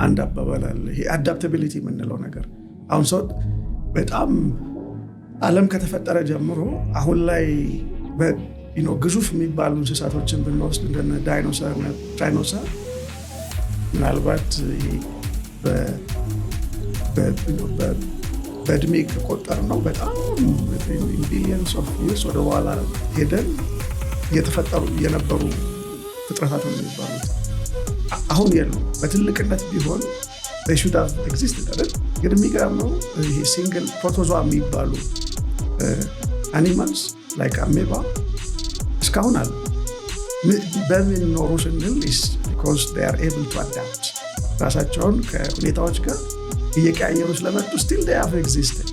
አንድ አባባል አለ። ይሄ አዳፕታቢሊቲ የምንለው ነገር አሁን ሰው በጣም ዓለም ከተፈጠረ ጀምሮ አሁን ላይ ግዙፍ የሚባሉ እንስሳቶችን ብንወስድ እንደነ ዳይኖሰር ምናልባት በእድሜ ከቆጠር ነው በጣም ቢሊየንስ ኦፍ ይርስ ወደ ኋላ ሄደን እየተፈጠሩ የነበሩ ፍጥረታት ነው የሚባሉት። አሁን የሉ በትልቅነት ቢሆን they should have existed። ግን የሚገርመው ይሄ ሲንግል ፕሮቶዞዋ የሚባሉ animals like amoeba እስካሁን አሉ። በምን ኖሩ ስንል is because they are able to adapt ራሳቸውን ከሁኔታዎች ጋር እየቀያየሩ ስለመጡ still they have existed።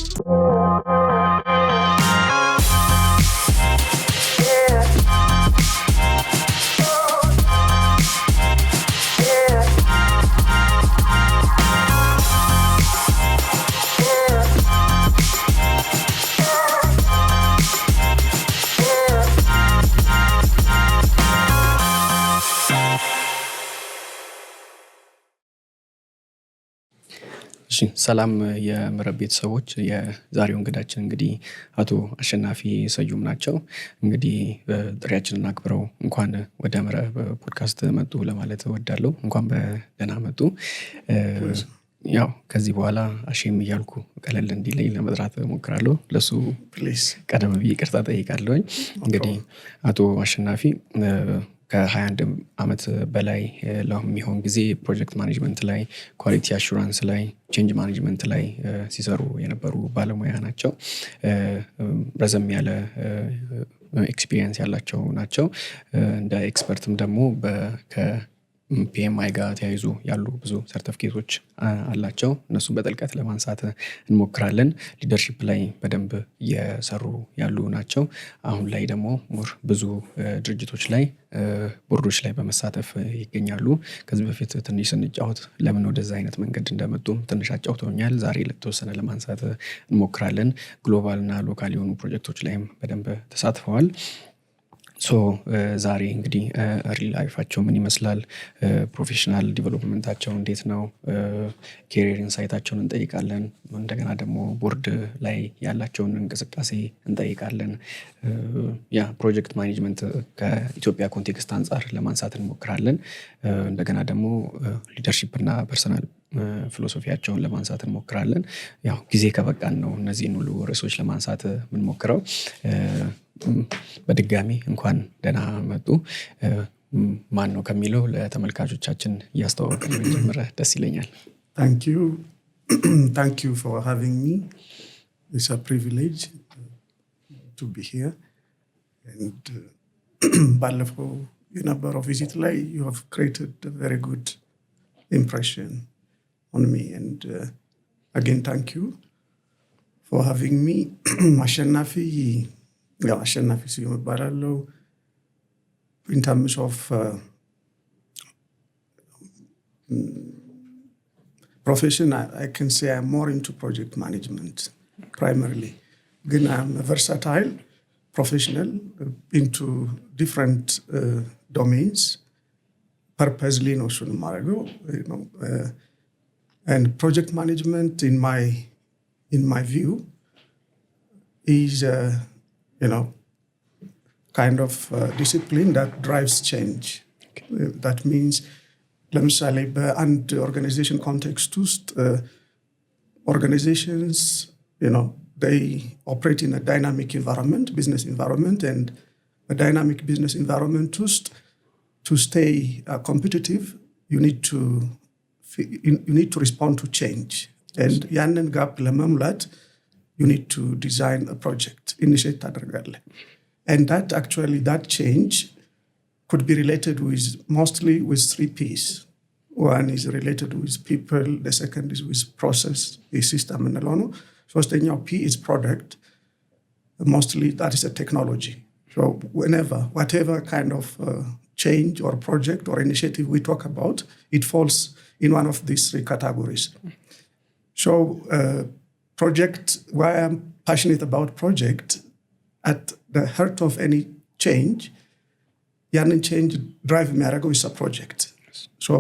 ሰላም የመረብ ቤተሰቦች፣ የዛሬው እንግዳችን እንግዲህ አቶ አሸናፊ ሰዩም ናቸው። እንግዲህ ጥሪያችንን አክብረው እንኳን ወደ መረብ ፖድካስት መጡ ለማለት እወዳለሁ። እንኳን በደህና መጡ። ያው ከዚህ በኋላ አሼም እያልኩ ቀለል እንዲለኝ ለመጥራት እሞክራለሁ። ለሱ ቀደም ብዬ ይቅርታ ጠይቃለሁኝ። እንግዲህ አቶ አሸናፊ ከ21 ዓመት በላይ ለሚሆን ጊዜ ፕሮጀክት ማኔጅመንት ላይ፣ ኳሊቲ አሹራንስ ላይ፣ ቼንጅ ማኔጅመንት ላይ ሲሰሩ የነበሩ ባለሙያ ናቸው። ረዘም ያለ ኤክስፒሪየንስ ያላቸው ናቸው። እንደ ኤክስፐርትም ደግሞ ከፒኤምአይ ጋር ተያይዞ ያሉ ብዙ ሰርቲፊኬቶች አላቸው። እነሱን በጥልቀት ለማንሳት እንሞክራለን። ሊደርሺፕ ላይ በደንብ እየሰሩ ያሉ ናቸው። አሁን ላይ ደግሞ ብዙ ድርጅቶች ላይ ቦርዶች ላይ በመሳተፍ ይገኛሉ። ከዚህ በፊት ትንሽ ስንጫወት ለምን ወደዛ አይነት መንገድ እንደመጡም ትንሽ አጫውተውኛል። ዛሬ ለተወሰነ ለማንሳት እንሞክራለን። ግሎባል እና ሎካል የሆኑ ፕሮጀክቶች ላይም በደንብ ተሳትፈዋል። ዛሬ እንግዲህ ሪል ላይፋቸው ምን ይመስላል፣ ፕሮፌሽናል ዲቨሎፕመንታቸው እንዴት ነው፣ ኬሪየር ኢንሳይታቸውን እንጠይቃለን። እንደገና ደግሞ ቦርድ ላይ ያላቸውን እንቅስቃሴ እንጠይቃለን። ፕሮጀክት ማኔጅመንት ከኢትዮጵያ ኮንቴክስት አንጻር ለማንሳት እንሞክራለን። እንደገና ደግሞ ሊደርሺፕ እና ፐርሰናል ፊሎሶፊያቸውን ለማንሳት እንሞክራለን። ያው ጊዜ ከበቃን ነው እነዚህን ሁሉ ርዕሶች ለማንሳት የምንሞክረው። በድጋሚ እንኳን ደህና መጡ። ማን ነው ከሚለው ለተመልካቾቻችን እያስተዋወቅን ብንጀምር ደስ ይለኛል። Thank you for having me. It's a privilege to be here. And ባለፈው የነበረው ቪዚት ላይ you have created a very good impression on me, and again thank you for having me. አሸናፊ ስዩም እባላለሁ። in terms of profession, I can say I'm more into project management primarily. But I'm a versatile professional into different domains. Purposely no shun marago, and project management in my view is kind of discipline that drives change. That means ለምሳሌ በአንድ ኦርጋናይዜሽን ኮንቴክስት ውስጥ organizations they operate in a dynamic environment, business environment, and a dynamic business environment to stay competitive you need to respond to change. And ያንን ጋፕ ለመሙላት you need to design a project, initiate ታደርጋለህ. And that change could be related mostly with 3 P's. One is related with people, the second is with process, a system, and alone. Firstኛው P is product. Mostly that is a technology. So whatever kind of change or project or initiative we talk about, it falls in one of these 3 categories. So project, why I'm passionate about project, at the heart of any change, ያንን change drive የሚያደርገው is a project. So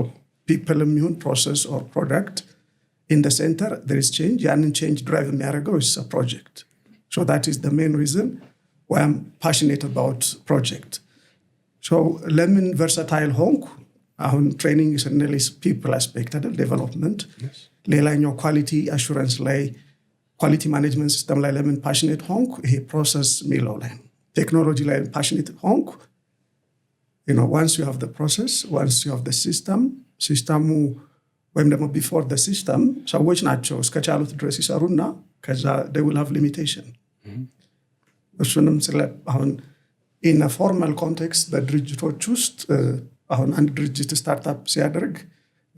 people immune process or product in the center, there is change. And change drive is a project. So that is the main reason why I'm passionate about project. So lemon versatile honk, our training is an people aspect of development. Yes. ሌላኛው quality assurance ላይ quality management system ላይ lemon passionate honk, ይሄ process የሚለው ላይ technology ላይ passionate honk. Once you have the process, once you have the system ወይም ደግሞ before the system ሰዎች ናቸው እስከቻሉት ድረስ ይሰሩና ከዛ they will have limitation. እሱንም ስለ አሁን in a formal context በድርጅቶች ውስጥ አሁን አንድ ድርጅት ስታርታፕ ሲያደርግ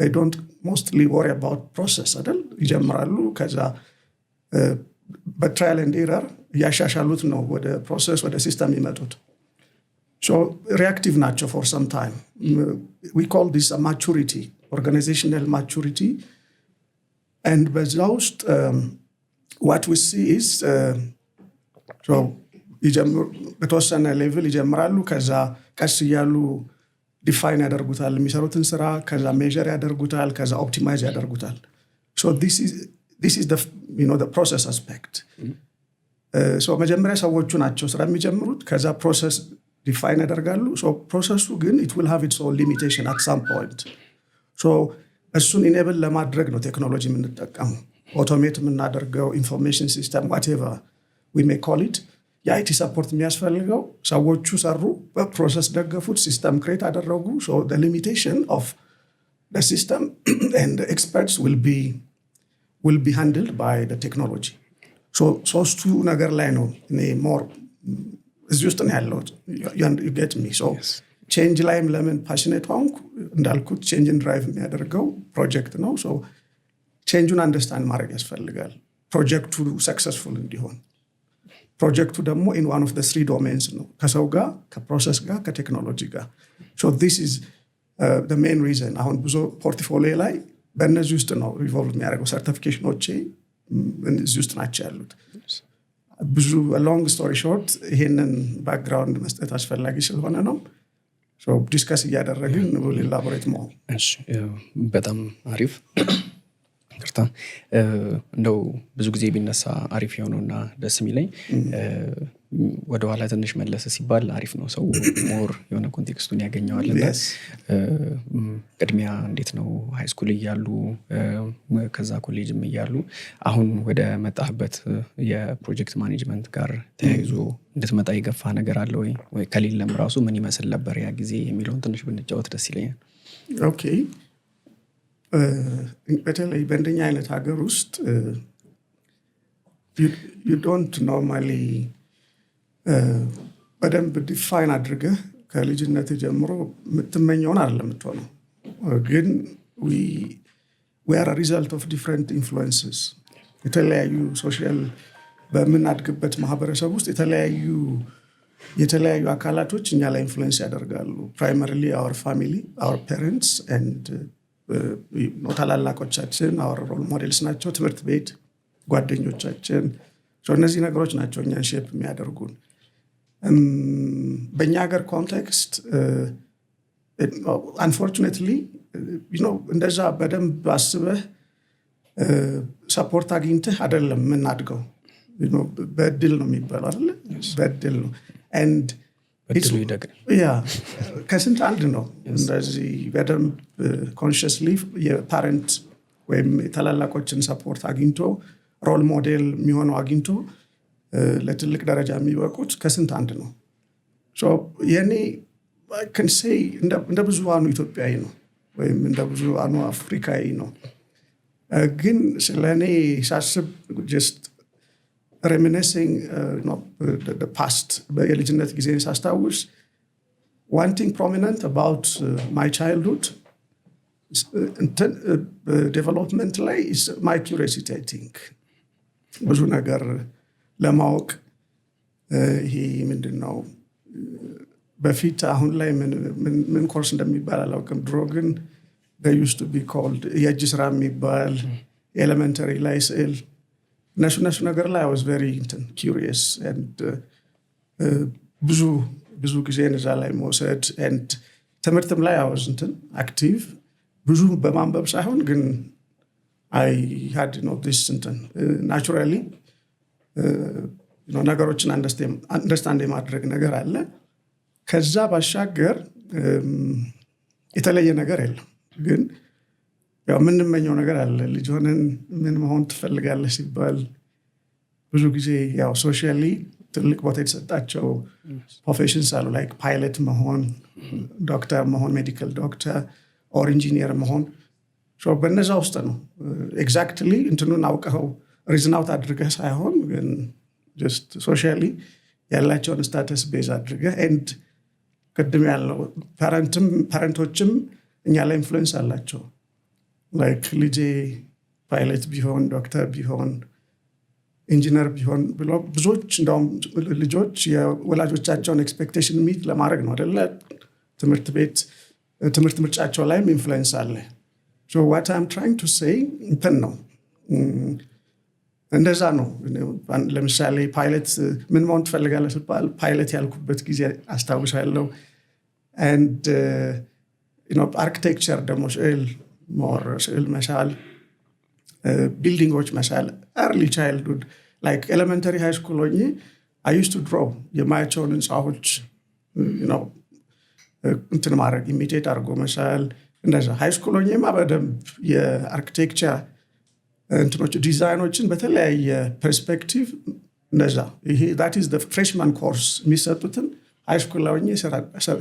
they don't mostly worry about process አይደል ይጀምራሉ ከዛ በትራያል ኤንድ ኤረር ያሻሻሉት ነው ወደ ፕሮሰስ ወደ ሲስተም ይመጡት so reactive nature for some time. We call this a maturity, organizational maturity. And በዛ ውስጥ what we see is so በተወሰነ ሌቭል ይጀምራሉ ከዛ ቀስ እያሉ ዲፋይን ያደርጉታል የሚሰሩትን ስራ ከዛ ሜዥር ያደርጉታል ከዛ ኦፕቲማይዝ ያደርጉታል so this is the process aspect. So መጀመሪያ ሰዎቹ ናቸው ስራ የሚጀምሩት ከዛ ፕሮሰስ ዲፋይን ያደርጋሉ so ፕሮሰሱ ግን it will have its own limitation at some point. so እሱን ኢኔብል ለማድረግ ነው ቴክኖሎጂ የምንጠቀመው ኦቶሜት የምናደርገው ኢንፎርሜሽን ሲስተም whatever we may call it የአይቲ ሰፖርት የሚያስፈልገው ሰዎቹ ሰሩ በፕሮሰስ ደገፉት ሲስተም ክሬት አደረጉ so the limitation of the system and the experts will be handled by the technology. so ሶስቱ ነገር ላይ ነው እኔ ሞር እዚህ ውስጥ ነው ያለው you get me so yes. change ላይም ለምን passionate ሆንኩ እንዳልኩት change drive የሚያደርገው ፕሮጀክት ነው so change-ን አንደርስታንድ ማድረግ ያስፈልጋል ፕሮጀክቱ ሰክሰስፉል እንዲሆን ፕሮጀክቱ ደግሞ in one of the three domains ነው ከሰው ጋር ከፕሮሰስ ጋር ከቴክኖሎጂ ጋር so this is the main reason አሁን ብዙ ፖርትፎሊዮ ላይ በእነዚህ ውስጥ ነው ሪቮልቭ የሚያደርገው ሰርቲፊኬሽኖቼ እዚህ ውስጥ ናቸው ያሉት ብዙ long story short ይሄንን ባክግራውንድ መስጠት አስፈላጊ ስለሆነ ነው so ዲስከስ እያደረግን ነው ላቦሬት ሞ እሺ በጣም አሪፍ ይቅርታ እንደው ብዙ ጊዜ ቢነሳ አሪፍ የሆነውና ደስ የሚለኝ ወደ ኋላ ትንሽ መለስ ሲባል አሪፍ ነው ሰው ሞር የሆነ ኮንቴክስቱን ያገኘዋልና ቅድሚያ እንዴት ነው ሃይ ስኩል እያሉ ከዛ ኮሌጅም እያሉ አሁን ወደ መጣህበት የፕሮጀክት ማኔጅመንት ጋር ተያይዞ እንድትመጣ የገፋ ነገር አለ ወይ ከሌለም ራሱ ምን ይመስል ነበር ያ ጊዜ የሚለውን ትንሽ ብንጫወት ደስ ይለኛል ኦኬ በተለይ በእንደኛ አይነት ሀገር ውስጥ you don't normally በደንብ ዲፋይን አድርገህ ከልጅነት ጀምሮ የምትመኘውን አይደለም የምትሆነው ግን we are a result of different influences የተለያዩ ሶሻል በምናድግበት ማህበረሰብ ውስጥ የተለያዩ አካላቶች እኛ ላይ ኢንፍሉዌንስ ያደርጋሉ primarily our family our parents and ታላላቆቻችን our role models ናቸው ትምህርት ቤት ጓደኞቻችን እነዚህ ነገሮች ናቸው እኛን ሼፕ የሚያደርጉን በእኛ ሀገር ኮንቴክስት unfortunately እንደዛ በደንብ አስበህ ሰፖርት አግኝተህ አይደለም የምናድገው በድል ነው የሚባለው አይደል በድል ነው and በድሉ ይደግ ከስንት አንድ ነው እንደዚህ በደንብ ኮንሽስሊ የፓረንት ወይም ታላላቆችን ሰፖርት አግኝቶ ሮል ሞዴል የሚሆነው አግኝቶ ለትልቅ ደረጃ የሚበቁት ከስንት አንድ ነው so የኔ I can say እንደ ብዙሃኑ ኢትዮጵያዊ ነው ወይም እንደ ብዙሃኑ አፍሪካዊ ነው ግን ስለኔ ሳስብ just reminiscing the past በየልጅነት ጊዜ ሳስታውስ one thing prominent about my childhood development ላይ is my curiosity I think ብዙ ነገር ለማወቅ ይሄ ምንድነው በፊት አሁን ላይ ምን ኮርስ እንደሚባል አላውቅም ድሮ ግን they used to be called የእጅ ስራ የሚባል ኤሌመንተሪ ላይ ስዕል ነሱ ነገር ላይ I was very curious and ብዙ ጊዜ እዛ ላይ መውሰድ and ትምህርትም ላይ I was active ብዙ በማንበብ ሳይሆን ግን I had this naturally ነገሮችን አንደርስታንድ የማድረግ ነገር አለ። ከዛ ባሻገር የተለየ ነገር የለም። ግን ያው ምንመኘው ነገር አለ። ልጅ ሆነን ምን መሆን ትፈልጋለህ ሲባል ብዙ ጊዜ ያው ሶሻሊ ትልቅ ቦታ የተሰጣቸው ፕሮፌሽንስ አሉ። ላይክ ፓይለት መሆን፣ ዶክተር መሆን፣ ሜዲካል ዶክተር ኦር ኢንጂኒየር መሆን። በነዛ ውስጥ ነው ኤግዛክትሊ እንትኑን አውቀው ሪዝን አውት አድርገህ ሳይሆን ግን ጀስት ሶሻሊ ያላቸውን ስታተስ ቤዝ አድርገህ ኤንድ ቅድም ያለው ፓረንቶችም እኛ ላይ ኢንፍሉዌንስ አላቸው። ላይክ ልጄ ፓይለት ቢሆን፣ ዶክተር ቢሆን፣ ኢንጂነር ቢሆን ብሎ ብዙዎች እንደውም ልጆች የወላጆቻቸውን ኤክስፔክቴሽን ሚት ለማድረግ ነው አይደለ? ትምህርት ምርጫቸው ላይም ኢንፍሉዌንስ አለ። So what I'm trying to say እንትን ነው እንደዛ ነው። ለምሳሌ ፓይለት ምን መሆን ትፈልጋለህ ሲባል ፓይለት ያልኩበት ጊዜ አስታውሳለሁ። and አርኪቴክቸር ደግሞ ስዕል መሳል፣ ቢልዲንጎች መሳል early childhood like elementary high school ሆኜ I used to draw የማያቸውን ህንፃዎች እንትን ማድረግ ኢሚቴት አድርጎ መሳል እንደዛ። ሃይ ስኩል ሆኜማ በደንብ የአርኪቴክቸር እንትኖች ዲዛይኖችን በተለያየ ፐርስፔክቲቭ እንደዛ። ይሄ that is the freshman course የሚሰጡትን ሃይ ስኩል ላይ ሆኜ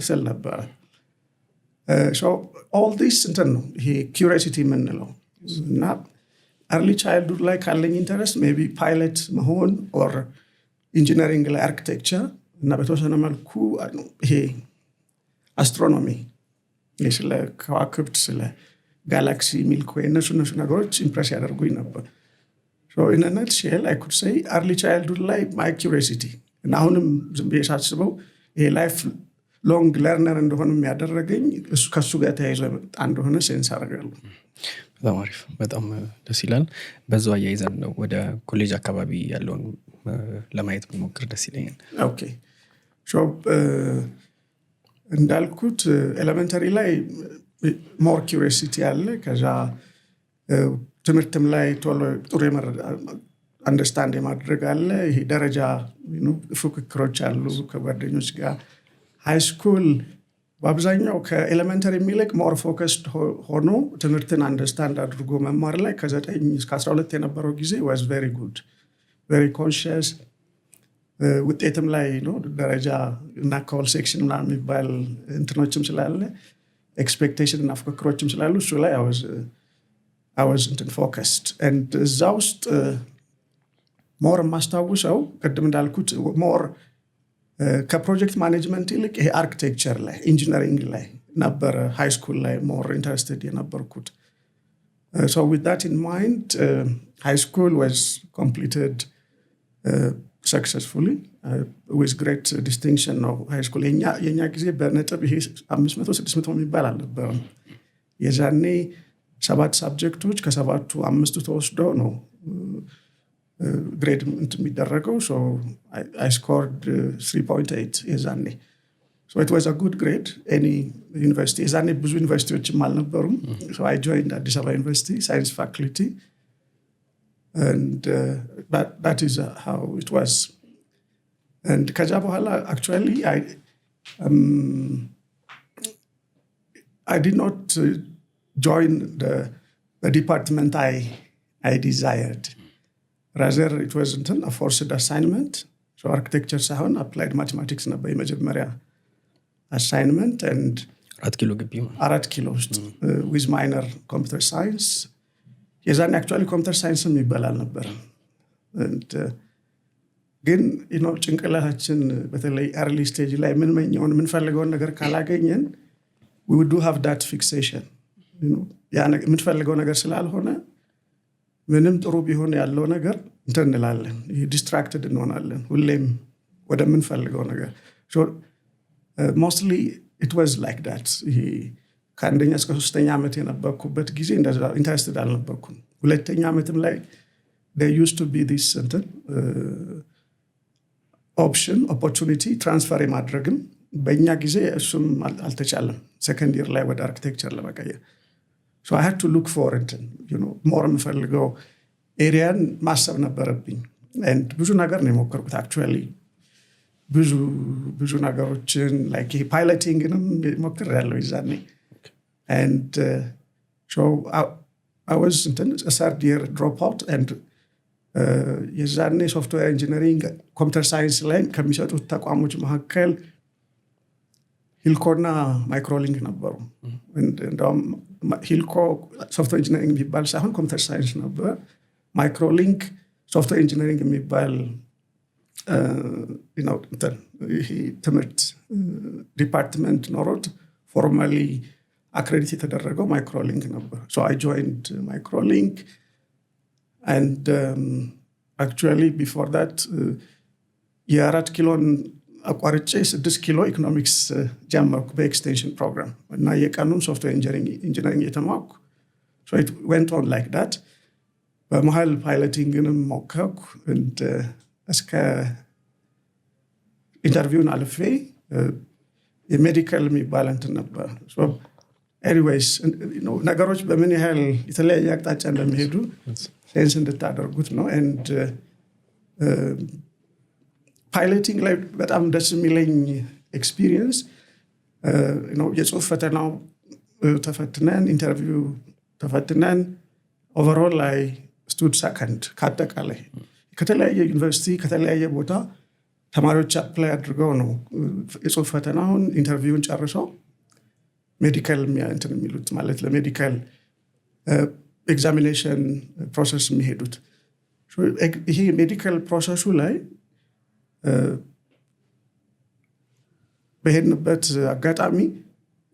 ስል ነበረ። so all this እንትን ነው ይሄ curiosity የምንለው እና early childhood ላይ ካለኝ ኢንተረስት ሜቢ ፓይለት መሆን ኦር ኢንጂነሪንግ ላይ አርኪቴክቸር እና በተወሰነ መልኩ ይሄ አስትሮኖሚ ስለ ከዋክብት ስለ ጋላክሲ ሚልክዌይ እነሱ ነገሮች ኢምፕሬስ ያደርጉኝ ነበር። in a nutshell I could say early childhood ላይ my curiosity እና አሁንም ዝም ብዬ ሳስበው ይሄ ላይፍ ሎንግ ለርነር እንደሆነ የሚያደረገኝ ከሱ ጋር ተያይዞ እንደሆነ ሴንስ አደርጋለሁ። በጣም አሪፍ፣ በጣም ደስ ይላል። በዛው አያይዘን ነው ወደ ኮሌጅ አካባቢ ያለውን ለማየት ብንሞክር ደስ ይለኛል። ኦኬ እንዳልኩት ኤሌመንተሪ ላይ ሞር ኪዩሪዮሲቲ አለ። ከዛ ትምህርትም ላይ ቶሎ ጥሩ አንደርስታንድ የማድረግ አለ። ይሄ ደረጃ ፉክክሮች አሉ ከጓደኞች ጋር። ሃይ ስኩል በአብዛኛው ከኤሌመንተሪ የሚልቅ ሞር ፎከስድ ሆኖ ትምህርትን አንደርስታንድ አድርጎ መማር ላይ ከ9 እስከ 12 የነበረው ጊዜ was very good, very conscious። ውጤትም ላይ ደረጃ እና ኮል ሴክሽን እና የሚባል እንትኖችም ስላለ ኤክስፔክቴሽን እና ፉክክሮችም ስላሉ እሱ ላይ I was focused and እዛ ውስጥ ሞር ማስታውሰው ቅድም እንዳልኩት ሞር ከፕሮጀክት ማኔጅመንት ይልቅ ይሄ አርኪቴክቸር ላይ ኢንጂነሪንግ ላይ ነበር ሃይ ስኩል ላይ ሞር ኢንተረስትድ የነበርኩት። so with that in mind high school was completed successfully with great distinction ነው ሃይ ስኩል። የኛ ጊዜ በነጥብ ይሄ 500 600 የሚባል አልነበረም። የዛኔ 7 ሳብጀክቶች ከ7ቱ 5ቱ ተወስደው ነው ግሬድ የሚደረገው። so I scored 3.8 የዛኔ። so it was a good grade any university። የዛኔ ብዙ ዩኒቨርሲቲዎችም አልነበሩም። so I joined Addis Ababa University science faculty and that is how it was. and ከዛ በኋላ actually I did not join the department I desired. Rather it was a forced assignment. so architecture ሳይሆን applied mathematics ነበር የመጀመሪያ assignment and 4 ኪሎ ግቢ 4 ኪሎ ውስጥ with minor computer science። የዛኔ actually computer science የሚባል አልነበረም። and ግን ጭንቅላታችን በተለይ early stage ላይ ምንፈልገውን ነገር ካላገኘን we would do have that fixation። ያ ምንፈልገው ነገር ስላልሆነ ምንም ጥሩ ቢሆን ያለው ነገር እንተንላለን፣ ዲስትራክትድ እንሆናለን ሁሌም ወደምንፈልገው ነገር። so mostly it was like that። ከአንደኛ እስከ 3ኛ ዓመት የነበርኩበት ጊዜ እንደዛ ኢንተረስትድ አልነበርኩም። ሁለተኛ ዓመትም ላይ there used to be this opportunity transfer የማድረግም በእኛ ጊዜ እሱም አልተቻለም። ሰከንድ ይር ላይ ወደ አርኪቴክቸር ለመቀየር So I had to look for it, more የምፈልገው ኤሪያን ማሰብ ነበረብኝ። and ብዙ ነገር ነው የሞከርኩት actually ብዙ ነገሮችን like pilotingንም ሞክሬያለሁ ይዛኔ። and so I was a third year dropout and የዛኔ ሶፍትዌር ኢንጂነሪንግ ኮምፒውተር ሳይንስ ላይ ከሚሰጡት ተቋሞች መካከል ሂልኮና ማይክሮሊንክ ነበሩ። እንደውም ሂልኮ ሶፍትዌር ኢንጂነሪንግ የሚባል ሳይሆን ኮምፒውተር ሳይንስ ነበር። ማይክሮሊንክ ሶፍትዌር ኢንጂነሪንግ የሚባል ትምህርት ዲፓርትመንት ኖሮት ፎርማሊ አክሬዲት የተደረገው ማይክሮሊንክ ነበር። So I joined ማይክሮሊንክ and actually before that የ4 ኪሎን አቋርጬ 6 ኪሎ ኢኮኖሚክስ ጀመርኩ በኤክስቴንሽን ፕሮግራም እና የቀኑን ሶፍትዌር ኢንጂነሪንግ የተማርኩ። So it went on like that. በመሀል ፓይለቲንግንም ሞከርኩ እስከ ኢንተርቪውን አልፌ የሜዲካል የሚባል እንትን ነበር። ኤኒዌይስ ነገሮች በምን ያህል የተለያየ አቅጣጫ እንደሚሄዱ ሴንስ እንድታደርጉት ነው። ኤንድ ፓይለቲንግ ላይ በጣም ደስ የሚለኝ ኤክስፒሪየንስ የጽሁፍ ፈተናው ተፈትነን ኢንተርቪው ተፈትነን ኦቨርኦል ላይ ስቱድ ሰከንድ ከአጠቃላይ ከተለያየ ዩኒቨርሲቲ ከተለያየ ቦታ ተማሪዎች አፕላይ አድርገው ነው የጽሁፍ ፈተናውን ኢንተርቪውን ጨርሰው ሜዲካል እንትን የሚሉት ማለት ለሜዲካል ኤግዛሚኔሽን ፕሮሰስ የሚሄዱት። ይሄ ሜዲካል ፕሮሰሱ ላይ በሄድንበት አጋጣሚ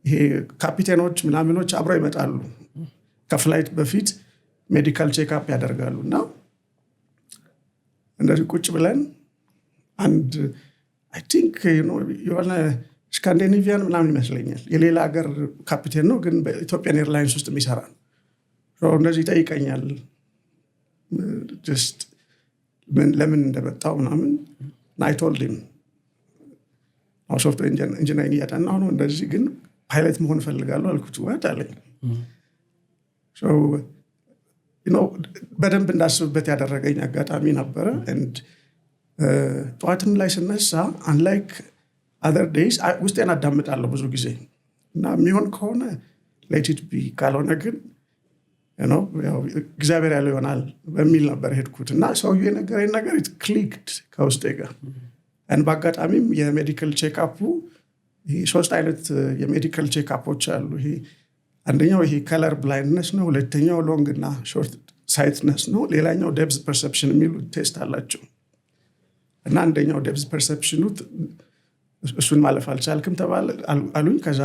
ይሄ ካፒቴኖች ምናምኖች አብረው ይመጣሉ። ከፍላይት በፊት ሜዲካል ቼክአፕ ያደርጋሉ እና እንደዚህ ቁጭ ብለን አንድ አይ ቲንክ የሆነ ስካንዲኔቪያን ምናምን ይመስለኛል የሌላ ሀገር ካፒቴን ነው፣ ግን በኢትዮጵያን ኤርላይንስ ውስጥ የሚሰራ ነው። እንደዚህ ይጠይቀኛል ጀስት ለምን እንደመጣው ምናምን I told him ሶፍትዌር ኢንጂነሪንግ እያጠናሁ ነው እንደዚህ ግን ፓይለት መሆን እፈልጋለሁ አልኩት። ወት አለኝ። በደንብ እንዳስብበት ያደረገኝ አጋጣሚ ነበረ። ጠዋትም ላይ ስነሳ አንላይክ አዘር ዴይስ ውስጤን አዳምጣለሁ ብዙ ጊዜ እና የሚሆን ከሆነ ሌት ኢት ቢ ካልሆነ ግን እግዚአብሔር ያለው ይሆናል በሚል ነበር ሄድኩት እና ሰውዬው የነገረኝ ነገር ኢት ክሊክድ ከውስጤ ጋር። በአጋጣሚም የሜዲካል ቼክአፑ 3 አይነት የሜዲካል ቼክአፖች አሉ። አንደኛው ይሄ ከለር ብላይንድነስ ነው፣ ሁለተኛው ሎንግ እና ሾርት ሳይትነስ ነው፣ ሌላኛው ዴፕዝ ፐርሰፕሽን የሚሉ ቴስት አላቸው እና አንደኛው ዴፕዝ ፐርሰፕሽኑ እሱን ማለፍ አልቻልክም ተባለ አሉኝ። ከዛ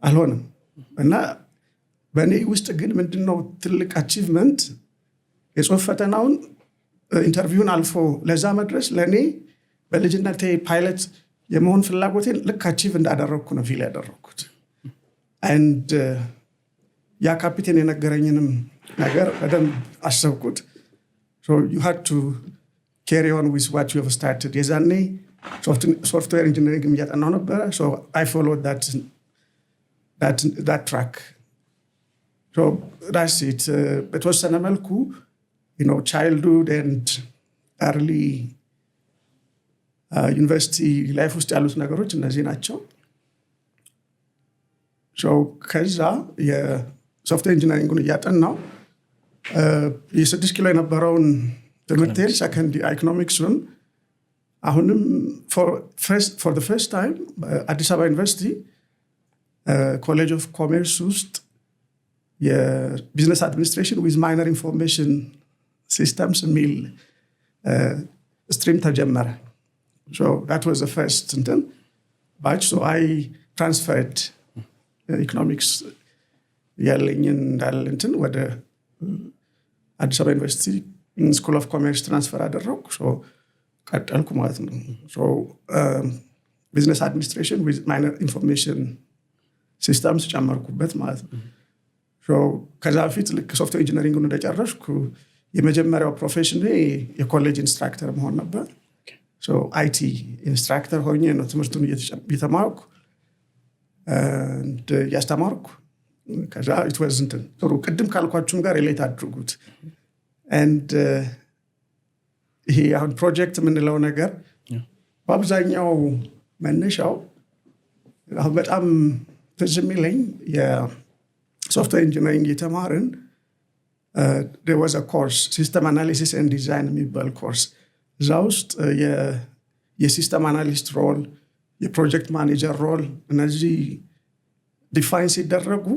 አልሆንም እና በእኔ ውስጥ ግን ምንድነው ትልቅ አቺቭመንት የጽሁፍ ፈተናውን ኢንተርቪውን አልፎ ለዛ መድረስ ለእኔ በልጅነቴ ፓይለት የመሆን ፍላጎቴን ልክ አቺቭ እንዳደረግኩ ነው ፊል ያደረግኩት። አንድ ያ ካፒቴን የነገረኝንም ነገር በደንብ አሰብኩት። So you had to carry on with what you have started. የዛኔ ሶፍትዌር ኢንጂነሪንግ እያጠናሁ ነበረ። So I followed that track. So that's it. በተወሰነ መልኩ childhood and early ዩኒቨርሲቲ ላይፍ ውስጥ ያሉት ነገሮች እነዚህ ናቸው። ከዛ የሶፍትዌር ኢንጂነሪንጉን እያጠናው የ6 ኪሎ የነበረውን ትምህርቴን ሰከንድ ኢኮኖሚክሱን አሁንም for the first time አዲስ አበባ ዩኒቨርሲቲ ኮሌጅ ኦፍ ኮሜርስ ውስጥ የቢዝነስ አድሚኒስትሬሽን ዊዝ ማይነር ኢንፎርሜሽን ሲስተምስ የሚል ስትሪም ተጀመረ። So that was the first batch. So I transferred economics ያለኝን እንዳለ ወደ አዲስ አበባ ዩኒቨርሲቲ ስኩል ኦፍ ኮሜርስ ትራንስፈር አደረኩ። ቀጠልኩ ማለት ነው። ቢዝነስ አድሚኒስትሬሽን ዊዝ ማይነር ኢንፎርሜሽን ሲስተምስ ጨመርኩበት ማለት ነው። ከዛ በፊት ልክ ሶፍትዌር ኢንጂነሪንጉን እንደጨረስኩ የመጀመሪያው ፕሮፌሽን የኮሌጅ ኢንስትራክተር መሆን ነበር። አይቲ ኢንስትራክተር ሆኜ ነው ትምህርቱን እየተማርኩ እያስተማርኩ ከዛ it was ጥሩ ቅድም ካልኳችሁም ጋር ሪሌት አድርጉት and ይሄ አሁን ፕሮጀክት የምንለው ነገር በአብዛኛው መነሻው አሁን በጣም ትዝ የሚለኝ የሶፍትዌር ኢንጂነሪንግ የተማርን there was a course system analysis and design የሚባል ኮርስ እዛ ውስጥ የሲስተም አናሊስት ሮል የፕሮጀክት ማኔጀር ሮል እነዚህ ዲፋይን ሲደረጉ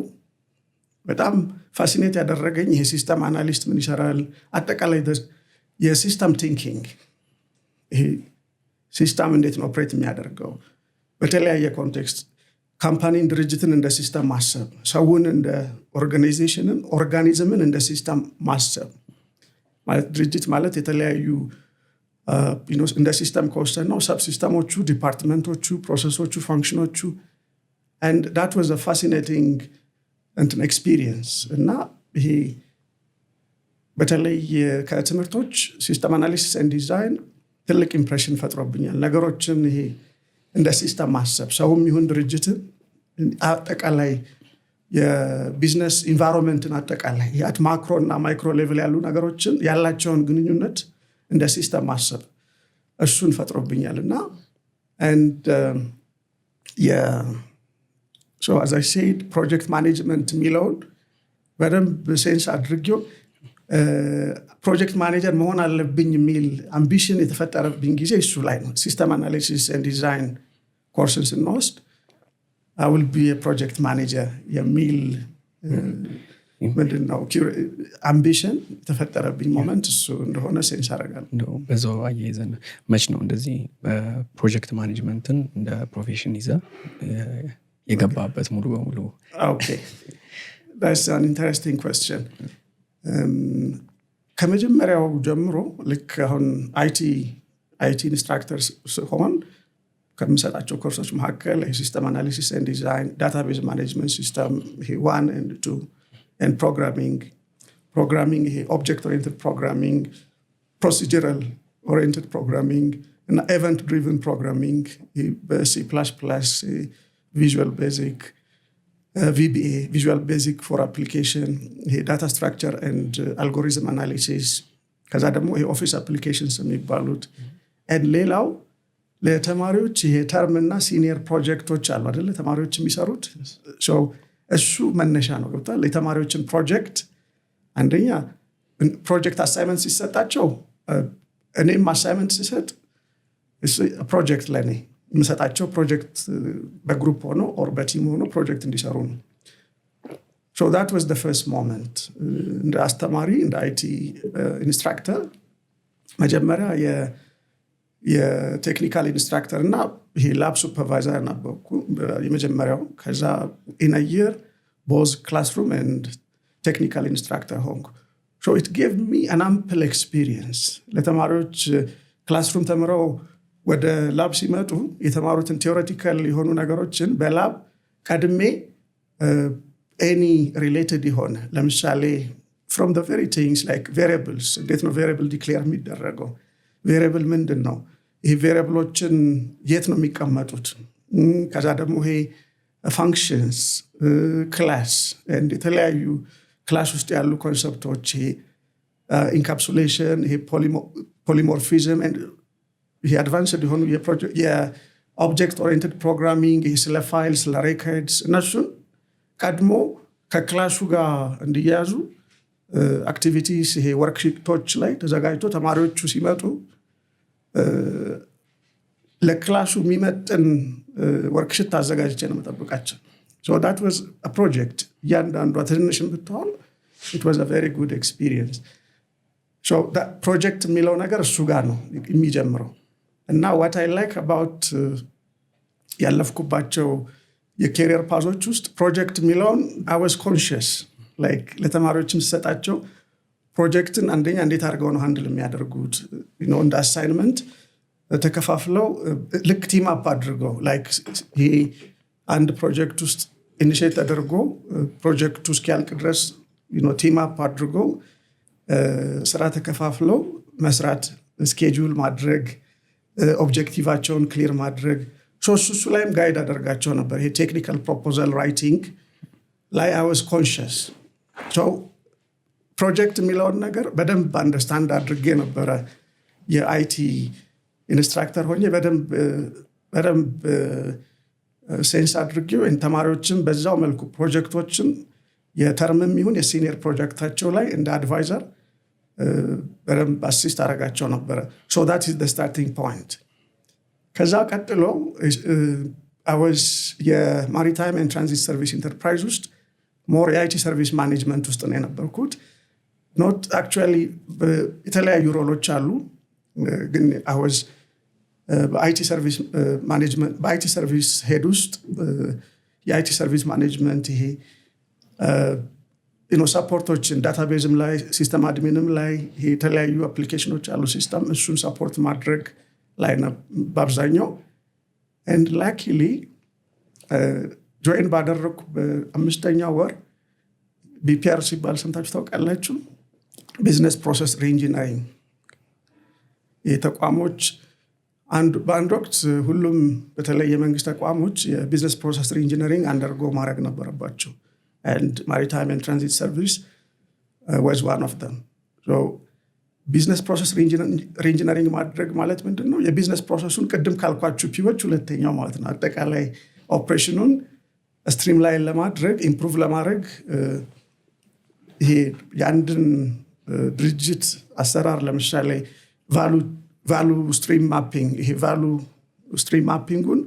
በጣም ፋሲኔት ያደረገኝ ይሄ ሲስተም አናሊስት ምን ይሰራል አጠቃላይ የሲስተም ቲንኪንግ ይሄ ሲስተም እንዴት ነው ኦፕሬት የሚያደርገው በተለያየ ኮንቴክስት ካምፓኒን ድርጅትን እንደ ሲስተም ማሰብ ሰውን እንደ ኦርጋኒዝምን እንደ ሲስተም ማሰብ ማለት ድርጅት ማለት የተለያዩ እንደ ሲስተም ከወሰን ነው ሰብ ሲስተሞቹ ዲፓርትመንቶቹ ፕሮሰሶቹ ፋንክሽኖቹ and that was a fascinating experience እና ይሄ በተለይ ከትምህርቶች ሲስተም አናሊሲስ ኤንድ ዲዛይን ትልቅ ኢምፕሬሽን ፈጥሮብኛል ነገሮችን ይሄ እንደ ሲስተም ማሰብ ሰውም ይሁን ድርጅትን አጠቃላይ የቢዝነስ ኢንቫይሮንመንትን አጠቃላይ ያት ማክሮ እና ማይክሮ ሌቭል ያሉ ነገሮችን ያላቸውን ግንኙነት እንደ ሲስተም ማሰብ እሱን ፈጥሮብኛል እና and so as I said project management የሚለውን በደንብ ሴንስ አድርጌው ፕሮጀክት ማኔጀር መሆን አለብኝ የሚል አምቢሽን የተፈጠረብኝ ጊዜ እሱ ላይ ነው ሲስተም አናሊሲስ ኤንድ ዲዛይን ኮርስን ስንወስድ I will be a project manager የሚል ምንድነው አምቢሽን የተፈጠረብኝ ሞመንት እሱ እንደሆነ ሴንስ አደርጋለሁ በዛው አያይዘን መች ነው እንደዚህ ፕሮጀክት ማኔጅመንትን እንደ ፕሮፌሽን ይዘ የገባበት ሙሉ በሙሉ okay that's an interesting question ከመጀመሪያው ጀምሮ ልክ አሁን IT ኢንስትራክተርስ ሆን ከምሰጣቸው ኮርሶች መካከል ሲስተም አናሊሲስ ኤንድ ዲዛይን ዳታቤዝ ማኔጅመንት ሲስተም 1 and 2 and programming ይሄ ኦብጀክት ኦሪየንትድ ፕሮግራሚንግ procedural oriented programming እና event driven programming በC++ visual basic VBA visual basic for application ይሄ data structure and algorithm analysis ከዛ ደግሞ ይሄ office applications የሚባሉት and ሌላው ለተማሪዎች ይሄ ተርም እና ሲኒየር ፕሮጀክቶች አሉ አይደል ተማሪዎች የሚሰሩት so እሱ መነሻ ነው ገብቷል ለተማሪዎችን ፕሮጀክት አንደኛ ፕሮጀክት አሳይመንት ሲሰጣቸው እኔም አሳይመንት ሲሰጥ ፕሮጀክት ለኔ የምሰጣቸው ፕሮጀክት በግሩፕ ሆኖ ኦር በቲም ሆኖ ፕሮጀክት እንዲሰሩ ነው so that was the first moment እንደ አስተማሪ እንደ IT ኢንስትራክተር መጀመሪያ የቴክኒካል ኢንስትራክተር እና ይሄ ላብ ሱፐርቫይዘር ነበርኩ የመጀመሪያው ከዛ in a year both classroom and technical instructor ሆንኩ so it gave me an ample experience ለተማሪዎች ክላስሩም ተምረው ወደ ላብ ሲመጡ የተማሩትን ቴዎሬቲካል የሆኑ ነገሮችን በላብ ቀድሜ any related የሆነ ለምሳሌ from the very things like variables እንዴት ነው variable declare የሚደረገው variable ምንድን ነው ይሄ ቬሪያብሎችን የት ነው የሚቀመጡት ከዛ ደግሞ ይሄ functions class and የተለያዩ ክላስ ውስጥ ያሉ ኮንሰፕቶች ኢንካፕሱሌሽን ይሄ ፖሊሞርፊዝም and ይሄ አድቫንስድ የሆኑ የኦብጀክት ኦሪየንትድ ፕሮግራሚንግ ይሄ ስለ ፋይል ስለ ሬኮርድስ እነሱን ቀድሞ ከክላሱ ጋር እንዲያዙ አክቲቪቲስ ይሄ ወርክሺቶች ላይ ተዘጋጅቶ ተማሪዎቹ ሲመጡ ለክላሱ የሚመጥን ወርክሺት አዘጋጅቼ ነው መጠብቃቸው so that was a project ያንዳንዷ ትንሽም ብትሆን it was a very good experience so that project የሚለው ነገር እሱ ጋር ነው የሚጀምረው እና what I like about ያለፍኩባቸው የኬሪየር ፓዞች ውስጥ ፕሮጀክት የሚለውን I was conscious like ለተማሪዎችም ሰጣቸው ፕሮጀክትን አንደኛ እንዴት አድርገው ነው ሃንድል የሚያደርጉት እንደ አሳይንመንት ተከፋፍለው ልክ ቲም አፕ አድርገው like ይሄ አንድ ፕሮጀክት ውስጥ ኢኒሼት ተደርጎ ፕሮጀክቱ እስኪያልቅ ድረስ ቲም አፕ አድርገው ስራ ተከፋፍለው መስራት ስኬጁል ማድረግ ኦብጀክቲቫቸውን ክሊር ማድረግ እሱ ላይም ጋይድ አደርጋቸው ነበር ይሄ ቴክኒካል ፕሮፖዛል ራይቲንግ ላይ I was conscious. So ፕሮጀክት የሚለውን ነገር በደንብ አንደርስታንድ አድርጌ ነበረ የአይቲ ኢንስትራክተር ሆኜ በደንብ ሴንስ አድርጌው ተማሪዎችን በዛው መልኩ ፕሮጀክቶችን የተርምም ይሁን የሲኒየር ፕሮጀክታቸው ላይ እንደ አድቫይዘር በደንብ አሲስት አደረጋቸው ነበረ። So that is the starting point. ከዛ ቀጥሎ I was የማሪታይም ኤንድ ትራንዚት ሰርቪስ ኢንተርፕራይዝ ውስጥ ሞር የአይቲ ሰርቪስ ማኔጅመንት ውስጥ ነው የነበርኩት። ኖት አክቹዋሊ የተለያዩ ሮሎች አሉ፣ ግን I was በአይቲ ሰርቪስ ማኔጅመንት በአይቲ ሰርቪስ ሄድ ውስጥ የአይቲ ሰርቪስ ማኔጅመንት ይሄ ሰፖርቶችን ዳታቤዝም ላይ ሲስተም አድሚንም ላይ ይሄ የተለያዩ አፕሊኬሽኖች አሉ ሲስተም እሱን ሰፖርት ማድረግ ላይ በአብዛኛው and luckily ጆይን ባደረኩ በ5ኛ ወር ቢፒአር ሲባል ሰምታችሁ ታውቃላችሁ? ቢዝነስ ፕሮሰስ ሪኢንጂነሪንግ የተቋሞች በአንድ ወቅት ሁሉም በተለይ የመንግስት ተቋሞች የቢዝነስ ፕሮሰስ ሪኢንጂነሪንግ አንደርጎ ማድረግ ነበረባቸው and maritime and transit service was one of them. So ቢዝነስ ፕሮሰስ ሪኢንጂነሪንግ ማድረግ ማለት ምንድን ነው? የቢዝነስ ፕሮሰሱን ቅድም ካልኳችሁ ፒዎች ሁለተኛው ማለት ነው። አጠቃላይ ኦፕሬሽኑን ስትሪም ላይን ለማድረግ ኢምፕሩቭ ለማድረግ ይሄ የአንድን ድርጅት አሰራር ለምሳሌ ቫሉ ስትሪም ማፒንግ ይሄ ቫሉ ስትሪም ማፒንጉን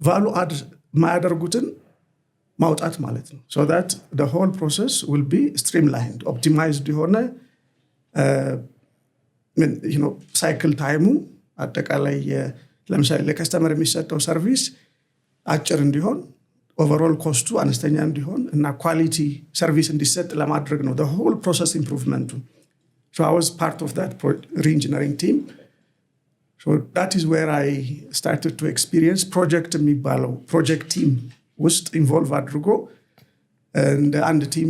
ቫሉ አድ ማያደርጉትን ማውጣት ማለት ነው። So that the whole process will be streamlined, optimized የሆነ ሳይክል ታይሙ አጠቃላይ ለምሳሌ ለከስተመር የሚሰጠው ሰርቪስ አጭር እንዲሆን ኦቨርኦል ኮስቱ አነስተኛ እንዲሆን እና ኳሊቲ ሰርቪስ እንዲሰጥ ለማድረግ ነው the whole process improvement. So I was part of that re-engineering team. So that is where I started to experience project የሚባለው project team ውስጥ ኢንቮልቭ አድርጎ እንደ አንድ ቲም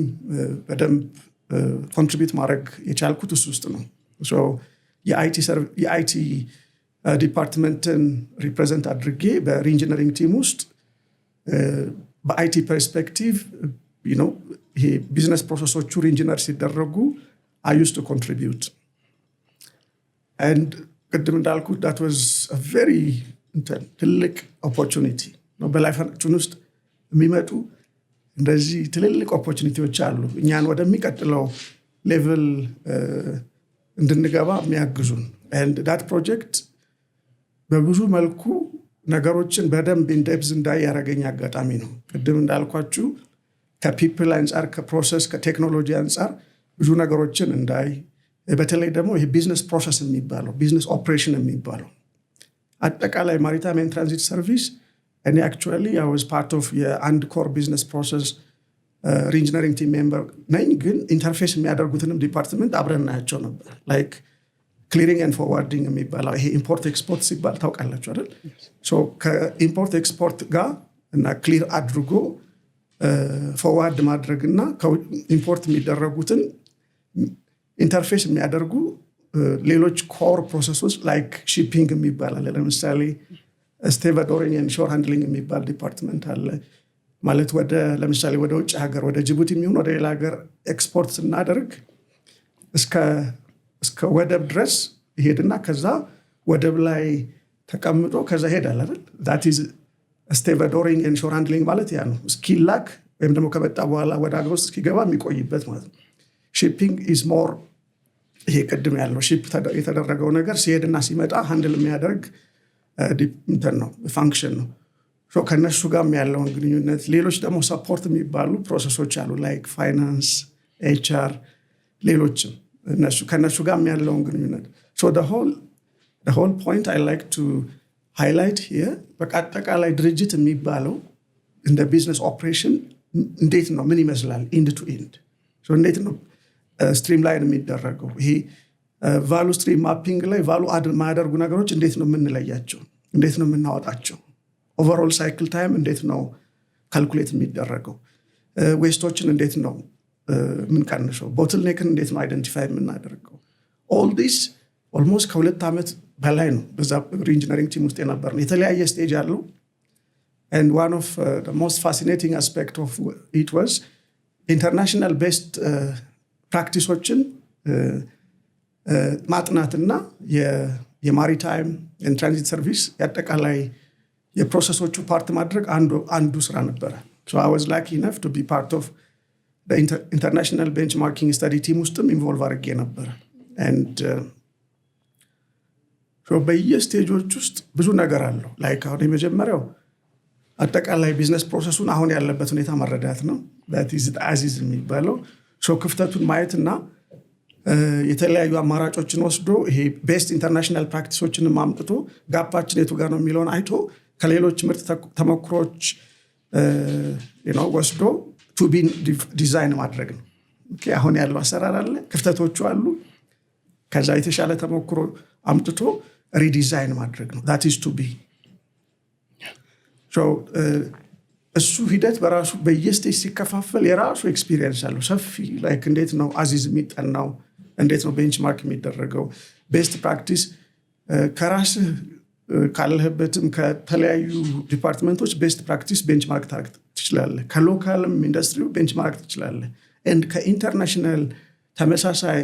በደንብ ኮንትሪቢዩት ማድረግ የቻልኩት እሱ ውስጥ ነው። So የአይቲ ዲፓርትመንትን ሪፕሬዘንት አድርጌ በሪኢንጂነሪንግ ቲም ውስጥ በአይቲ ፐርስፔክቲቭ ይሄ ቢዝነስ ፕሮሰሶቹ ሪኢንጂነር ሲደረጉ I used to contribute. And ቅድም እንዳልኩት that was a very ትልቅ opportunity. በላይፋችን ውስጥ የሚመጡ እንደዚህ ትልልቅ ኦፖርቹኒቲዎች አሉ እኛን ወደሚቀጥለው ሌቭል እንድንገባ የሚያግዙን። and that project በብዙ መልኩ ነገሮችን በደንብ ኢንዴፕዝ እንዳይ ያደረገኝ አጋጣሚ ነው። ቅድም እንዳልኳችሁ ከፒፕል አንጻር ከፕሮሰስ ከቴክኖሎጂ አንጻር ብዙ ነገሮችን እንዳይ በተለይ ደግሞ ይሄ ቢዝነስ ፕሮሰስ የሚባለው ቢዝነስ ኦፕሬሽን የሚባለው አጠቃላይ ማሪታይም ኤንድ ትራንዚት ሰርቪስ እኔ አክቹዋሊ I was part of የአንድ ኮር ቢዝነስ ፕሮሰስ ሪኢንጂነሪንግ ቲም ሜምበር ነኝ። ግን ኢንተርፌስ የሚያደርጉትንም ዲፓርትመንት አብረን እናያቸው ነበር። ላይክ ክሊሪንግ ኤንድ ፎርዋርዲንግ የሚባለው ይሄ ኢምፖርት ኤክስፖርት ሲባል ታውቃላችሁ አይደል? ሶ ከኢምፖርት ኤክስፖርት ጋር እና ክሊር አድርጎ ፎርዋርድ ማድረግና ኢምፖርት የሚደረጉትን ኢንተርፌስ የሚያደርጉ ሌሎች ኮር ፕሮሰሶች ላይክ ሺፒንግ የሚባል አለ። ለምሳሌ ስቴቨዶሪንግ ኤንድ ሾር ሃንድሊንግ የሚባል ዲፓርትመንት አለ። ማለት ለምሳሌ ወደ ውጭ ሀገር ወደ ጅቡቲ የሚሆን ወደ ሌላ ሀገር ኤክስፖርት ስናደርግ እስከ ወደብ ድረስ ይሄድና ከዛ ወደብ ላይ ተቀምጦ ከዛ ሄዳል አይደል? that is ስቴቨዶሪንግ ኤንድ ሾር ሃንድሊንግ ማለት ያ ነው። እስኪላክ ወይም ደግሞ ከመጣ በኋላ ወደ ሀገር ውስጥ እስኪገባ የሚቆይበት ማለት ነው። ሺፒንግ ኢዝ ሞር ይሄ ቅድም ያለው ሺፕ የተደረገው ነገር ሲሄድና ሲመጣ ሃንድል የሚያደርግ ነው ፋንክሽን ነው። ከነሱ ጋር ያለውን ግንኙነት ሌሎች ደግሞ ሰፖርት የሚባሉ ፕሮሰሶች አሉ ላይክ ፋይናንስ ኤችአር ሌሎችም ከነሱ ጋር ያለውን ግንኙነት the whole point I like to highlight here በቃ አጠቃላይ ድርጅት የሚባለው እንደ ቢዝነስ ኦፕሬሽን እንዴት ነው ምን ይመስላል ኢንድ ቱ ኢንድ እንዴት ነው ስትሪም ላይን የሚደረገው ይሄ ቫሉ ስትሪም ማፒንግ ላይ ቫሉ አድ ማያደርጉ ነገሮች እንዴት ነው የምንለያቸው እንዴት ነው የምናወጣቸው ኦቨርኦል ሳይክል ታይም እንዴት ነው ካልኩሌት የሚደረገው ዌስቶችን እንዴት ነው ምንቀንሰው ቦትልኔክን እንዴት ነው አይደንቲፋይ የምናደርገው ኦል ዲስ ኦልሞስት ከ2 ዓመት በላይ ነው በዛ ሪኢንጂነሪንግ ቲም ውስጥ የነበር ነው የተለያየ ስቴጅ አለው and one of the most fascinating aspect of it was ኢንተርናሽናል ቤስድ ፕራክቲሶችን ማጥናትና የማሪታይም ትራንዚት ሰርቪስ ያጠቃላይ የፕሮሰሶቹ ፓርት ማድረግ አንዱ ስራ ነበረ። So I was lucky enough to be part of the international benchmarking study team ውስጥም ኢንቮልቭ አድርጌ ነበረ። and so በየስቴጆች ውስጥ ብዙ ነገር አለው። ላይክ አሁን የመጀመሪያው አጠቃላይ ቢዝነስ ፕሮሰሱን አሁን ያለበት ሁኔታ መረዳት ነው። that is አዚዝ የሚባለው so ክፍተቱን ማየትና የተለያዩ አማራጮችን ወስዶ ይሄ ቤስት ኢንተርናሽናል ፕራክቲሶችን ማምጥቶ ጋፓችን የቱ ጋር ነው የሚለውን አይቶ ከሌሎች ምርጥ ተሞክሮች ወስዶ ቱ ቢ ዲዛይን ማድረግ ነው። አሁን ያለው አሰራር አለ፣ ክፍተቶቹ አሉ። ከዛ የተሻለ ተሞክሮ አምጥቶ ሪዲዛይን ማድረግ ነው። that is to be so እሱ ሂደት በራሱ በየስቴጅ ሲከፋፈል የራሱ ኤክስፒሪየንስ አለው ሰፊ። ላይክ እንዴት ነው አዚዝ የሚጠናው፣ እንዴት ነው ቤንችማርክ የሚደረገው፣ ቤስት ፕራክቲስ ከራስህ ካለህበትም ከተለያዩ ዲፓርትመንቶች ቤስት ፕራክቲስ ቤንችማርክ ታርግ ትችላለህ። ከሎካልም ኢንዱስትሪው ቤንችማርክ ትችላለህ። ኤንድ ከኢንተርናሽናል ተመሳሳይ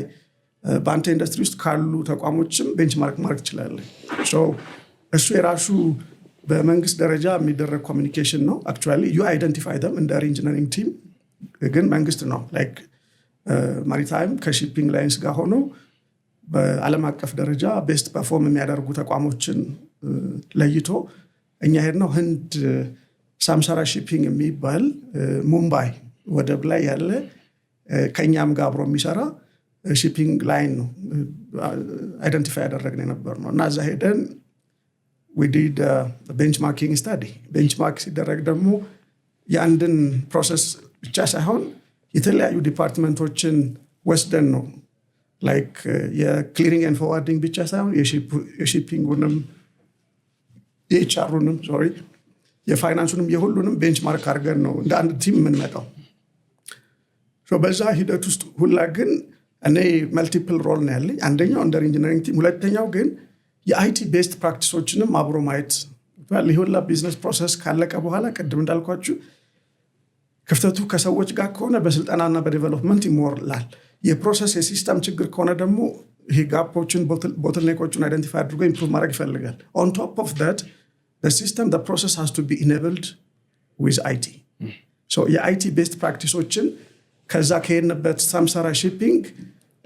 በአንተ ኢንዱስትሪ ውስጥ ካሉ ተቋሞችም ቤንችማርክ ማድረግ ትችላለህ። እሱ የራሱ በመንግስት ደረጃ የሚደረግ ኮሚኒኬሽን ነው። አክቹዋሊ ዩ አይደንቲፋይ ደም እንደ ኢንጂነሪንግ ቲም ግን መንግስት ነው ላይክ ማሪታይም ከሺፒንግ ላይንስ ጋር ሆኖ በዓለም አቀፍ ደረጃ ቤስት ፐርፎርም የሚያደርጉ ተቋሞችን ለይቶ እኛ ሄድነው ህንድ ሳምሳራ ሺፒንግ የሚባል ሙምባይ ወደብ ላይ ያለ ከኛም ጋር አብሮ የሚሰራ ሺፒንግ ላይን ነው አይደንቲፋይ ያደረግን የነበር ነው። እና እዛ ሄደን we did a benchmarking study. ቤንችማርክ ሲደረግ ደግሞ የአንድን ፕሮሰስ ብቻ ሳይሆን የተለያዩ ዲፓርትመንቶችን ወስደን ነው ላይክ የክሊሪንግ ኤንድ ፎርዋርዲንግ ብቻ ሳይሆን የሺፒንጉንም የኤችአሩንም የፋይናንሱንም የሁሉንም ቤንችማርክ አድርገን ነው እንደ አንድ ቲም የምንመጣው። በዛ ሂደት ውስጥ ሁላ ግን እኔ መልቲፕል ሮል ነው ያለኝ። አንደኛው እንደ ኢንጂነሪንግ ቲም፣ ሁለተኛው ግን የአይቲ ቤስት ፕራክቲሶችንም አብሮ ማየት። ይሁላ ቢዝነስ ፕሮሰስ ካለቀ በኋላ ቅድም እንዳልኳችሁ ክፍተቱ ከሰዎች ጋር ከሆነ በስልጠናና በዴቨሎፕመንት ይሞላል። የፕሮሰስ የሲስተም ችግር ከሆነ ደግሞ ይሄ ጋፖችን ቦትልኔኮችን አይደንቲፋይ አድርጎ ኢምፕሩቭ ማድረግ ይፈልጋል። ኦን ቶፕ ኦፍ ዳት the system, the process has to be enabled with IT. So የአይቲ ቤስት ፕራክቲሶችን ከዛ ከሄድንበት ሳምሳራ ሺፒንግ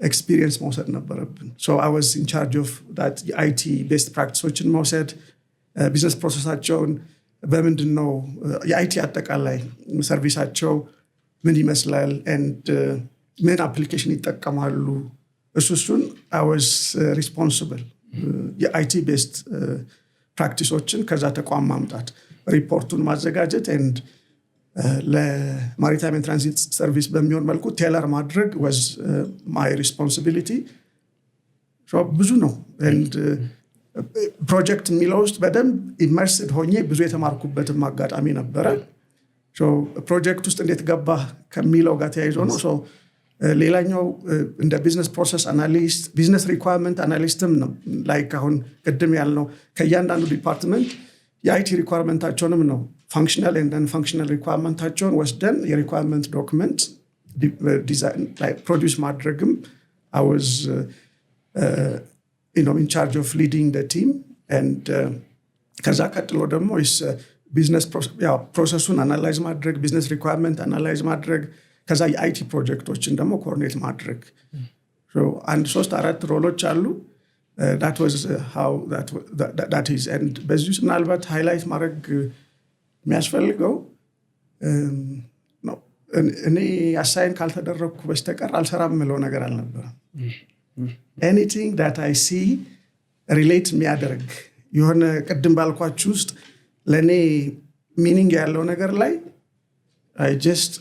ኤክስፒሪየንስ መውሰድ ነበረብን። So I was in charge of that የአይቲ ቤስት ፕራክቲሶችን መውሰድ፣ ቢዝነስ ፕሮሰሳቸውን በምንድን ነው የአይቲ አጠቃላይ ሰርቪሳቸው ምን ይመስላል and ምን አፕሊኬሽን ይጠቀማሉ፣ እሱን I was responsible የአይቲ ቤስት ፕራክቲሶችን ከዛ ተቋም ማምጣት፣ ሪፖርቱን ማዘጋጀት and ለማሪታይም ትራንዚት ሰርቪስ በሚሆን መልኩ ቴለር ማድረግ was my responsibility። ብዙ ነው and ፕሮጀክት የሚለው ውስጥ በደንብ ኢመርስድ ሆኜ ብዙ የተማርኩበትም አጋጣሚ ነበረ። ፕሮጀክት ውስጥ እንዴት ገባ ከሚለው ጋር ተያይዞ ነው። ሌላኛው እንደ ቢዝነስ ፕሮሰስ አናሊስት፣ ቢዝነስ ሪኳየርመንት አናሊስትም ነው። ላይክ አሁን ቅድም ያልነው ከእያንዳንዱ ዲፓርትመንት የአይቲ ሪኳየርመንታቸውንም ነው ፋንክሽናል ኤንድ ፋንክሽናል ሪኳየርመንታቸውን ወስደን የሪኳየርመንት ዶክመንት ዲዛይን ፕሮዲውስ ማድረግም I was in charge of leading the team and ከዛ ቀጥሎ ደግሞ ቢዝነስ ፕሮሰሱን አናላይዝ ማድረግ፣ ቢዝነስ ሪኳየርመንት አናላይዝ ማድረግ፣ ከዛ የአይቲ ፕሮጀክቶችን ደግሞ ኮኦርዲኔት ማድረግ። አንድ 3-4 ሮሎች አሉ። that was how that is and በዚህ ውስጥ ምናልባት ሃይላይት ማድረግ የሚያስፈልገው እኔ አሳይን ካልተደረግኩ በስተቀር አልሰራም የምለው ነገር አልነበረም። anything that I see relate የሚያደርግ የሆነ ቅድም ባልኳችሁ ውስጥ ለእኔ ሚኒንግ ያለው ነገር ላይ I just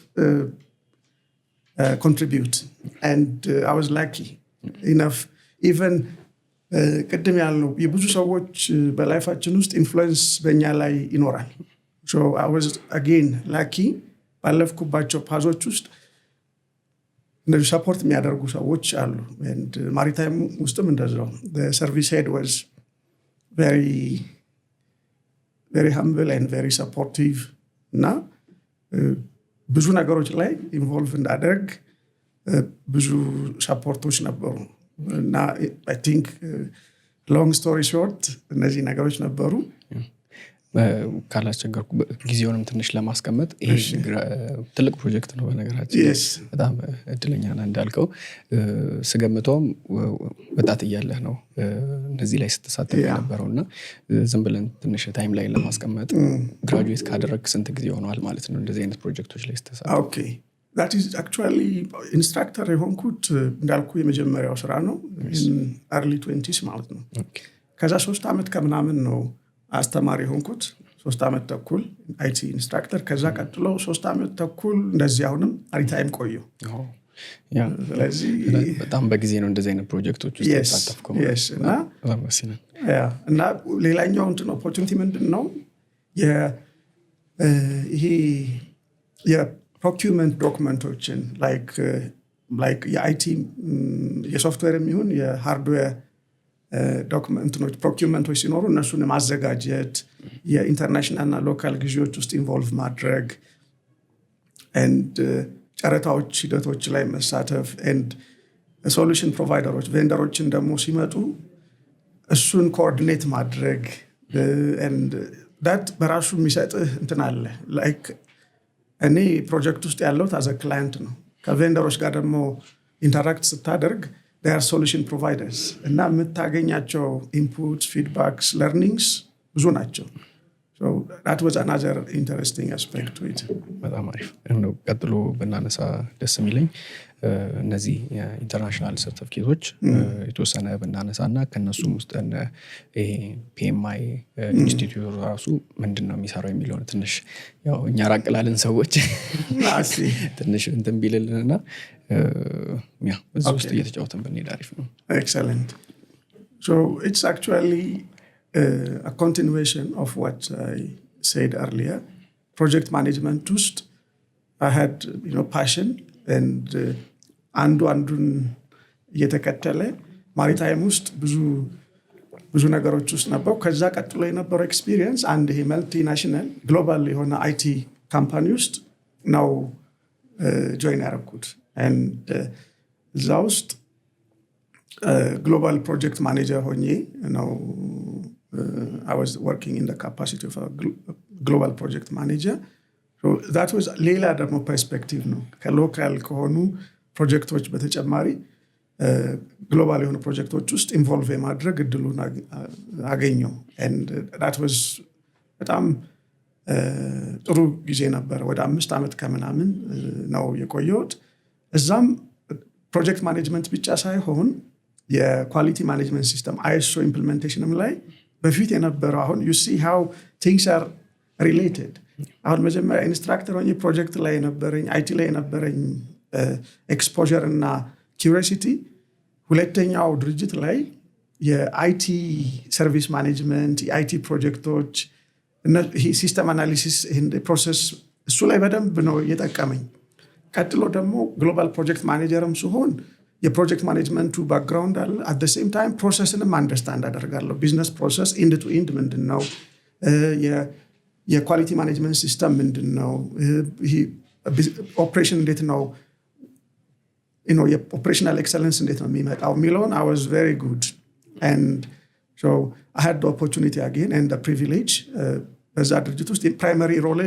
contribute and I was lucky enough even ቅድም ያልነው የብዙ ሰዎች በላይፋችን ውስጥ ኢንፍሉዌንስ በእኛ ላይ ይኖራል። so I was again lucky ባለፍኩባቸው ፓዞች ውስጥ እንደዚህ ሰፖርት የሚያደርጉ ሰዎች አሉ and ማሪታይም ውስጥም እንደዛው the service head was very very humble and very supportive እና ብዙ ነገሮች ላይ ኢንቮልቭ እንዳደርግ ብዙ ሰፖርቶች ነበሩ እና አይ ቲንክ ሎንግ ስቶሪ ሾርት እነዚህ ነገሮች ነበሩ። ካላስቸገርኩ ጊዜውንም ትንሽ ለማስቀመጥ ይሄ ትልቅ ፕሮጀክት ነው በነገራችን በጣም እድለኛ ነህ እንዳልከው ስገምተውም ወጣት እያለህ ነው እንደዚህ ላይ ስትሳተፍ የነበረውና ዝም ብለን ትንሽ ታይም ላይ ለማስቀመጥ ግራጁዌት ካደረግ ስንት ጊዜ ሆኗል ማለት ነው እንደዚህ አይነት ፕሮጀክቶች ላይ ስትሳተፍ? ኦኬ that is actually ኢንስትራክተር የሆንኩት እንዳልኩ የመጀመሪያው ስራ ነው early 20s ማለት ነው። ከዛ 3 አመት ከምናምን ነው አስተማሪ ሆንኩት 3 አመት ተኩል አይቲ ኢንስትራክተር። ከዛ ቀጥሎ 3 አመት ተኩል እንደዚህ አሁንም አሪታይም ቆየሁ። ያ ስለዚህ በጣም በጊዜ ነው እንደዚህ አይነት ፕሮጀክቶች ውስጥ ተሳተፍከው? yes እና ሌላኛው እንትን ኦፖርቹኒቲ ምንድነው ይሄ የፕሮኪውመንት ዶክመንቶችን like የአይቲ የሶፍትዌርም ይሁን የሃርድዌር ዶክመንቶች ፕሮኪውመንቶች ሲኖሩ እነሱን ማዘጋጀት የኢንተርናሽናልና ሎካል ግዢዎች ውስጥ ኢንቮልቭ ማድረግ and ጨረታዎች ሂደቶች ላይ መሳተፍ and ሶሉሽን ፕሮቫይደሮች ቬንደሮችን ደግሞ ሲመጡ እሱን ኮኦርዲኔት ማድረግ and that በራሱ የሚሰጥህ እንትን አለ like እኔ ፕሮጀክት ውስጥ ያለው ታዘ ክላይንት ነው። ከቬንደሮች ጋር ደግሞ ኢንተራክት ስታደርግ they are solution providers እና የምታገኛቸው inputs feedbacks learnings ብዙ ናቸው። so that was another interesting aspect to it። በጣም አሪፍ ነው። ቀጥሎ ብናነሳ ደስ የሚለኝ እነዚህ ኢንተርናሽናል ሰርቲፊኬቶች የተወሰነ ብናነሳና ከነሱም ውስጥ PMI ኢንስቲትዩት ራሱ ምንድነው የሚሰራው የሚለውን ትንሽ ያው እኛ ራቅላልን ሰዎች ትንሽ እንትን ቢልልንና ያ እዚህ ውስጥ እየተጫወተን ብንሄድ አሪፍ ነው። Excellent. So it's actually a continuation of what I said earlier. Project management ውስጥ I had passion and አንዱን እየተከተለ ማሪታይም ውስጥ ብዙ ነገሮች ውስጥ ነበር። ከዛ ቀጥሎ የነበረው ኤክስፒሪየንስ አንድ ይሄ መልቲናሽናል ግሎባል የሆነ አይቲ ካምፓኒ ውስጥ ነው ጆይን ያደረኩት and እዛ ውስጥ ግሎባል ፕሮጀክት ማኔጀር ሆኜ ነው I was working in the capacity of a global project manager. So that was ሌላ ደግሞ ፐርስፔክቲቭ ነው ከሎካል ከሆኑ ፕሮጀክቶች በተጨማሪ ግሎባል የሆኑ ፕሮጀክቶች ውስጥ ኢንቮልቭ የማድረግ እድሉን አገኘው and that was በጣም ጥሩ ጊዜ ነበር። ወደ 5 አመት ከምናምን ነው የቆየሁት። እዛም ፕሮጀክት ማኔጅመንት ብቻ ሳይሆን የኳሊቲ ማኔጅመንት ሲስተም ISO ኢምፕሊሜንቴሽንም ላይ በፊት የነበረው አሁን you see how things are related። አሁን መጀመሪያ ኢንስትራክተር ሆኜ ፕሮጀክት ላይ የነበረኝ አይቲ ላይ የነበረኝ ኤክስፖዠር እና ኪዩሪዮሲቲ ሁለተኛው ድርጅት ላይ የአይቲ ሰርቪስ ማኔጅመንት የአይቲ ፕሮጀክቶች ይሄ ሲስተም አናሊሲስ ፕሮሰስ እሱ ላይ በደንብ ነው የጠቀመኝ። ቀጥሎ ደግሞ ግሎባል ፕሮጀክት ማኔጀርም ሲሆን የፕሮጀክት ማኔጅመንቱ ባክግራውንድ አለ። አት ዘ ሴም ታይም ፕሮሰስንም አንደርስታንድ አደርጋለሁ። ቢዝነስ ፕሮሰስ ኢንድ ቱ ኢንድ ምንድነው፣ የኳሊቲ ማኔጅመንት ሲስተም ምንድነው፣ ኦፕሬሽን እንዴት ነው የኦፕሬሽናል ኤክሰለንስ እንዴት ነው የሚመጣው የሚለውን I was very good and so I had the opportunity again and the privilege በዛ ድርጅት ውስጥ የፕራይመሪ ሮሌ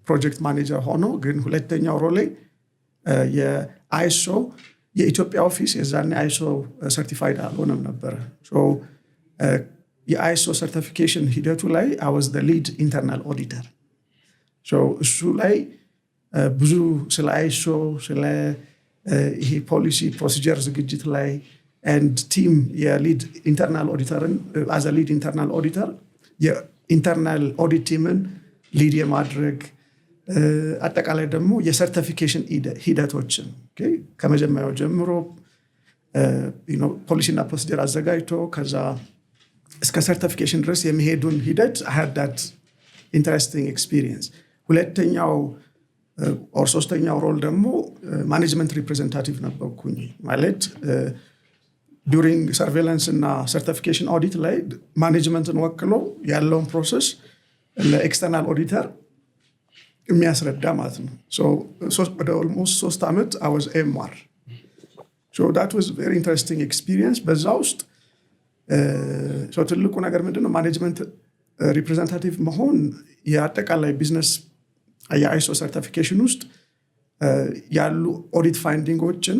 ፕሮጀክት ማኔጀር ሆኖ ግን ሁለተኛው ሮሌ የአይሶ የኢትዮጵያ ኦፊስ የዛኔ አይሶ ሰርቲፋይድ አልሆነም ነበር። so የአይሶ ሰርቲፊኬሽን ሂደቱ ላይ I was the lead internal auditor። so እሱ ላይ ብዙ ስለ አይሶ ስለ ይሄ ፖሊሲ ፕሮሲጀር ዝግጅት ላይ and ቲም የሊድ ኢንተርናል ኦዲተርን as a lead internal auditor የኢንተርናል ኦዲት ቲምን ሊድ የማድረግ አጠቃላይ ደግሞ የሰርቲፊኬሽን ሂደቶችን ከመጀመሪያው ጀምሮ ፖሊሲና ፕሮሲጀር አዘጋጅቶ ከዛ እስከ ሰርቲፊኬሽን ድረስ የሚሄዱን ሂደት I had that interesting experience። ሁለተኛው ኦር ሶስተኛው ሮል ደግሞ ማኔጅመንት ሪፕሬዘንታቲቭ ነበርኩኝ። ማለት ዱሪንግ ሰርቬላንስ እና ሰርቲፊኬሽን ኦዲት ላይ ማኔጅመንትን ወክሎ ያለውን ፕሮሰስ ለኤክስተርናል ኦዲተር የሚያስረዳ ማለት ነው። ወደ almost 3 ዓመት I was AMR. So that was very interesting experience. በዛ ውስጥ ትልቁ ነገር ምንድነው ማኔጅመንት ሪፕሬዘንታቲቭ መሆን የአጠቃላይ ቢዝነስ የአይሶ ሰርቲፊኬሽን ውስጥ ያሉ ኦዲት ፋይንዲንጎችን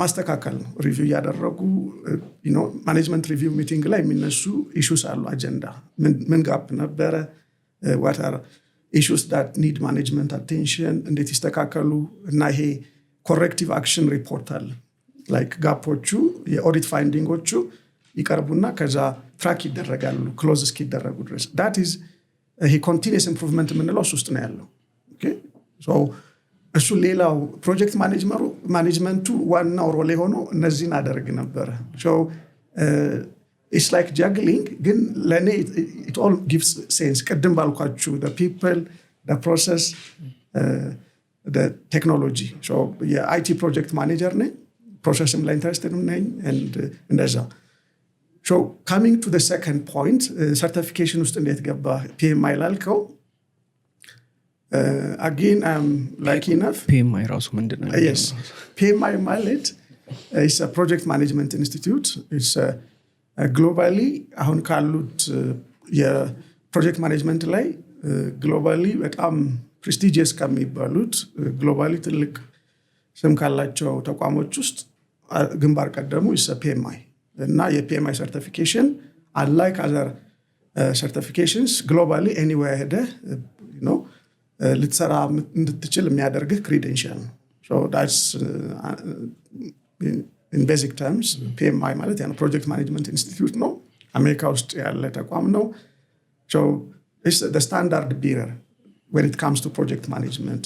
ማስተካከል ነው። ሪቪው ያደረጉ ማኔጅመንት ሪቪው ሚቲንግ ላይ የሚነሱ ኢሹስ አሉ። አጀንዳ ምን ጋፕ ነበረ፣ what are issues that need management attention፣ እንዴት ይስተካከሉ እና ይሄ ኮሬክቲቭ አክሽን ሪፖርት አለ። ላይክ ጋፖቹ የኦዲት ፋይንዲንጎቹ ይቀርቡና ከዛ ትራክ ይደረጋሉ ክሎዝ እስኪደረጉ ድረስ። that is ይሄ ኮንቲኒየስ ኢምፕሩቭመንት የምንለው ውስጥ ነው ያለው። እሱ ሌላው ፕሮጀክት ማኔጅመንቱ ዋናው ሮል የሆነው እነዚህን አደርግ ነበረ። it's like juggling ግን ለእኔ it all gives sense። ቅድም ባልኳችሁ the people, the process, the technology። የአይቲ ፕሮጀክት ማኔጀር ነኝ፣ ፕሮሰስም ላይ ኢንተረስትድ ነኝ እንደዛ። coming to the second point certification ውስጥ እንዴት ገባ PMI ላልከው again I'm lucky enough PMI ራሱ ምንድነው? Yes, PMI ማለት is a project management institute. It's globally አሁን ካሉት የፕሮጀክት ማኔጅመንት ላይ ግሎባሊ በጣም ፕሬስቲጂየስ ከሚባሉት ግሎባሊ ትልቅ ስም ካላቸው ተቋሞች ውስጥ ግንባር ቀደሙ is PMI። እና የPMI ሰርቲፊኬሽን unlike other certifications globally anywhere ሄደ ልትሰራ እንድትችል የሚያደርግህ ክሬዴንሻል ነው። that's in basic terms PMI ማለት ያ ፕሮጀክት ማኔጅመንት ኢንስቲትዩት ነው። አሜሪካ ውስጥ ያለ ተቋም ነው። it's the standard bearer when it comes to project management.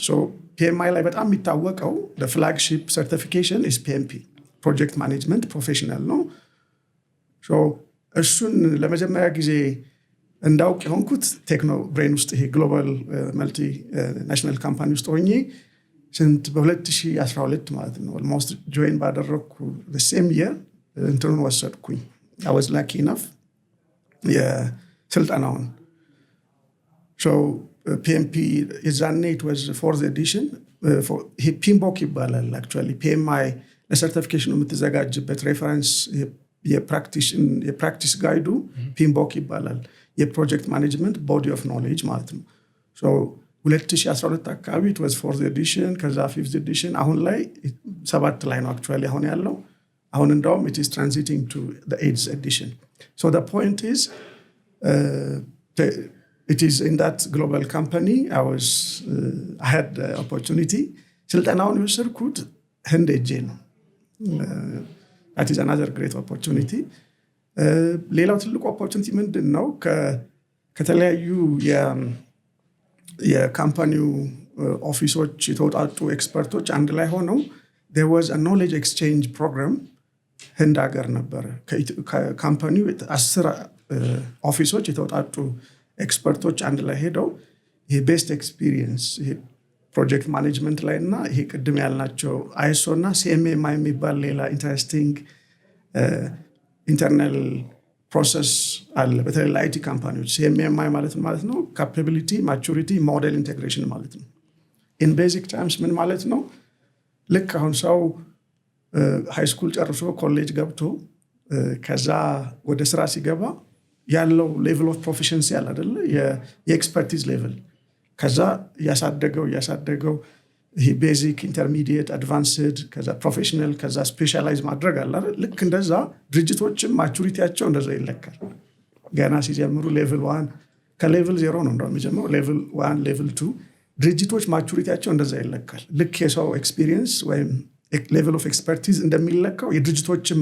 PMI ላይ በጣም የሚታወቀው the flagship certification is PMP, project management professional ነው። እሱን ለመጀመሪያ ጊዜ እንዳውቅ የሆንኩት ቴክኖ ብሬን ውስጥ ይሄ ግሎባል መልቲ ናሽናል ካምፓኒ ውስጥ ሆኜ በ2012 ማለት ነው ኦልሞስት ጆይን ባደረግኩ ሴም የር እንትኑን ወሰድኩኝ። I was lucky enough የስልጠናውን PMP የዛኔ it was 4th edition። ይሄ ፒምቦክ ይባላል actually PMI ለሰርቲፊኬሽኑ የምትዘጋጅበት ሬፈረንስ የፕራክቲስ ጋይዱ ፒምቦክ ይባላል። የፕሮጀክት ማኔጅመንት ቦዲ ኦፍ ኖሌጅ ማለት ነው። 2012 አካባቢ it was 4th edition ከዛ 5th edition አሁን ላይ 7 ላይ ነው actually አሁን ያለው። አሁን እንደውም it is transiting to the 8th edition. The point is it is in that global company I had the opportunity ስልጠናውን የወሰድኩት ህንድ ሄጄ ነው። that is another great opportunity። ሌላው ትልቁ ኦፖርቹኒቲ ምንድን ነው? ከተለያዩ የካምፓኒው ኦፊሶች የተውጣጡ ኤክስፐርቶች አንድ ላይ ሆነው there was a knowledge exchange program ህንድ ሀገር ነበረ። ከካምፓኒው 10 ኦፊሶች የተውጣጡ ኤክስፐርቶች አንድ ላይ ሄደው ይሄ ቤስት ኤክስፒሪየንስ ይሄ ፕሮጀክት ማኔጅመንት ላይ እና ይሄ ቅድም ያልናቸው አይሶ እና CMMI የሚባል ሌላ ኢንተረስቲንግ ኢንተርናል ፕሮሰስ አለ። በተለይ ለአይቲ ካምፓኒዎች CMMI ማለት ነው ካፓቢሊቲ ማቹሪቲ ሞዴል ኢንቴግሬሽን ማለት ነው። ኢን ቤዚክ ተርምስ ምን ማለት ነው? ልክ አሁን ሰው ሃይ ስኩል ጨርሶ ኮሌጅ ገብቶ ከዛ ወደ ስራ ሲገባ ያለው ሌቭል ኦፍ ፕሮፊሽንሲ አለ አይደለ? የኤክስፐርቲዝ ሌቭል ከዛ እያሳደገው ይሄ ቤዚክ ኢንተርሚዲየት አድቫንስድ ከዛ ፕሮፌሽናል ከዛ ስፔሻላይዝ ማድረግ አለ አይደል? ልክ እንደዛ ድርጅቶችም ማቹሪቲያቸው እንደዛ ይለካል። ገና ሲጀምሩ ሌቭል 1 ከሌቭል 0 ነው እንደው የሚጀምሩ ሌቭል 1 ሌቭል 2 ድርጅቶች ማቹሪቲያቸው እንደዛ ይለካል። ልክ የሰው ኤክስፒሪየንስ ወይም ሌቭል ኦፍ ኤክስፐርቲዝ እንደሚለካው የድርጅቶችም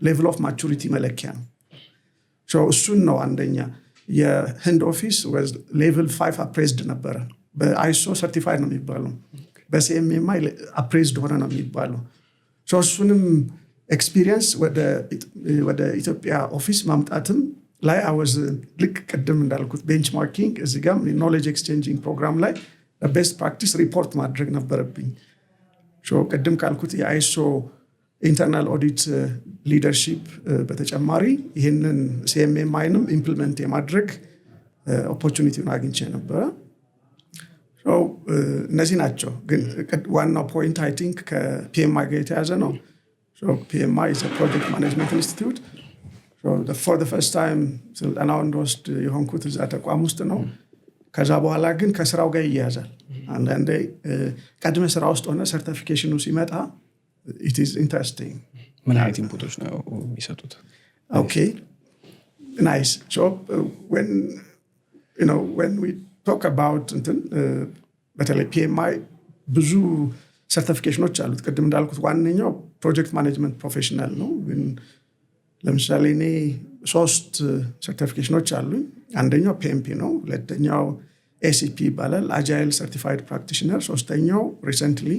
ሌቭል ኦፍ ማቹሪቲ መለኪያ ነው። እሱን ነው አንደኛ የህንድ ኦፊስ ሌቭል 5 አፕሬዝድ ነበረ። በአይሶ ሰርቲፋይድ ነው የሚባለው፣ በCMMI አፕሬዝድ ሆነ ነው የሚባለው። እሱንም ኤክስፒሪየንስ ወደ ኢትዮጵያ ኦፊስ ማምጣትም ላይ አወዝ ልክ ቅድም እንዳልኩት ቤንችማርኪንግ እዚህ ጋር ኖሌጅ ኤክስቼንጂንግ ፕሮግራም ላይ ቤስት ፕራክቲስ ሪፖርት ማድረግ ነበረብኝ። ቅድም ካልኩት የአይሶ ኢንተርናል ኦዲት ሊደርሺፕ በተጨማሪ ይህንን CMMIንም ኢምፕሊመንት የማድረግ ኦፖርቹኒቲውን አግኝቼ ነበረ። እነዚህ ናቸው። ግን ዋናው ፖይንት አይ ቲንክ ከፒኤምአይ ጋር የተያዘ ነው። PMI is a project management institute. So for the first time ስልጠናውን እንደወስድ የሆንኩት እዛ ተቋም ውስጥ ነው። ከዛ በኋላ ግን ከስራው ጋር ይያያዛል። አንዳንዴ ቀድመ ስራ ውስጥ ሆነ ሰርቲፊኬሽኑ ሲመጣ it is interesting. ምን አይነት ኢንፑቶች ነው የሚሰጡት? Okay, nice. So when we talk about በተለይ PMI ብዙ ሰርቲፊኬሽኖች አሉት። ቅድም እንዳልኩት ዋነኛው ፕሮጀክት ማኔጅመንት ፕሮፌሽናል ነው። ግን ለምሳሌ እኔ 3 ሰርቲፊኬሽኖች አሉኝ። አንደኛው PMP ነው። ሁለተኛው ACP ይባላል፣ አጃይል ሰርቲፋይድ ፕራክቲሽነር። ሶስተኛው ሪሰንትሊ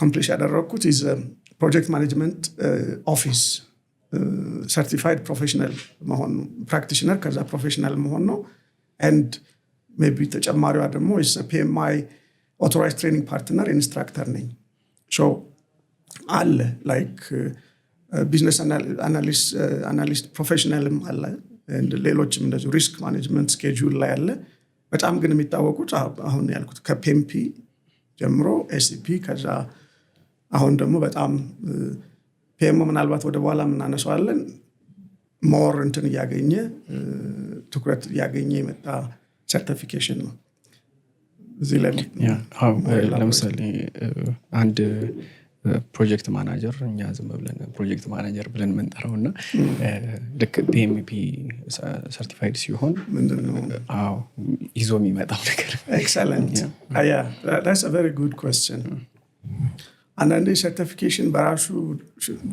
ኮምፕሊሽ ያደረግኩት ኢዝ ፕሮጀክት ማኔጅመንት ኦፊስ ሰርቲፋይድ ፕሮፌሽናል መሆን ፕራክቲሽነር፣ ከዛ ፕሮፌሽናል መሆን ነው። ኤንድ ሜቢ ተጨማሪዋ ደግሞ ኢዝ PMI ኦቶራይዝ ትሬኒንግ ፓርትነር ኢንስትራክተር ነኝ። ሶ አለ ላይክ ቢዝነስ አናሊስት ፕሮፌሽናልም አለ፣ ሌሎችም እንደዚሁ ሪስክ ማኔጅመንት ስኬጁል ላይ አለ። በጣም ግን የሚታወቁት አሁን ያልኩት ከፒኤምፒ ጀምሮ ኤሲፒ፣ ከዛ አሁን ደግሞ በጣም ፒኤም ምናልባት ወደ በኋላ የምናነሳዋለን ሞር እያገኘ ትኩረት እያገኘ የመጣ ሰርቲፊኬሽን ነው። እዚህ ላይ ለምሳሌ አንድ ፕሮጀክት ማናጀር እኛ ዝም ብለን ፕሮጀክት ማናጀር ብለን የምንጠራው እና ልክ PMP ሰርቲፋይድ ሲሆን ምንድነው ይዞ የሚመጣው ነገር? ኤክሰለንት that's a very good question. አንዳንዴ ሰርቲፊኬሽን በራሱ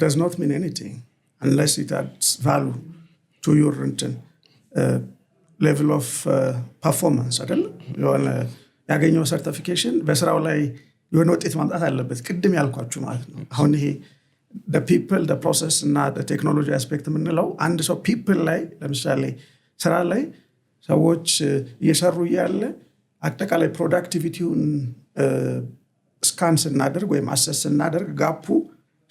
does not mean anything unless it adds value to your level of performance አይደል? የሆነ ያገኘው ሰርቲፊኬሽን በስራው ላይ የሆነ ውጤት ማምጣት አለበት። ቅድም ያልኳችሁ ማለት ነው። አሁን ይሄ the people the process እና the technology aspect የምንለው አንድ ሰው people ላይ ለምሳሌ ስራ ላይ ሰዎች እየሰሩ እያለ አጠቃላይ ፕሮዳክቲቪቲውን ስካን ስናደርግ ወይም አሰስ ስናደርግ ጋፑ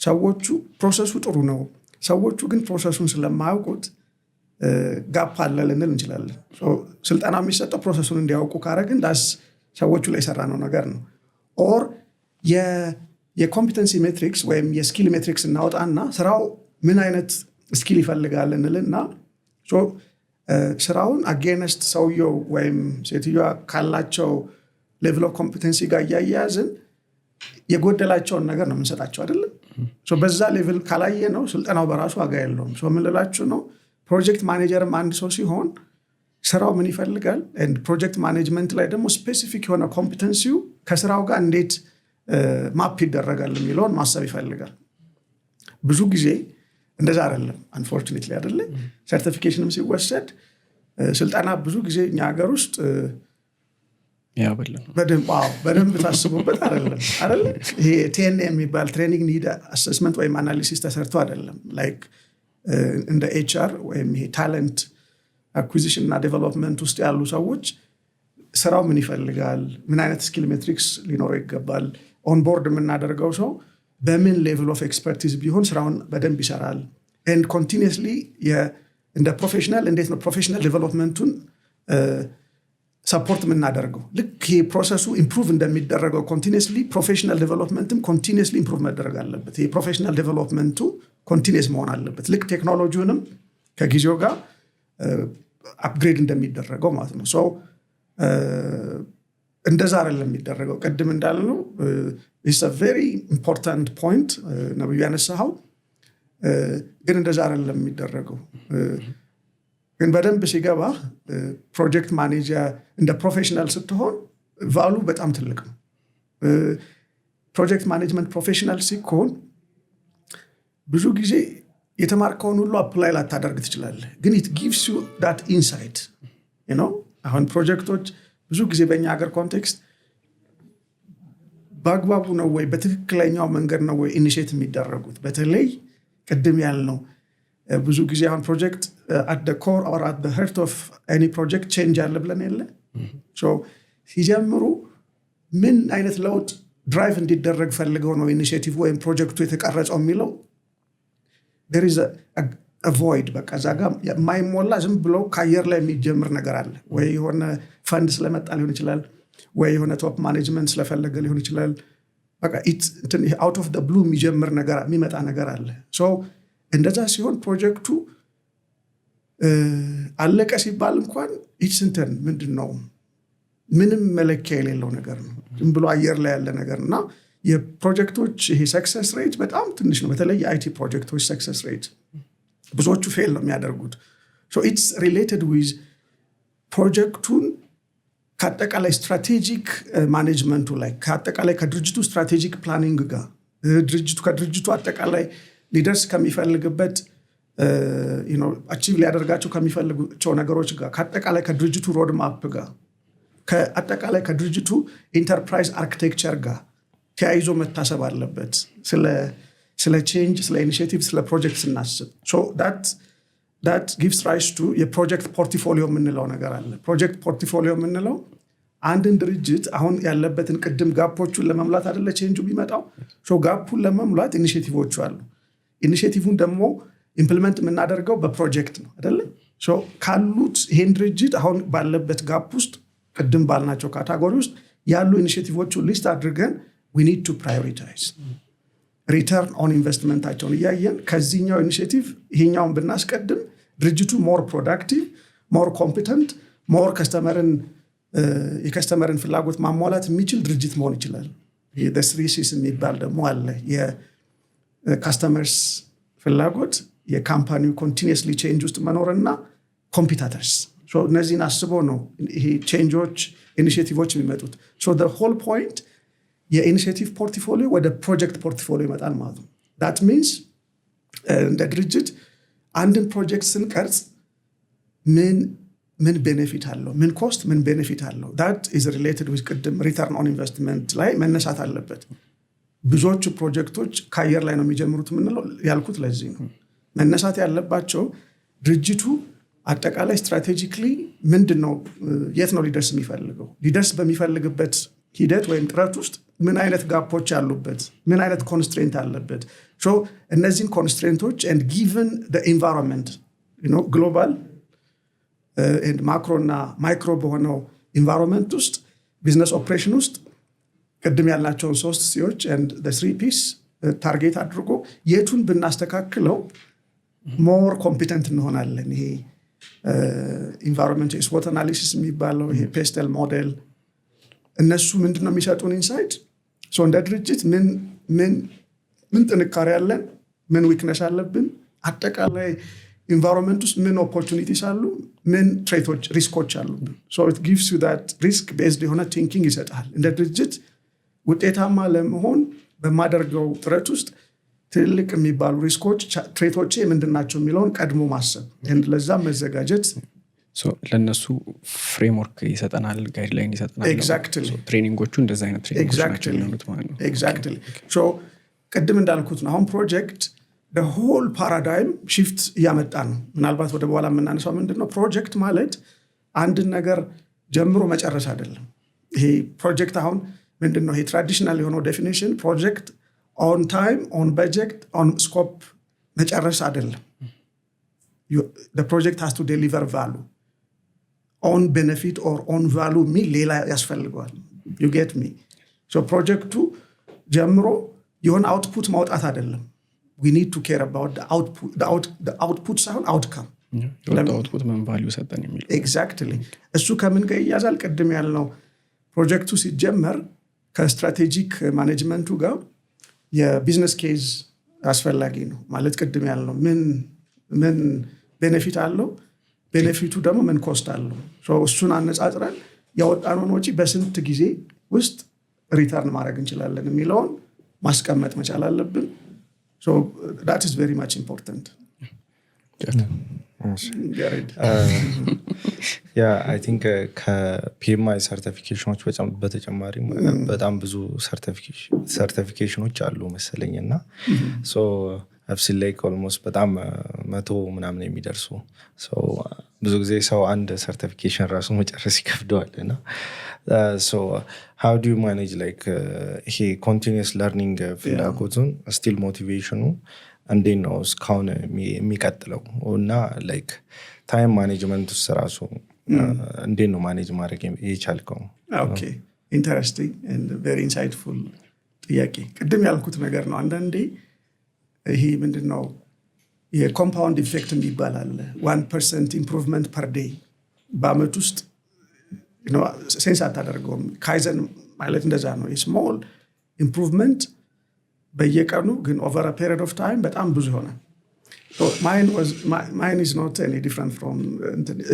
ሰዎቹ ፕሮሰሱ ጥሩ ነው፣ ሰዎቹ ግን ፕሮሰሱን ስለማያውቁት ጋፕ አለ ልንል እንችላለን። ስልጠና የሚሰጠው ፕሮሰሱን እንዲያውቁ ካረግን ዳስ ሰዎቹ ላይ የሰራ ነው ነገር ነው። ኦር የኮምፒተንሲ ሜትሪክስ ወይም የስኪል ሜትሪክስ እናወጣና ስራው ምን አይነት ስኪል ይፈልጋል እንልና ስራውን አጌነስት ሰውየው ወይም ሴትዮዋ ካላቸው ሌቭል ኦፍ ኮምፒተንሲ ጋር እያያዝን የጎደላቸውን ነገር ነው የምንሰጣቸው አይደለም። በዛ ሌቭል ካላየ ነው ስልጠናው በራሱ ዋጋ የለውም። ምን ልላችሁ ነው፣ ፕሮጀክት ማኔጀርም አንድ ሰው ሲሆን ስራው ምን ይፈልጋል፣ ፕሮጀክት ማኔጅመንት ላይ ደግሞ ስፔሲፊክ የሆነ ኮምፒተንሲው ከስራው ጋር እንዴት ማፕ ይደረጋል የሚለውን ማሰብ ይፈልጋል። ብዙ ጊዜ እንደዛ አይደለም አንፎርቹኔትሊ አይደለ። ሰርቲፊኬሽንም ሲወሰድ ስልጠና ብዙ ጊዜ እኛ ሀገር ውስጥ በደንብ ታስቡበት አይደለም። ይሄ TNA የሚባል ትሬኒንግ ኒድ አሰስመንት ወይም አናሊሲስ ተሰርቶ አይደለም። ላይክ እንደ HR ወይም ይሄ ታለንት አኩዚሽን እና ዴቨሎፕመንት ውስጥ ያሉ ሰዎች ስራው ምን ይፈልጋል፣ ምን አይነት ስኪል ሜትሪክስ ሊኖረው ይገባል፣ ኦንቦርድ የምናደርገው ሰው በምን ሌቭል ኦፍ ኤክስፐርቲዝ ቢሆን ስራውን በደንብ ይሰራል፣ ኤንድ ኮንቲኒየስሊ እንደ ፕሮፌሽናል እንዴት ነው ፕሮፌሽናል ዴቨሎፕመንቱን ሰፖርት የምናደርገው። ልክ ይሄ ፕሮሰሱ ኢምፕሩቭ እንደሚደረገው ኮንቲኒየስሊ ፕሮፌሽናል ዴቨሎፕመንትም ኮንቲኒየስሊ ኢምፕሩቭ መደረግ አለበት። ይሄ ፕሮፌሽናል ዴቨሎፕመንቱ ኮንቲኒየስ መሆን አለበት። ልክ ቴክኖሎጂውንም ከጊዜው ጋር አፕግሬድ እንደሚደረገው ማለት ነው። እንደዛ አይደለም የሚደረገው። ቅድም እንዳልነው ኢትስ አ ቬሪ ኢምፖርታንት ፖይንት ነብዩ ያነሳው፣ ግን እንደዛ አይደለም የሚደረገው። ግን በደንብ ሲገባ ፕሮጀክት ማኔጀር እንደ ፕሮፌሽናል ስትሆን ቫሉ በጣም ትልቅ ነው። ፕሮጀክት ማኔጅመንት ፕሮፌሽናል ሲሆን ብዙ ጊዜ የተማርከውን ሁሉ አፕላይ ላታደርግ ትችላለህ፣ ግን it gives you that insight. አሁን ፕሮጀክቶች ብዙ ጊዜ በእኛ ሀገር ኮንቴክስት በአግባቡ ነው ወይ በትክክለኛው መንገድ ነው ወይ ኢኒሼት የሚደረጉት። በተለይ ቅድም ያልነው ብዙ ጊዜ አሁን ፕሮጀክት at the core or at the heart of any project change አለ ብለን የለ። ሲጀምሩ ምን አይነት ለውጥ ድራይቭ እንዲደረግ ፈልገው ነው ኢኒሼቲቭ ወይም ፕሮጀክቱ የተቀረጸው የሚለው there is avoid በቃ ዛጋ የማይሞላ ዝም ብሎ ካየር ላይ የሚጀምር ነገር አለ ወይ የሆነ ፈንድ ስለመጣ ሊሆን ይችላል ወይ የሆነ ቶፕ ማኔጅመንት ስለፈለገ ሊሆን ይችላል በቃ out of the blue የሚጀምር ነገር የሚመጣ ነገር አለ so እንደዛ ሲሆን ፕሮጀክቱ አለቀ ሲባል እንኳን ኢትስንተን ምንድነው ምንም መለኪያ የሌለው ነገር ነው ዝም ብሎ አየር ላይ ያለ ነገርና የፕሮጀክቶች ይሄ ሰክሰስ ሬት በጣም ትንሽ ነው በተለይ የአይቲ ፕሮጀክቶች ሰክሰስ ሬት ብዙዎቹ ፌል ነው የሚያደርጉት so it's related with ፕሮጀክቱን ከአጠቃላይ ስትራቴጂክ ማኔጅመንቱ ላይ ከአጠቃላይ ከድርጅቱ ስትራቴጂክ ፕላኒንግ ጋር ከድርጅቱ አጠቃላይ ሊደርስ ከሚፈልግበት አቺቭ ሊያደርጋቸው ከሚፈልጉቸው ነገሮች ጋር ከአጠቃላይ ከድርጅቱ ሮድማፕ ጋር ከአጠቃላይ ከድርጅቱ ኢንተርፕራይዝ አርኪቴክቸር ጋር ተያይዞ መታሰብ አለበት ስለ ቼንጅ ስለ ኢኒሺዬቲቭ ስለ ፕሮጀክት ስናስብ so that gives rise to የፕሮጀክት ፖርትፎሊዮ የምንለው ነገር አለ ፕሮጀክት ፖርትፎሊዮ የምንለው አንድን ድርጅት አሁን ያለበትን ቅድም ጋፖቹን ለመሙላት አይደለ ቼንጁ ቢመጣው so ጋፑን ለመሙላት ኢኒሺዬቲቮች አሉ ኢኒሺዬቲቭን ደግሞ ኢምፕሊመንት የምናደርገው በፕሮጀክት ነው አይደለ so ካሉት ይሄን ድርጅት አሁን ባለበት ጋፕ ውስጥ ቅድም ባልናቸው ካታጎሪ ውስጥ ያሉ ኢኒሺዬቲቮቹን ሊስት አድርገን we need to prioritize return on investmentታቸውን እያየን ከዚህኛው ኢኒሺዬቲቭ ይሄኛውን ብናስቀድም ድርጅቱ more productive more competent more የከስተመርን ፍላጎት ማሟላት የሚችል ድርጅት መሆን ይችላል the 3 C's የሚባል ደግሞ አለ የካስተመርስ ፍላጎት የካምፓኒው continuously change ውስጥ መኖርና competitors so እነዚህን አስቦ ነው ይሄ ቼንጆች ኢኒሺዬቲቮች የሚመጡት so the whole point የኢኒሺዬቲቭ ፖርትፎሊዮ ወደ ፕሮጀክት ፖርትፎሊዮ ይመጣል ማለት ነው that means እንደ ድርጅት አንድን ፕሮጀክት ስንቀርጽ ምን ቤኔፊት አለው ምን ኮስት ምን ቤኔፊት አለው that is related with ቅድም return on investment ላይ መነሳት አለበት ብዙዎቹ ፕሮጀክቶች ካየር ላይ ነው የሚጀምሩት ምንለው ያልኩት ለዚህ ነው መነሳት ያለባቸው ድርጅቱ አጠቃላይ ስትራቴጂክሊ ምንድነው የት ነው ሊደርስ የሚፈልገው ሊደርስ በሚፈልግበት ሂደት ወይም ጥረት ውስጥ ምን አይነት ጋፖች አሉበት ምን አይነት ኮንስትሬንት አለበት so እነዚህን ኮንስትሬንቶች and given the environment global and macro እና micro በሆነው environment ውስጥ business operation ውስጥ ቅድም ያልናቸውን 3 C's and the 3 P's ታርጌት አድርጎ የቱን ብናስተካክለው more competent እንሆናለን ይሄ environment SWOT analysis የሚባለው ይሄ pestel model እነሱ ምንድነው የሚሰጡን ኢንሳይት so እንደ ድርጅት ምን ጥንካሬ አለን ምን ዊክነስ አለብን አጠቃላይ ኢንቫይሮንመንት ውስጥ ምን ኦፖርቹኒቲስ አሉ ምን ትሬቶች ሪስኮች አሉብን so it gives you that risk based የሆነ ቲንኪንግ ይሰጣል እንደ ድርጅት ውጤታማ ለመሆን በማደርገው ጥረት ውስጥ ትልቅ የሚባሉ ሪስኮች ትሬቶች ምንድናቸው የሚለውን ቀድሞ ማሰብ and ለዛ መዘጋጀት so ለነሱ ፍሬምወርክ ይሰጠናል ጋይድላይን ይሰጠናል exactly so ትሬኒንጎቹ እንደዛ አይነት ትሬኒንጎች ናቸው የሚሆኑት ማለት ነው exactly so ቅድም እንዳልኩት ነው አሁን ፕሮጀክት the whole paradigm shift ያመጣ ነው ምናልባት ወደ በኋላ የምናነሳው ምንድነው ፕሮጀክት ማለት አንድ ነገር ጀምሮ መጨረስ አይደለም ይሄ ፕሮጀክት አሁን ምንድነው ይሄ ትራዲሽናል የሆነው ዴፊኒሽን ፕሮጀክት on time on budget on scope መጨረስ አይደለም the project has to deliver value on benefit or on value ሚል ሌላ ያስፈልገዋል you get me so ፕሮጀክቱ ጀምሮ የሆነ አውትፑት ማውጣት አይደለም we need to care about the output ሳይሆን outcome output ምን ቫልዩ ሰጠን የሚል exactly እሱ ከምን ጋር ይያዛል ቅድም ያልነው ፕሮጀክቱ ሲጀመር ከስትራቴጂክ ማኔጅመንቱ ጋር የቢዝነስ ኬዝ አስፈላጊ ነው ማለት ቅድም ያልነው ምን ቤኔፊት አለው ቤኔፊቱ ደግሞ ምን ኮስት አለው so እሱን አነጻጽረን ያወጣነውን ወጪ በስንት ጊዜ ውስጥ ሪተርን ማድረግ እንችላለን የሚለውን ማስቀመጥ መቻል አለብን so that is very much important yeah I think ከፒኤምአይ ሰርቲፊኬሽኖች በተጨማሪ በጣም ብዙ ሰርቲፊኬሽኖች አሉ መሰለኝና so I've seen like almost በጣም 100 ምናምን የሚደርሱ ብዙ ጊዜ ሰው አንድ ሰርቲፊኬሽን ራሱ መጨረስ ይከብደዋል እና so how do you manage like ይሄ continuous learning ፍላጎቱን still motivation እንዴት ነው እስካሁን የሚቀጥለው እና like time management ውስጥ ራሱ እንዴት ነው ማኔጅ ማድረግ የቻልከው? Okay, interesting and very insightful ጥያቄ። ቅድም ያልኩት ነገር ነው። አንዳንዴ ይሄ ምንድነው የኮምፓውንድ ኢፌክት ይባላል 1% ኢምፕሩቭመንት ፐር ዴይ በአመት ውስጥ ሴንስ አታደርገውም። ካይዘን ማለት እንደዛ ነው። ስሞል ኢምፕሩቭመንት በየቀኑ ግን ኦቨር አ ፔሪድ ኦፍ ታይም በጣም ብዙ ይሆናል። mine is not any different from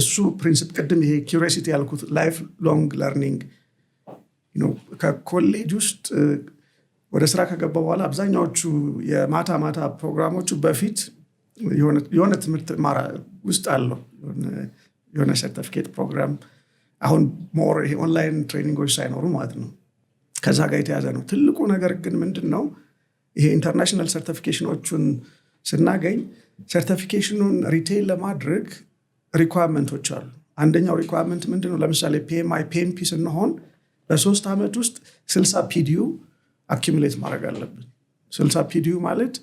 እሱ ፕሪንሲፕ ቅድም ይሄ ኪዩሪዮሲቲ ያልኩት ላይፍ ሎንግ ለርኒንግ ከኮሌጅ ውስጥ ወደ ስራ ከገባ በኋላ አብዛኛዎቹ የማታ ፕሮግራሞቹ በፊት የሆነ ትምህርት ውስጥ አለው የሆነ ሰርቲፊኬት ፕሮግራም አሁን ሞር ይሄ ኦንላይን ትሬኒንጎች ሳይኖሩ ማለት ነው ከዛ ጋር የተያዘ ነው። ትልቁ ነገር ግን ምንድነው ይሄ ኢንተርናሽናል ሰርቲፊኬሽኖቹን ስናገኝ ሰርቲፊኬሽኑን ሪቴል ለማድረግ ሪኳየርመንቶች አሉ። አንደኛው ሪኳየርመንት ምንድነው? ለምሳሌ PMI PMP ስንሆን በ3 አመት ውስጥ 60 PDU አኪሙሌት ማድረግ አለብን። 60 PDU ማለት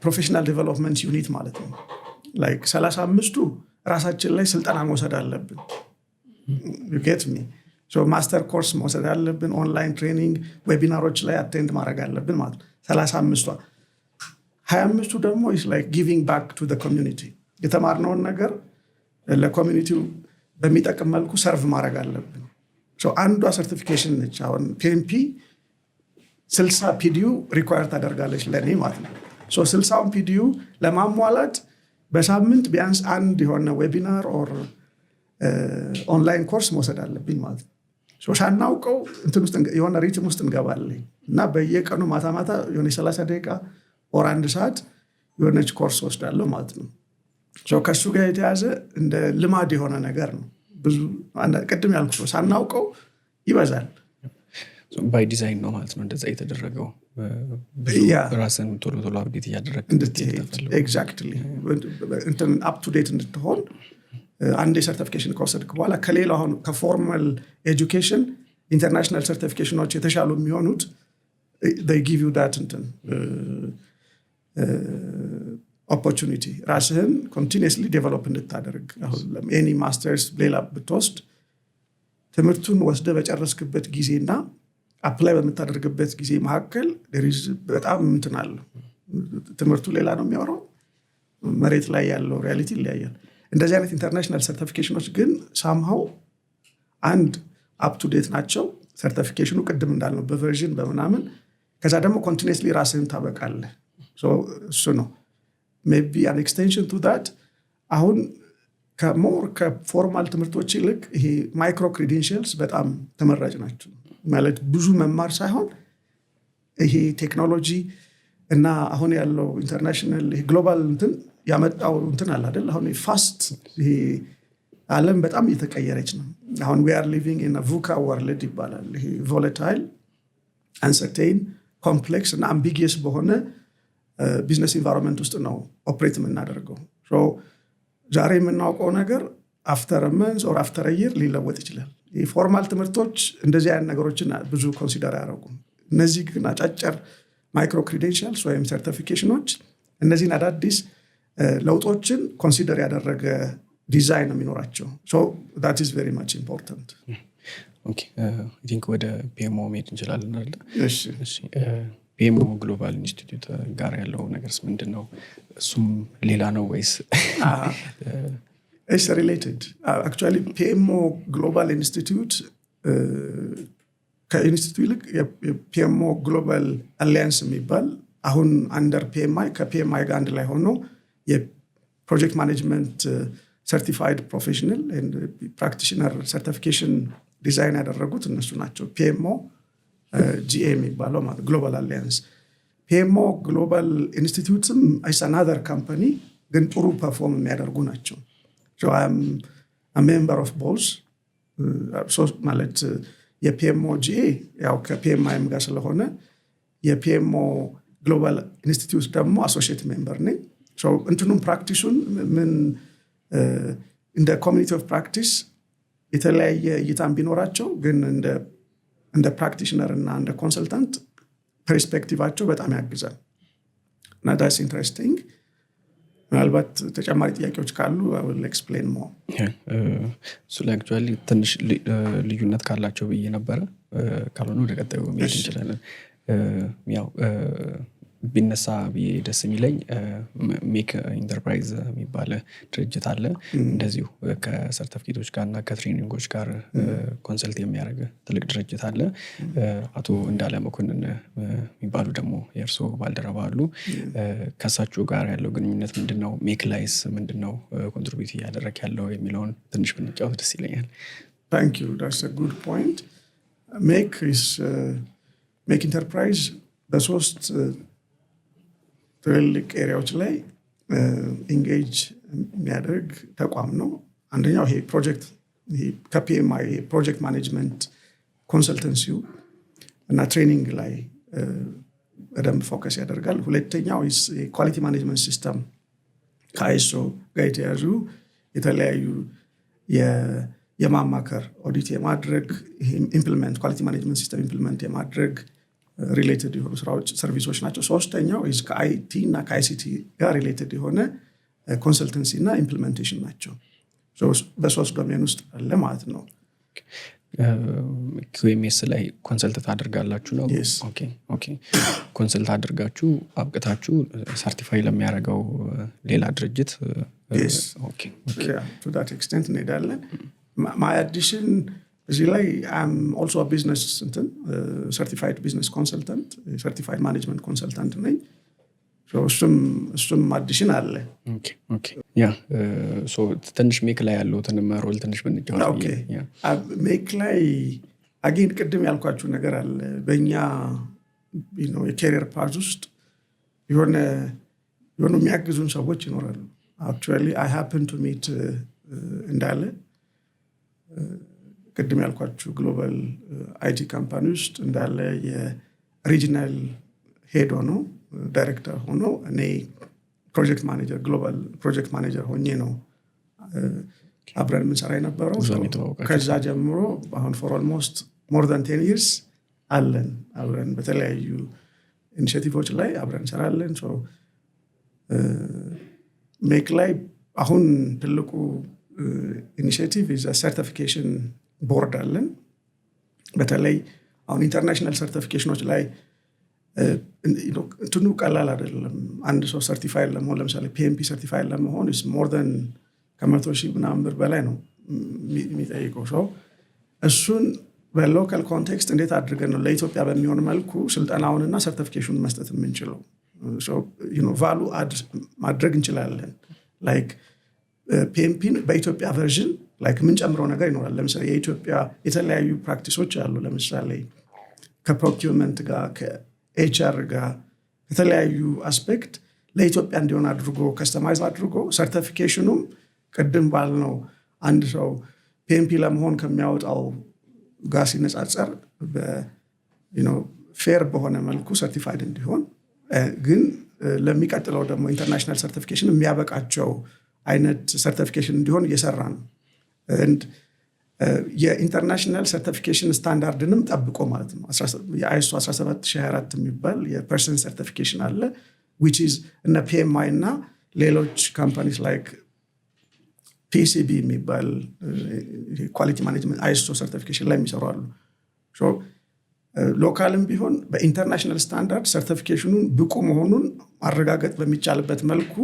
ፕሮፌሽናል ዴቨሎፕመንት ዩኒት ማለት ነው። ላይክ 35ቱ ራሳችን ላይ ስልጠና መውሰድ አለብን። you get me? so ማስተር ኮርስ መውሰድ አለብን። ኦንላይን ትሬኒንግ ዌቢናሮች ላይ አቴንድ ማድረግ አለብን ማለት 35ቷ 25ቱ ደግሞ is like giving back to the community የተማርነውን ነገር ለኮሚኒቲው በሚጠቅም መልኩ ሰርቭ ማድረግ አለብን። so አንዷ ሰርቲፊኬሽን ነች። አሁን PMP 60 PDU ሪኳየር ታደርጋለች ለኔ ማለት ነው። so 60ውን PDU ለማሟላት በሳምንት ቢያንስ አንድ የሆነ ዌቢናር ኦር ኦንላይን ኮርስ መውሰድ አለብኝ ማለት ነው። so ሳናውቀው እንትን ውስጥ የሆነ ሪትም ውስጥ እንገባለን እና በየቀኑ ማታ የሆነ 30 ደቂቃ ኦር 1 ሰዓት የሆነች ኮርስ ወስዳለሁ ማለት ነው። so ከሱ ጋር የተያዘ እንደ ልማድ የሆነ ነገር ነው። ብዙ ቅድም ያልኩት ሳናውቀው ይበዛል። ባይ ዲዛይን ነው ማለት ነው እንደዛ የተደረገው። ራስን ቶሎ አፕዴት እያደረግክ ኤግዛክትሊ እንትን አፕ ቱ ዴት እንድትሆን አንድ ሰርቲፊኬሽን ከወሰድክ በኋላ ከሌላው አሁን ከፎርማል ኤጁኬሽን ኢንተርናሽናል ሰርቲፊኬሽኖች የተሻሉ የሚሆኑት they give you that opportunity ራስህን continuously develop እንድታደርግ። አሁን any masters ሌላ ብትወስድ ትምህርቱን ወስደ በጨረስክበት ጊዜና አፕላይ በምታደርግበት ጊዜ መካከል በጣም እንትን አለ። ትምህርቱ ሌላ ነው የሚያወራው፣ መሬት ላይ ያለው ሪያሊቲ ይለያያል። እንደዚህ አይነት ኢንተርናሽናል ሰርቲፊኬሽኖች ግን somehow አንድ አፕ ቱ ዴት ናቸው። ሰርቲፊኬሽኑ ቅድም እንዳልነው በቨርዥን በምናምን ከዛ ደግሞ continuously ራስህን ታበቃለህ። so እሱ ነው maybe an extension to that። አሁን ከፎርማል ትምህርቶች ይልቅ ይሄ ማይክሮ ክሬዴንሺያልስ በጣም ተመራጭ ናቸው። ማለት ብዙ መማር ሳይሆን ይሄ ቴክኖሎጂ እና አሁን ያለው ኢንተርናሽናል ግሎባል እንትን ያመጣው እንትን አለ አይደል? አሁን ፋስት ይሄ ዓለም በጣም እየተቀየረች ነው። አሁን we are living in a VUCA world ይባላል። ይሄ volatile, uncertain, complex እና ambiguous በሆነ ቢዝነስ ኢንቫይሮንመንት ውስጥ ነው ኦፕሬት የምናደርገው። so ዛሬ የምናውቀው ነገር after a month or after a year ሊለወጥ ይችላል። የፎርማል ትምህርቶች እንደዚህ አይነት ነገሮችን ብዙ ኮንሲደር አያደርጉም። እነዚህ ግን አጫጭር ማይክሮ ክሬዴንሺያልስ ወይም ሰርቲፊኬሽኖች እነዚህን አዳዲስ ለውጦችን ኮንሲደር ያደረገ ዲዛይን ነው የሚኖራቸው። so that is very much important። okay I think ወደ PMO መሄድ እንችላለን አይደል? እሺ PMO ግሎባል ኢንስቲትዩት ጋር ያለው ነገርስ ምንድነው? እሱም ሌላ ነው ወይስ it's related? actually PMO ግሎባል ኢንስቲትዩት ከኢንስቲትዩት PMO ግሎባል አሊያንስ የሚባል አሁን አንደር PMI ከPMI ጋር አንድ ላይ ሆኖ የፕሮጀክት ማኔጅመንት ሰርቲፋይድ ፕሮፌሽናል ኤንድ ፕራክቲሽነር ሰርቲፊኬሽን ዲዛይን ያደረጉት እነሱ ናቸው። PMO GA የሚባለው ማለት ግሎባል አሊያንስ። PMO ግሎባል ኢንስቲትዩትም is another company ግን ጥሩ ፐርፎርም የሚያደርጉ ናቸው። so I am a member of both። so ማለት የPMO GA ያው ከPMI ጋር ስለሆነ የPMO ግሎባል ኢንስቲትዩት ደግሞ አሶሺየት ሜምበር ነኝ። እንትኑም ፕራክቲሱን ምን እንደ ኮሚኒቲ ኦፍ ፕራክቲስ የተለያየ እይታም ቢኖራቸው ግን እንደ ፕራክቲሽነር እና እንደ ኮንሰልታንት ፐርስፔክቲቫቸው በጣም ያግዛል እና ዳትስ ኢንትረስቲንግ። ምናልባት ተጨማሪ ጥያቄዎች ካሉ I will explain more። እሱ ላይ አክቹዋሊ ትንሽ ልዩነት ካላቸው ብዬ ነበረ። ካልሆነ ወደ ቀጣዩ መሄድ እንችላለን። ያው ቢነሳ ብዬ ደስ የሚለኝ ሜክ ኢንተርፕራይዝ የሚባል ድርጅት አለ። እንደዚሁ ከሰርቲፊኬቶች ጋር እና ከትሬኒንጎች ጋር ኮንሰልት የሚያደርግ ትልቅ ድርጅት አለ። አቶ እንዳለ መኮንን የሚባሉ ደግሞ የእርሶ ባልደረባ አሉ። ከእሳቸው ጋር ያለው ግንኙነት ምንድነው? ሜክ ላይስ ምንድነው ኮንትሪቢዩት እያደረግ ያለው የሚለውን ትንሽ ብንጫወት ደስ ይለኛል። Thank you, that's a good point። ሜክ ኢንተርፕራይዝ በሶስት ትልልቅ ኤሪያዎች ላይ ኢንጌጅ የሚያደርግ ተቋም ነው። አንደኛው ይሄ ፕሮጀክት ከፒኤምአይ ፕሮጀክት ማኔጅመንት ኮንሰልተንሲው እና ትሬኒንግ ላይ በደንብ ፎከስ ያደርጋል። ሁለተኛው ኳሊቲ ማኔጅመንት ሲስተም ከአይሶ ጋር የተያዙ የተለያዩ የማማከር ኦዲት የማድረግ ኢምፕሊመንት ኳሊቲ ማኔጅመንት ሲስተም ኢምፕሊመንት የማድረግ ሪሌትድ የሆኑ ስራዎች ሰርቪሶች ናቸው። ሶስተኛው ከአይቲ እና ከአይሲቲ ጋር ሪሌትድ የሆነ ኮንሰልተንሲ እና ኢምፕሊሜንቴሽን ናቸው። በሶስት ዶሜን ውስጥ አለ ማለት ነው። ኪዩኤምኤስ ላይ ኮንሰልት ታደርጋላችሁ ነው? ኦኬ። ኮንሰልት አድርጋችሁ አብቅታችሁ ሰርቲፋይ ለሚያደርገው ሌላ ድርጅት to that extent እንሄዳለን። my addition እዚህ ላይ I'm also a business certified business consultant, certified management consultant ነኝ። እሱም አዲሽን አለ። ያ ትንሽ ሜክ ላይ ያለውትን ሮል ትንሽ ብንጫወት። ሜክ ላይ አጌን ቅድም ያልኳችሁ ነገር አለ። በእኛ የኬሪየር ፓዝ ውስጥ የሆነ የሚያግዙን ሰዎች ይኖራሉ። actually I happen to meet እንዳለ ቅድም ያልኳችሁ ግሎባል አይቲ ካምፓኒ ውስጥ እንዳለ የሪጂናል ሄድ ሆኖ ዳይሬክተር ሆኖ እኔ ፕሮጀክት ማኔጀር ግሎባል ፕሮጀክት ማኔጀር ሆኜ ነው አብረን የምንሰራ የነበረው። ከዛ ጀምሮ አሁን for almost more than 10 years አለን አብረን በተለያዩ ኢኒሼቲቮች ላይ አብረን እንሰራለን። ሜክ ላይ አሁን ትልቁ ኢኒሼቲቭ is a certification board አለን። በተለይ አሁን ኢንተርናሽናል ሰርቲፊኬሽኖች ላይ እንትኑ ቀላል አይደለም። አንድ ሰው ሰርቲፋይድ ለመሆን ለምሳሌ ፒኤምፒ ሰርቲፋይድ ለመሆን is more than ከ100,000 ምናምን ብር በላይ ነው የሚጠይቀው ሰው። እሱን በሎካል ኮንቴክስት እንዴት አድርገን ነው ለኢትዮጵያ በሚሆን መልኩ ስልጠናውንና ሰርቲፊኬሽኑን መስጠት የምንችለው? ቫሉ አድ ማድረግ እንችላለን። ላይክ ፒኤምፒን በኢትዮጵያ ቨርዥን ላይክ የምንጨምረው ነገር ይኖራል። ለምሳሌ የኢትዮጵያ የተለያዩ ፕራክቲሶች አሉ። ለምሳሌ ከፕሮኪውመንት ጋር ከኤችአር ጋር ከተለያዩ አስፔክት ለኢትዮጵያ እንዲሆን አድርጎ ከስተማይዝ አድርጎ ሰርቲፊኬሽኑም ቅድም ባልነው አንድ ሰው ፒኤምፒ ለመሆን ከሚያወጣው ጋር ሲነጻጸር ፌር በሆነ መልኩ ሰርቲፋይድ እንዲሆን ግን ለሚቀጥለው ደግሞ ኢንተርናሽናል ሰርቲፊኬሽን የሚያበቃቸው አይነት ሰርቲፊኬሽን እንዲሆን እየሰራ ነው። የኢንተርናሽናል ሰርቲፊኬሽን ስታንዳርድንም ጠብቆ ማለት ነው። የአይሶ 17024 የሚባል የፐርሰን ሰርቲፊኬሽን አለ which is እነ ፒኤምአይ እና ሌሎች ካምፓኒስ ላይክ ፒሲቢ የሚባል ኳሊቲ ማኔጅመንት አይሶ ሰርቲፊኬሽን ላይ የሚሰሩ አሉ። ሎካልም ቢሆን በኢንተርናሽናል ስታንዳርድ ሰርቲፊኬሽኑን ብቁ መሆኑን ማረጋገጥ በሚቻልበት መልኩ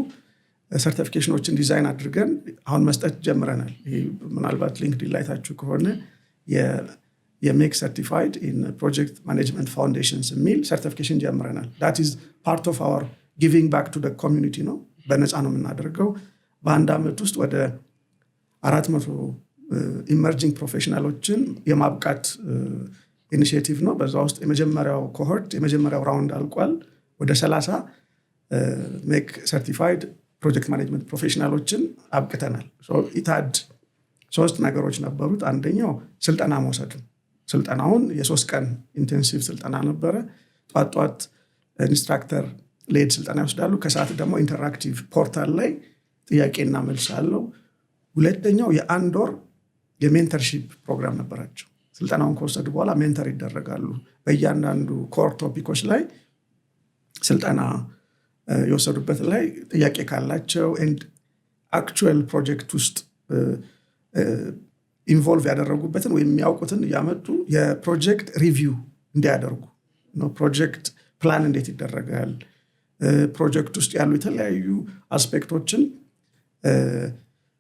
ሰርቲፊኬሽኖችን ዲዛይን አድርገን አሁን መስጠት ጀምረናል። ምናልባት ሊንክድኢን ላይ ታችሁ ከሆነ የሜክ ሰርቲፋይድ ኢን ፕሮጀክት ማኔጅመንት ፋውንዴሽንስ የሚል ሰርቲፊኬሽን ጀምረናል። that is part of our giving back to the community ነው። በነፃ ነው የምናደርገው። በአንድ ዓመት ውስጥ ወደ 400 ኢመርጂንግ ፕሮፌሽናሎችን የማብቃት ኢኒሺየቲቭ ነው። በዛ ውስጥ የመጀመሪያው ኮሆርት የመጀመሪያው ራውንድ አልቋል። ወደ 30 ሜክ ሰርቲፋይድ ፕሮጀክት ማኔጅመንት ፕሮፌሽናሎችን አብቅተናል። ኢታድ 3 ነገሮች ነበሩት። አንደኛው ስልጠና መውሰድ። ስልጠናውን የ3 ቀን ኢንቴንሲቭ ስልጠና ነበረ። ጧት ኢንስትራክተር ሌድ ስልጠና ይወስዳሉ። ከሰዓት ደግሞ ኢንተራክቲቭ ፖርታል ላይ ጥያቄና መልስ አለው። ሁለተኛው የአንድ ወር የሜንተርሺፕ ፕሮግራም ነበራቸው። ስልጠናውን ከወሰዱ በኋላ ሜንተር ይደረጋሉ። በእያንዳንዱ ኮር ቶፒኮች ላይ ስልጠና የወሰዱበት ላይ ጥያቄ ካላቸው ኤንድ አክቹዋል ፕሮጀክት ውስጥ ኢንቮልቭ ያደረጉበትን ወይም የሚያውቁትን እያመጡ የፕሮጀክት ሪቪው እንዲያደርጉ ነው። ፕሮጀክት ፕላን እንዴት ይደረጋል፣ ፕሮጀክት ውስጥ ያሉ የተለያዩ አስፔክቶችን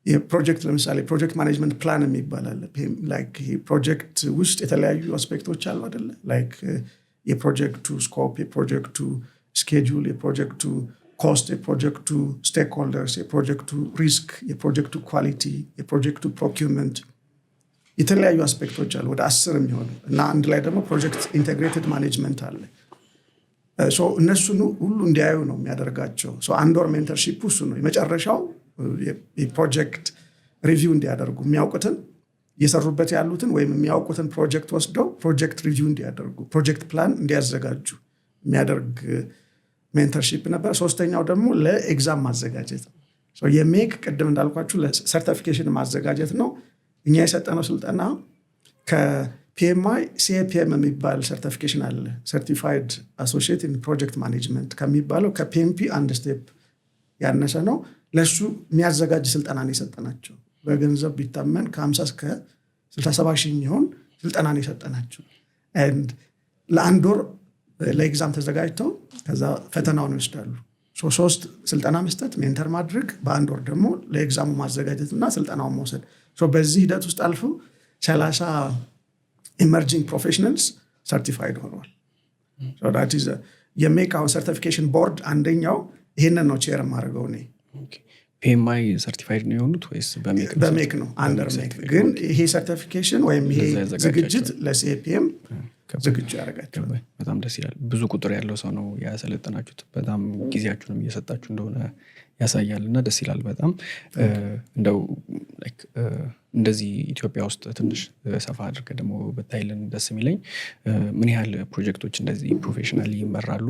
የፕሮጀክት ለምሳሌ ፕሮጀክት ማኔጅመንት ፕላን የሚባላል። ላይክ ፕሮጀክት ውስጥ የተለያዩ አስፔክቶች አሉ አይደለ? ላይክ የፕሮጀክቱ ስኮፕ፣ የፕሮጀክቱ ስኬጁል፣ የፕሮጀክቱ ኮስት፣ የፕሮጀክቱ ስቴክሆልደርስ፣ የፕሮጀክቱ ሪስክ፣ የፕሮጀክቱ ኳሊቲ፣ የፕሮጀክቱ ፕሮኪውመንት፣ የተለያዩ አስፔክቶች አሉ ወደ 10 የሚሆኑ እና አንድ ላይ ደግሞ ፕሮጀክት ኢንቴግሬትድ ማኔጅመንት አለ። እነሱን ሁሉ እንዲያዩ ነው የሚያደርጋቸው። አንድ ወር ሜንተርሺፕ እሱ ነው። የመጨረሻው የፕሮጀክት ሪቪው እንዲያደርጉ የሚያውቁትን እየሰሩበት ያሉትን ወይም የሚያውቁትን ፕሮጀክት ወስደው ፕሮጀክት ሪቪው እንዲያደርጉ ፕሮጀክት ፕላን እንዲያዘጋጁ የሚያደርግ ሜንተርሺፕ ነበር። ሶስተኛው ደግሞ ለኤግዛም ማዘጋጀት ነው። የሜክ ቅድም እንዳልኳችሁ ለሰርቲፊኬሽን ማዘጋጀት ነው። እኛ የሰጠነው ስልጠና ከፒኤምአይ ሲፒኤም የሚባል ሰርቲፊኬሽን አለ። ሰርቲፋይድ አሶሺየት ኢን ፕሮጀክት ማኔጅመንት ከሚባለው ከፒኤምፒ አንድ ስቴፕ ያነሰ ነው። ለሱ የሚያዘጋጅ ስልጠና ነው የሰጠናቸው። በገንዘብ ቢታመን ከ50 እስከ 67 ሺህ የሚሆን ስልጠና ነው የሰጠናቸው። ለአንድ ወር ለኤግዛም ተዘጋጅተው ከዛ ፈተናውን ይወስዳሉ። 3 ስልጠና መስጠት፣ ሜንተር ማድረግ፣ በአንድ ወር ደግሞ ለኤግዛሙ ማዘጋጀትና ስልጠናውን መውሰድ። በዚህ ሂደት ውስጥ አልፎ 30 ኢመርጂንግ ፕሮፌሽናልስ ሰርቲፋይድ ሆነዋል። የሜክ አሁን ሰርቲፊኬሽን ቦርድ አንደኛው ይህንን ነው ቼር የማደርገው እኔ። ፒኤምአይ ሰርቲፋይድ ነው የሆኑት ወይስ በሜክ ነው? አንደር ሜክ። ግን ይሄ ሰርቲፊኬሽን ወይም ይሄ ዝግጅት ለሲፒኤም ዝግጁ ያደርጋቸው። በጣም ደስ ይላል። ብዙ ቁጥር ያለው ሰው ነው ያሰለጠናችሁት። በጣም ጊዜያችሁንም እየሰጣችሁ እንደሆነ ያሳያል እና ደስ ይላል በጣም። እንደው እንደዚህ ኢትዮጵያ ውስጥ ትንሽ ሰፋ አድርገ ደግሞ ብታይልን ደስ የሚለኝ ምን ያህል ፕሮጀክቶች እንደዚህ ፕሮፌሽናሊ ይመራሉ፣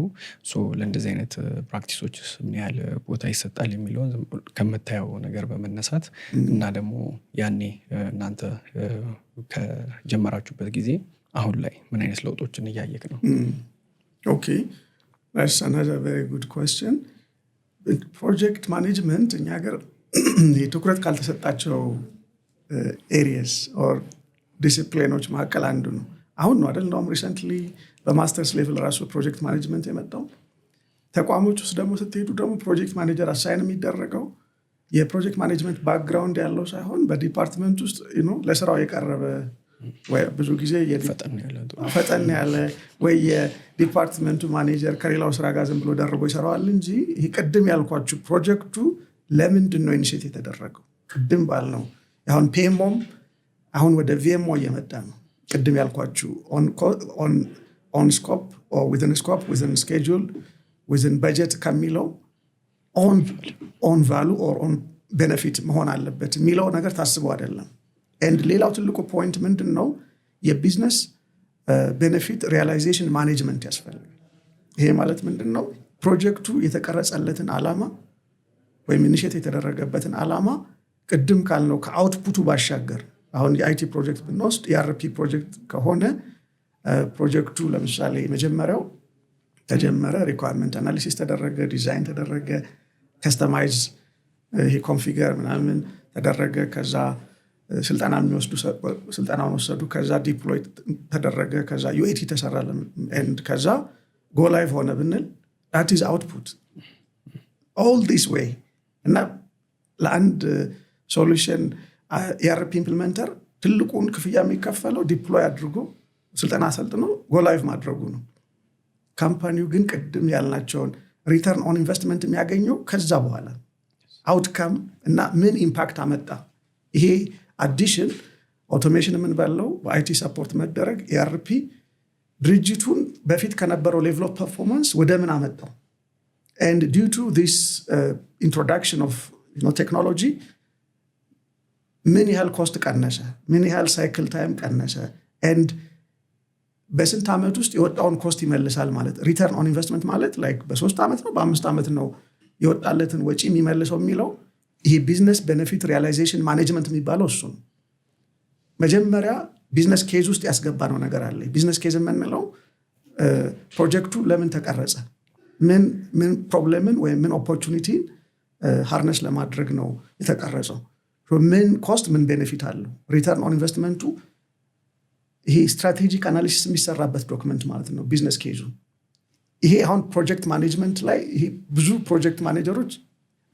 ለእንደዚህ አይነት ፕራክቲሶች ምን ያህል ቦታ ይሰጣል የሚለውን ከምታየው ነገር በመነሳት እና ደግሞ ያኔ እናንተ ከጀመራችሁበት ጊዜ አሁን ላይ ምን አይነት ለውጦችን እያየክ ነው? ኦኬ that's another very good question. ፕሮጀክት ማኔጅመንት እኛ ሀገር ትኩረት ካልተሰጣቸው ኤሪያስ ኦር ዲሲፕሊኖች መካከል አንዱ ነው። አሁን ነው አይደል? እንደውም ሪሰንትሊ በማስተርስ ሌቭል ራሱ ፕሮጀክት ማኔጅመንት የመጣው። ተቋሞች ውስጥ ደግሞ ስትሄዱ ደግሞ ፕሮጀክት ማኔጀር አሳይን የሚደረገው የፕሮጀክት ማኔጅመንት ባክግራውንድ ያለው ሳይሆን በዲፓርትመንት ውስጥ ለስራው የቀረበ ብዙ ጊዜ ፈጠን ያለ ወይ የዲፓርትመንቱ ማኔጀር ከሌላው ስራ ጋር ዝም ብሎ ደርቦ ይሰራዋል እንጂ ይህ ቅድም ያልኳችሁ ፕሮጀክቱ ለምንድን ነው ኢኒሼት የተደረገው? ቅድም ባልነው አሁን ፒኤምኦም አሁን ወደ ቪኤምኦ እየመጣ ነው። ቅድም ያልኳችሁ ኦን ስኮፕ ዊዝን ስኮፕ ዊዝን ስኬጁል ዊዝን በጀት ከሚለው ኦን ቫሉ ኦር ኦን ቤኔፊት መሆን አለበት የሚለው ነገር ታስቦ አይደለም። ሌላው ትልቁ ፖይንት ምንድን ነው? የቢዝነስ ቤኔፊት ሪያላይዜሽን ማኔጅመንት ያስፈልጋል። ይሄ ማለት ምንድን ነው? ፕሮጀክቱ የተቀረጸለትን ዓላማ ወይም ኢኒሼት የተደረገበትን ዓላማ ቅድም ካልነው ከአውትፑቱ ባሻገር አሁን የአይቲ ፕሮጀክት ብንወስድ የአርፒ ፕሮጀክት ከሆነ ፕሮጀክቱ ለምሳሌ መጀመሪያው ተጀመረ፣ ሪኳርመንት አናሊሲስ ተደረገ፣ ዲዛይን ተደረገ፣ ከስተማይዝ ይሄ ኮንፊገር ምናምን ተደረገ፣ ከዛ ስልጠና የሚወስዱ ስልጠናውን ወሰዱ፣ ከዛ ዲፕሎይ ተደረገ፣ ከዛ ዩኤቲ ተሰራ፣ ከዛ ጎ ላይቭ ሆነ ብንል that is output all this way። እና ለአንድ ሶሉሽን የአርፒ ኢምፕሊመንተር ትልቁን ክፍያ የሚከፈለው ዲፕሎይ አድርጎ ስልጠና ሰልጥኖ ጎ ላይቭ ማድረጉ ነው። ካምፓኒው ግን ቅድም ያልናቸውን ሪተርን ኦን ኢንቨስትመንት የሚያገኘው ከዛ በኋላ አውትካም እና ምን ኢምፓክት አመጣ። ይሄ አዲሽን አውቶሜሽን የምንበለው በአይቲ ሰፖርት መደረግ የአርፒ ድርጅቱን በፊት ከነበረው ሌቭል ኦፍ ፐርፎርማንስ ወደ ምን አመጣው። and due to this introduction of technology ምን ያህል ኮስት ቀነሰ፣ ምን ያህል ሳይክል ታይም ቀነሰ፣ and በስንት ዓመት ውስጥ የወጣውን ኮስት ይመልሳል ማለት ሪተርን ኦን ኢንቨስትመንት ማለት ላይክ በ3 ዓመት ነው በ5 ዓመት ነው የወጣለትን ወጪ የሚመልሰው የሚለው ይሄ ቢዝነስ ቤኔፊት ሪያላይዜሽን ማኔጅመንት የሚባለው እሱ ነው። መጀመሪያ ቢዝነስ ኬዝ ውስጥ ያስገባነው ነገር አለ። ቢዝነስ ኬዝ የምንለው ፕሮጀክቱ ለምን ተቀረጸ፣ ምን ፕሮብሌምን ወይም ምን ኦፖርቹኒቲን ሃርነስ ለማድረግ ነው የተቀረጸው፣ ምን ኮስት ምን ቤኔፊት አለው። ሪተርን ኦን ኢንቨስትመንቱ ይሄ ስትራቴጂክ አናሊሲስ የሚሰራበት ዶክመንት ማለት ነው ቢዝነስ ኬዙ። ይሄ አሁን ፕሮጀክት ማኔጅመንት ላይ ይሄ ብዙ ፕሮጀክት ማኔጀሮች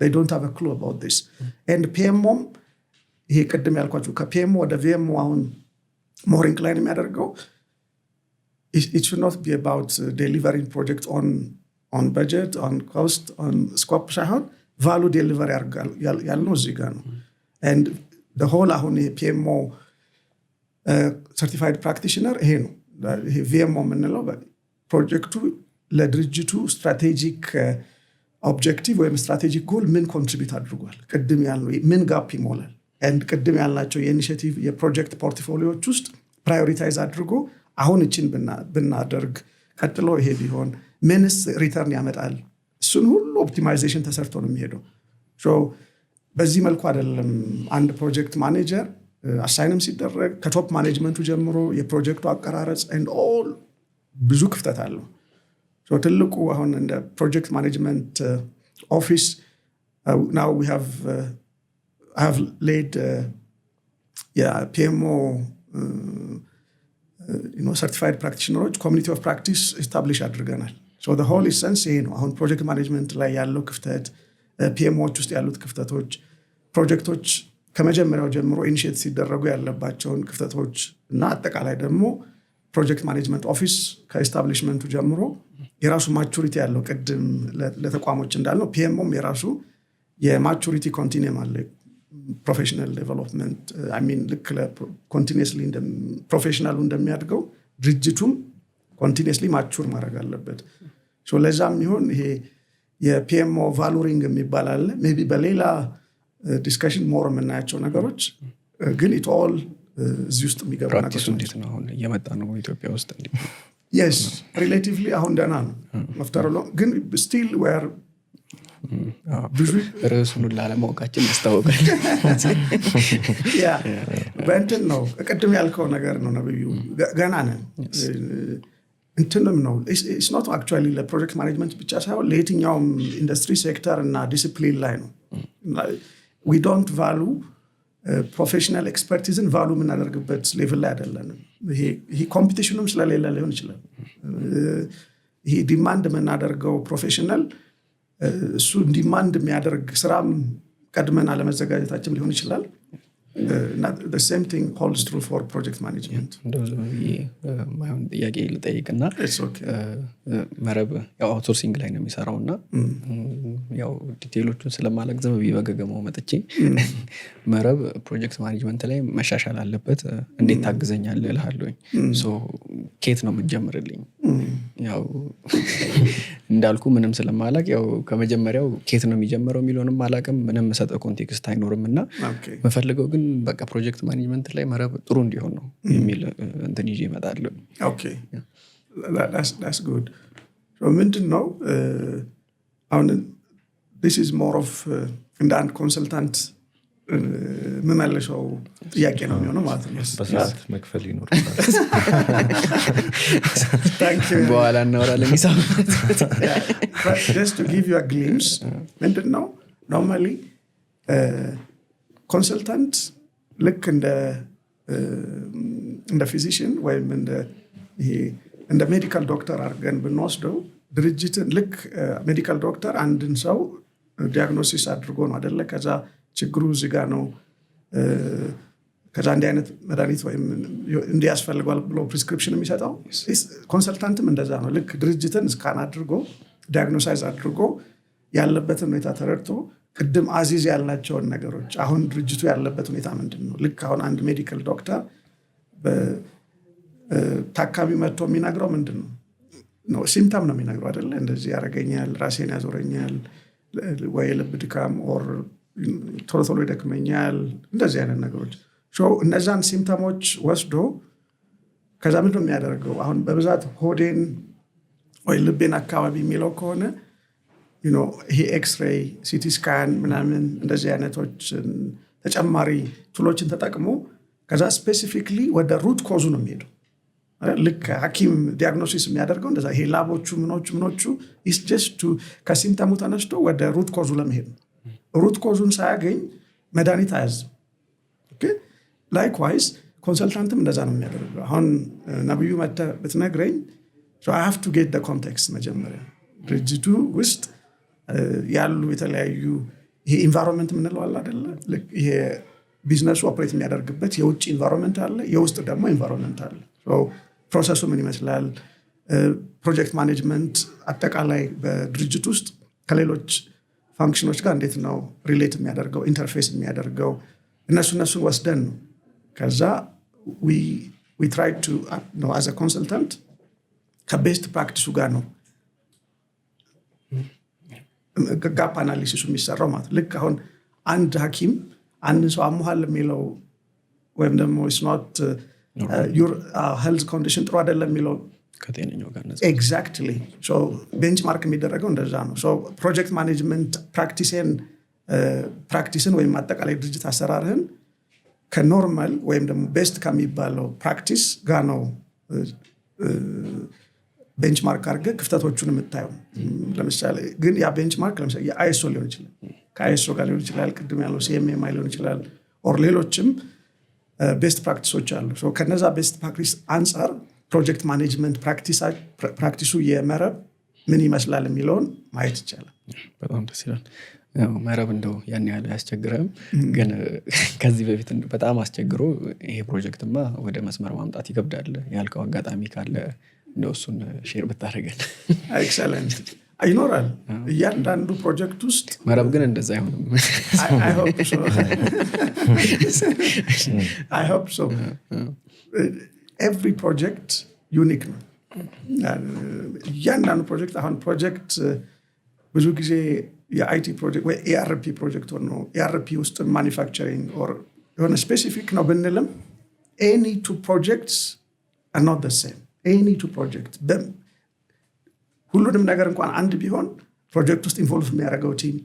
they don't have a clue about this and PMO ይሄ ቅድም ያልኳችሁ ከPMO ወደ VMO አሁን more inclined የሚያደርገው it should not be about delivering project on budget, on cost, on scope ሳይሆን value delivery ያልነው እዚህ ጋር ነው። and the whole አሁን ይሄ PMO certified practitioner ይሄ ነው። ይሄ VMO የምንለው ፕሮጀክቱ ለድርጅቱ ስትራቴጂክ ኦብጀክቲቭ ወይም ስትራቴጂክ ጎል ምን ኮንትሪቢዩት አድርጓል፣ ቅድም ያልነው ምን ጋፕ ይሞላል፣ and ቅድም ያልናቸው የኢኒሺዬቲቭ የፕሮጀክት ፖርትፎሊዮዎች ውስጥ ፕራዮሪታይዝ አድርጎ አሁን እቺን ብናደርግ ቀጥሎ ይሄ ቢሆን ምንስ ሪተርን ያመጣል፣ እሱን ሁሉ ኦፕቲማይዜሽን ተሰርቶ ነው የሚሄደው። በዚህ መልኩ አይደለም አንድ ፕሮጀክት ማኔጀር አሳይንም ሲደረግ ከቶፕ ማኔጅመንቱ ጀምሮ የፕሮጀክቱ አቀራረጽ and all ብዙ ክፍተት አለው። ትልቁ አሁን እንደ ፕሮጀክት ማኔጅመንት ኦፊስ now we have I have laid PMO certified practitioners community of practice establish አድርገናል። so the whole essence ይሄ ነው። አሁን ፕሮጀክት ማኔጅመንት ላይ ያለው ክፍተት PMOዎች ውስጥ ያሉት ክፍተቶች ፕሮጀክቶች ከመጀመሪያው ጀምሮ ኢኒሺዬት ሲደረጉ ያለባቸውን ክፍተቶች እና አጠቃላይ ደግሞ ፕሮጀክት ማኔጅመንት ኦፊስ ከኤስታብሊሽመንቱ ጀምሮ የራሱ ማቹሪቲ ያለው ቅድም ለተቋሞች እንዳልነው PMOም የራሱ የማቹሪቲ ኮንቲኒየም አለ። ፕሮፌሽናል ዴቨሎፕመንት አይ ሚን ልክ ኮንቲኒየስሊ ፕሮፌሽናሉ እንደሚያድገው ድርጅቱም ኮንቲኒየስሊ ማቹር ማድረግ አለበት። ለዛም ይሆን ይሄ የPMO ቫሉሪንግ የሚባል አለ። ሜቢ በሌላ ዲስከሽን ሞር የምናያቸው ነገሮች ግን ኢት ኦል እዚህ ውስጥ የሚገባ ነገሮች እንዴት ነው አሁን እየመጣ ነው ኢትዮጵያ ውስጥ እንዴ? yes relatively አሁን ደህና ነው መፍጠሩ ግን still we are ብዙ ርዕሱን ላለማወቃችን ያስታውቃል። ያ በእንትን ነው ቅድም ያልከው ነገር ነው ነብዩ ገና ነን እንትንም ነው it's not actually ለፕሮጀክት ማኔጅመንት ብቻ ሳይሆን ለየትኛውም ኢንዱስትሪ ሴክተር እና ዲሲፕሊን ላይ ነው። we don't value ፕሮፌሽናል ኤክስፐርቲዝን ቫሉ የምናደርግበት ሌቭል ላይ አይደለንም። ይሄ ኮምፒቲሽኑም ስለሌለ ሊሆን ይችላል። ይሄ ዲማንድ የምናደርገው ፕሮፌሽናል እሱ ዲማንድ የሚያደርግ ስራም ቀድመን አለመዘጋጀታችን ሊሆን ይችላል። the same thing holds true for project management. ማይሆን ጥያቄ ልጠይቅና መረብ ያው አውትሶርሲንግ ላይ ነው የሚሰራውና ያው ዲቴይሎቹን ስለማላቅ ዘመብ ይበገገመው መጥቼ መረብ ፕሮጀክት ማኔጅመንት ላይ መሻሻል አለበት እንዴት ታግዘኛለህ እልሃለሁ። ኬት ነው የምትጀምርልኝ? ያው እንዳልኩ ምንም ስለማላቅ ያው ከመጀመሪያው ኬት ነው የሚጀምረው የሚለውንም አላቅም ምንም ሰጠ ኮንቴክስት አይኖርምና መፈልገው ግን በቃ ፕሮጀክት ማኔጅመንት ላይ መረብ ጥሩ እንዲሆን ነው የሚል እንትን ይዤ እመጣለሁ። okay that's good. so ምንድነው አሁን this is more of እንደ አንድ ኮንሰልታንት መመለሻው ጥያቄ ነው የሚሆነው ማለት ነው። በሰዓት መክፈል ይኖርታል። thank you በኋላ እናወራለን ሂሳብ። just to give you a glimpse ምንድነው normally ኮንሰልታንት ልክ እንደ ፊዚሽን ወይም እንደ ሜዲካል ዶክተር አድርገን ብንወስደው ድርጅትን ልክ ሜዲካል ዶክተር አንድን ሰው ዲያግኖሲስ አድርጎ ነው አይደለ ከዛ ችግሩ እዚህ ጋር ነው ከዛ እንዲህ አይነት መድኃኒት ወይም እንዲህ ያስፈልጋል ብሎ ፕሪስክሪፕሽን የሚሰጠው ኮንሰልታንትም እንደዛ ነው። ልክ ድርጅትን ስካን አድርጎ ዲያግኖሳይዝ አድርጎ ያለበትን ሁኔታ ተረድቶ ቅድም አዚዝ ያልናቸውን ነገሮች አሁን ድርጅቱ ያለበት ሁኔታ ምንድነው ልክ አሁን አንድ ሜዲካል ዶክተር በታካሚ መጥቶ የሚነግረው ምንድነው ነው ሲምፕተም ነው የሚነግረው አይደለ እንደዚህ ያረጋኛል ራሴን ያዞረኛል ወይ ልብ ድካም ኦር ቶሎ ቶሎ ይደክመኛል እንደዚህ አይነት ነገሮች እነዛን ሲምፕተሞች ወስዶ ከዛ ምንድነው የሚያደርገው አሁን በብዛት ሆዴን ወይ ልቤን አካባቢ የሚለው ከሆነ ይሄ ኤክስሬይ ሲቲ ስካን ምናምን እንደዚህ አይነቶች ተጨማሪ ቱሎችን ተጠቅሞ ከዛ ስፔሲፊክሊ ወደ ሩት ኮዙ ነው የሚሄደው ልክ ሐኪም ዲያግኖሲስ የሚያደርገው እንደዛ ይሄ ላቦቹ ምኖቹ is just to ከሲምፕተሙ ተነስቶ ወደ ሩት ኮዙ ለመሄድ ነው ሩት ኮዙን ሳያገኝ መድኃኒት አያዝም ኦኬ ላይክዋይዝ ኮንሰልታንትም እንደዛ ነው የሚያደርገው አሁን ነብዩ መተ ብትነግረኝ so I have to get the context መጀመሪያ ድርጅቱ ውስጥ ያሉ የተለያዩ ይሄ ኢንቫይሮንመንት ምንለው አለ አይደለ ይሄ ቢዝነሱ ኦፕሬት የሚያደርግበት የውጭ ኢንቫይሮንመንት አለ የውስጥ ደግሞ ኢንቫይሮንመንት አለ so ፕሮሰሱ ምን ይመስላል ፕሮጀክት ማኔጅመንት አጠቃላይ በድርጅት ውስጥ ከሌሎች ፋንክሽኖች ጋር እንዴት ነው ሪሌት የሚያደርገው ኢንተርፌስ የሚያደርገው እነሱን ወስደን ነው ከዛ we try to know as a consultant ከቤስት ፕራክቲሱ ጋር ነው ጋፕ አናሊሲሱ የሚሰራው ማለት ልክ አሁን አንድ ሐኪም አንድ ሰው አሞሃል የሚለው ወይም ደግሞ it's not your health condition ጥሩ አይደለም የሚለው ከጤነኛው ጋር ነው exactly so ቤንችማርክ የሚደረገው እንደዛ ነው so ፕሮጀክት ማኔጅመንት ፕራክቲስን ወይም አጠቃላይ ድርጅት አሰራርህን ከኖርማል ወይም ደግሞ ቤስት ከሚባለው ፕራክቲስ ጋር ነው ቤንችማርክ አድርገህ ክፍተቶቹን የምታየው ለምሳሌ ግን ያ ቤንችማርክ ለምሳሌ የአይኤስኦ ሊሆን ይችላል ከአይኤስኦ ጋር ሊሆን ይችላል ቅድም ያለው ሲኤምኤም ሊሆን ይችላል ኦር ሌሎችም ቤስት ፕራክቲሶች አሉ ሶ ከነዛ ቤስት ፕራክቲስ አንፃር ፕሮጀክት ማኔጅመንት ፕራክቲሱ የመረብ ምን ይመስላል የሚለውን ማየት ይቻላል በጣም ደስ ይላል መረብ እንደው ያን ያህል አያስቸግርም ግን ከዚህ በፊት በጣም አስቸግሮ ይሄ ፕሮጀክትማ ወደ መስመር ማምጣት ይከብዳል ያልከው አጋጣሚ ካለ እንደው እሱን ሼር ብታደርገን ኤክሰለንት ይኖራል እያንዳንዱ ፕሮጀክት ውስጥ መረብ ግን እንደዛ አይሆንም I hope so every project unique ነው እያንዳንዱ ፕሮጀክት አሁን ፕሮጀክት ብዙ ጊዜ የአይቲ ፕሮጀክት ወይ ኤአርፒ ፕሮጀክት ነው ኤአርፒ ውስጥ ማኒፋክቸሪንግ ኦር የሆነ ስፔሲፊክ ነው ብንልም any two projects are not the same any two projects ሁሉንም ነገር እንኳን አንድ ቢሆን ፕሮጀክት ውስጥ ኢንቮልቭ የሚያደርገው ቲም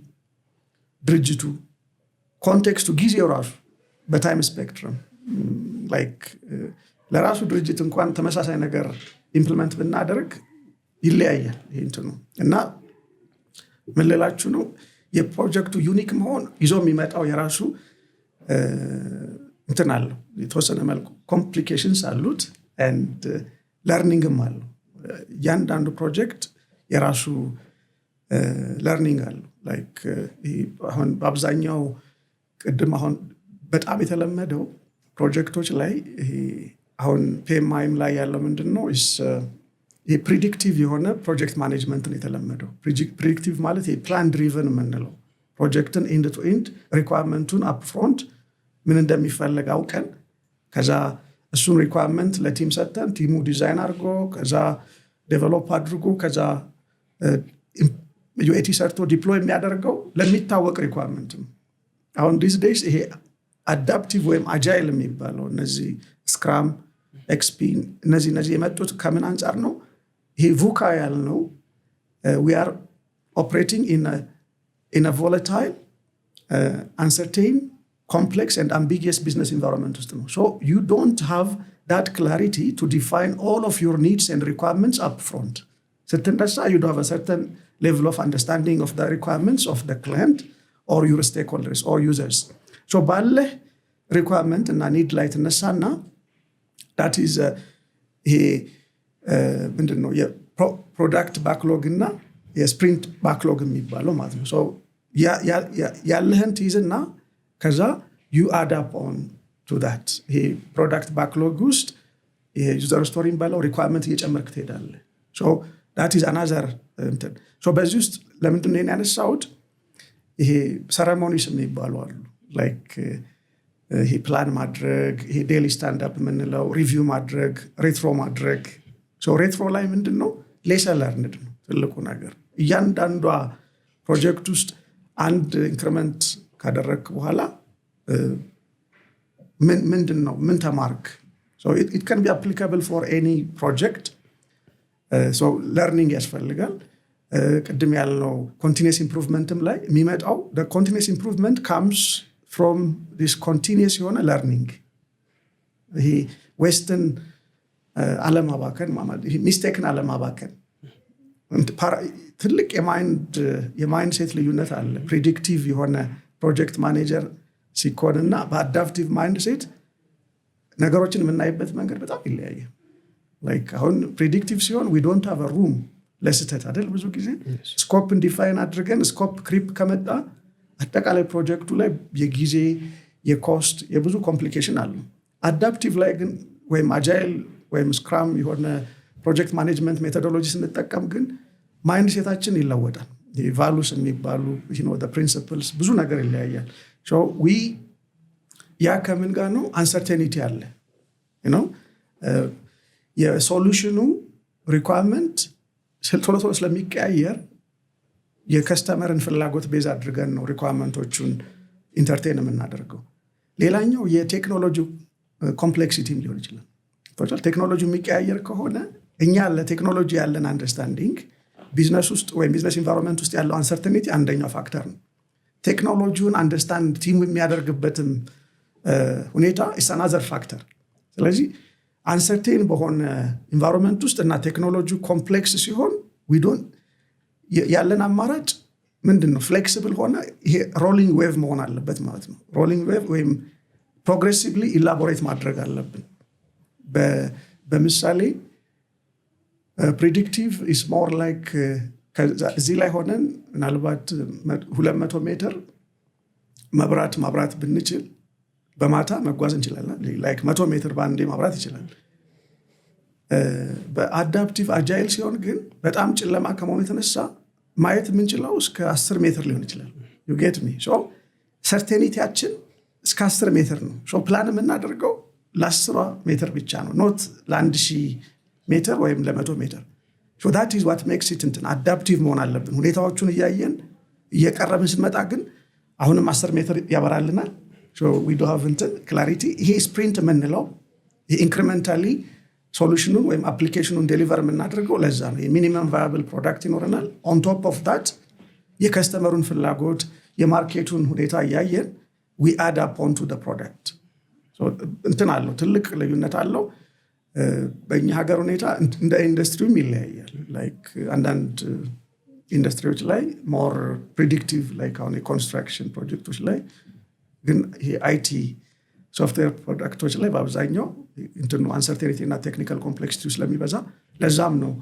ድርጅቱ ኮንቴክስቱ ጊዜው ራሱ በታይም ስፔክትረም ላይክ ለራሱ ድርጅት እንኳን ተመሳሳይ ነገር ኢምፕሊመንት ብናደርግ ይለያያል ይሄንቱ ነው እና ምን ልላችሁ ነው የፕሮጀክቱ ዩኒክ መሆን ይዞ የሚመጣው የራሱ እንትን አለው የተወሰነ መልኩ ኮምፕሊኬሽንስ አሉት and ለርኒንግም አለው እያንዳንዱ ፕሮጀክት የራሱ ለርኒንግ አለው ላይክ አሁን በአብዛኛው ቅድም አሁን በጣም የተለመደው ፕሮጀክቶች ላይ አሁን ፒኤምአይም ላይ ያለው ምንድነው ፕሪዲክቲቭ የሆነ ፕሮጀክት ማኔጅመንት ነው የተለመደው ፕሪዲክቲቭ ማለት ፕላን ድሪቨን የምንለው ፕሮጀክትን ኤንድ ቱ ኤንድ ሪኳየርመንቱን አፕፍሮንት ምን እንደሚፈልግ አውቀን ከዛ እሱን ሪኳየርመንት ለቲም ሰጠን ቲሙ ዲዛይን አድርጎ ከዛ ዴቨሎፕ አድርጎ ከዛ ዩኤቲ ሰርቶ ዲፕሎይ የሚያደርገው ለሚታወቅ ሪኳየርመንት ነው አሁን ዲስ ዴይስ ይሄ አዳፕቲቭ ወይም አጃይል የሚባለው እነዚህ ስክራም ኤክስፒ እነዚህ የመጡት ከምን አንጻር ነው ይሄ ቮካ ያልነው we are operating in a volatile uncertain complex and ambiguous business environment so you don't have that clarity to define all of your needs and requirements up front ስትነሳ you do have a certain level of understanding of the requirements of the client or your stakeholders or users so ባለ requirement እና need ላይ ተነሳና that is ምንድነው የፕሮዳክት ባክሎግ እና የስፕሪንት ባክሎግ የሚባለው ማለት ነው so ያለህን ትይዝና ከዛ you add up on to that product backlog ውስጥ user story ባለው requirement እየጨመርክ ትሄዳለህ so that is another so በዚህ ውስጥ ለምንድን ነው ያነሳሁት ይሄ ሴሬሞኒስ የሚባሉ አሉ like ይሄ ፕላን ማድረግ ይሄ ዴይሊ ስታንድ አፕ የምንለው ሪቪው ማድረግ ሬትሮ ማድረግ so ሬትሮ ላይ ምንድነው ሌሰን ለርንድ ነው ትልቁ ነገር እያንዳንዷ ፕሮጀክት ውስጥ አንድ ኢንክሪመንት ካደረክ በኋላ ምንድነው ምን ተማርክ So it can be applicable for any project. So learning ያስፈልጋል። ቅድም ያልነው continuous improvement ላይ የሚመጣው the continuous improvement comes from this continuous የሆነ learning። ይሄ ዌስትን አለማባከን ማለት ይሄ ሚስቴክን አለማባከን ትልቅ የማይንድ ሴት ልዩነት አለ። ፕሪዲክቲቭ የሆነ ፕሮጀክት ማኔጀር ሲኮን እና በአዳፕቲቭ ማይንድ ሴት ነገሮችን የምናይበት መንገድ በጣም ይለያያል። ላይክ አሁን ፕሪዲክቲቭ ሲሆን we don't have a room ለስህተት አይደል? ብዙ ጊዜ ስኮፕ ዲፋይን አድርገን ስኮፕ ክሪፕ ከመጣ አጠቃላይ ፕሮጀክቱ ላይ የጊዜ የኮስት የብዙ ኮምፕሊኬሽን አሉ። አዳፕቲቭ ላይ ግን ወይም አጃይል ወይም ስክራም የሆነ ፕሮጀክት ማኔጅመንት ሜቶዶሎጂ ስንጠቀም ግን ማይንድ ሴታችን ይለወጣል። ቫሉስ የሚባሉ ፕሪንሲፕልስ ብዙ ነገር ይለያያል። ያ ከምን ጋር ነው? አንሰርቴኒቲ አለ። የሶሉሽኑ ሪኳርመንት ቶሎ ቶሎ ስለሚቀያየር የከስተመርን ፍላጎት ቤዝ አድርገን ነው ሪኳርመንቶቹን ኢንተርቴን የምናደርገው። ሌላኛው የቴክኖሎጂ ኮምፕሌክሲቲም ሊሆን ይችላል። ቴክኖሎጂ የሚቀያየር ከሆነ እኛ ለቴክኖሎጂ ያለን አንደርስታንዲንግ ቢዝነስ ውስጥ ወይም ቢዝነስ ኢንቫይሮንመንት ውስጥ ያለው አንሰርቴኒቲ አንደኛው ፋክተር ነው። ቴክኖሎጂውን አንደርስታንድ ቲም የሚያደርግበትም ሁኔታ ኢስ አናዘር ፋክተር። ስለዚህ አንሰርቴን በሆነ ኢንቫይሮንመንት ውስጥ እና ቴክኖሎጂ ኮምፕሌክስ ሲሆን ያለን አማራጭ ምንድን ነው? ፍሌክሲብል ሆነ ይሄ ሮሊንግ ዌቭ መሆን አለበት ማለት ነው። ሮሊንግ ዌቭ ወይም ፕሮግሬሲቭሊ ኢላቦሬት ማድረግ አለብን። በምሳሌ ፕሪዲክቲቭ ኢስ ሞር ላይክ እዚህ ላይ ሆነን ምናልባት 200 ሜትር ማብራት ብንችል በማታ መጓዝ እንችላለን። ላይክ 100 ሜትር በአንዴ ማብራት ይችላል። በአዳፕቲቭ አጃይል ሲሆን ግን በጣም ጨለማ ከመሆኑ የተነሳ ማየት የምንችለው እስከ 10 ሜትር ሊሆን ይችላል። you get me? so ሰርቴኒቲያችን እስከ 10 ሜትር ነው። ፕላን የምናደርገው ለ10 ሜትር ብቻ ነው፣ ኖት ለ1000 ሜትር ወይም ለ100 ሜትር። that is what makes it አዳፕቲቭ መሆን አለብን። ሁኔታዎቹን እያየን እየቀረብን ስንመጣ ግን አሁንም 10 ሜትር ያበራልናል። we do have clarity። ይሄ ስፕሪንት የምንለው ኢንክሪመንታሊ ሶሉሽኑን ወይም አፕሊኬሽኑን ዴሊቨር የምናደርገው ለዛ ነው። የሚኒመም ቫያብል ፕሮዳክት ይኖረናል። ኦን ቶፕ ኦፍ ዳት የከስተመሩን ፍላጎት የማርኬቱን ሁኔታ እያየን we add up onto the product። አለው ትልቅ ልዩነት አለው። በእኛ ሀገር ሁኔታ እንደ ኢንዱስትሪውም ይለያያል። ላይክ አንዳንድ ኢንዱስትሪዎች ላይ ሞር ፕሪዲክቲቭ ላይክ አሁን የኮንስትራክሽን ፕሮጀክቶች ላይ ግን ይሄ አይቲ ሶፍትዌር ፕሮዳክቶች ላይ በአብዛኛው አንሰርቴኒቲ እና ቴክኒካል ኮምፕሌክሲቲ ስለሚበዛ ለዛም ነው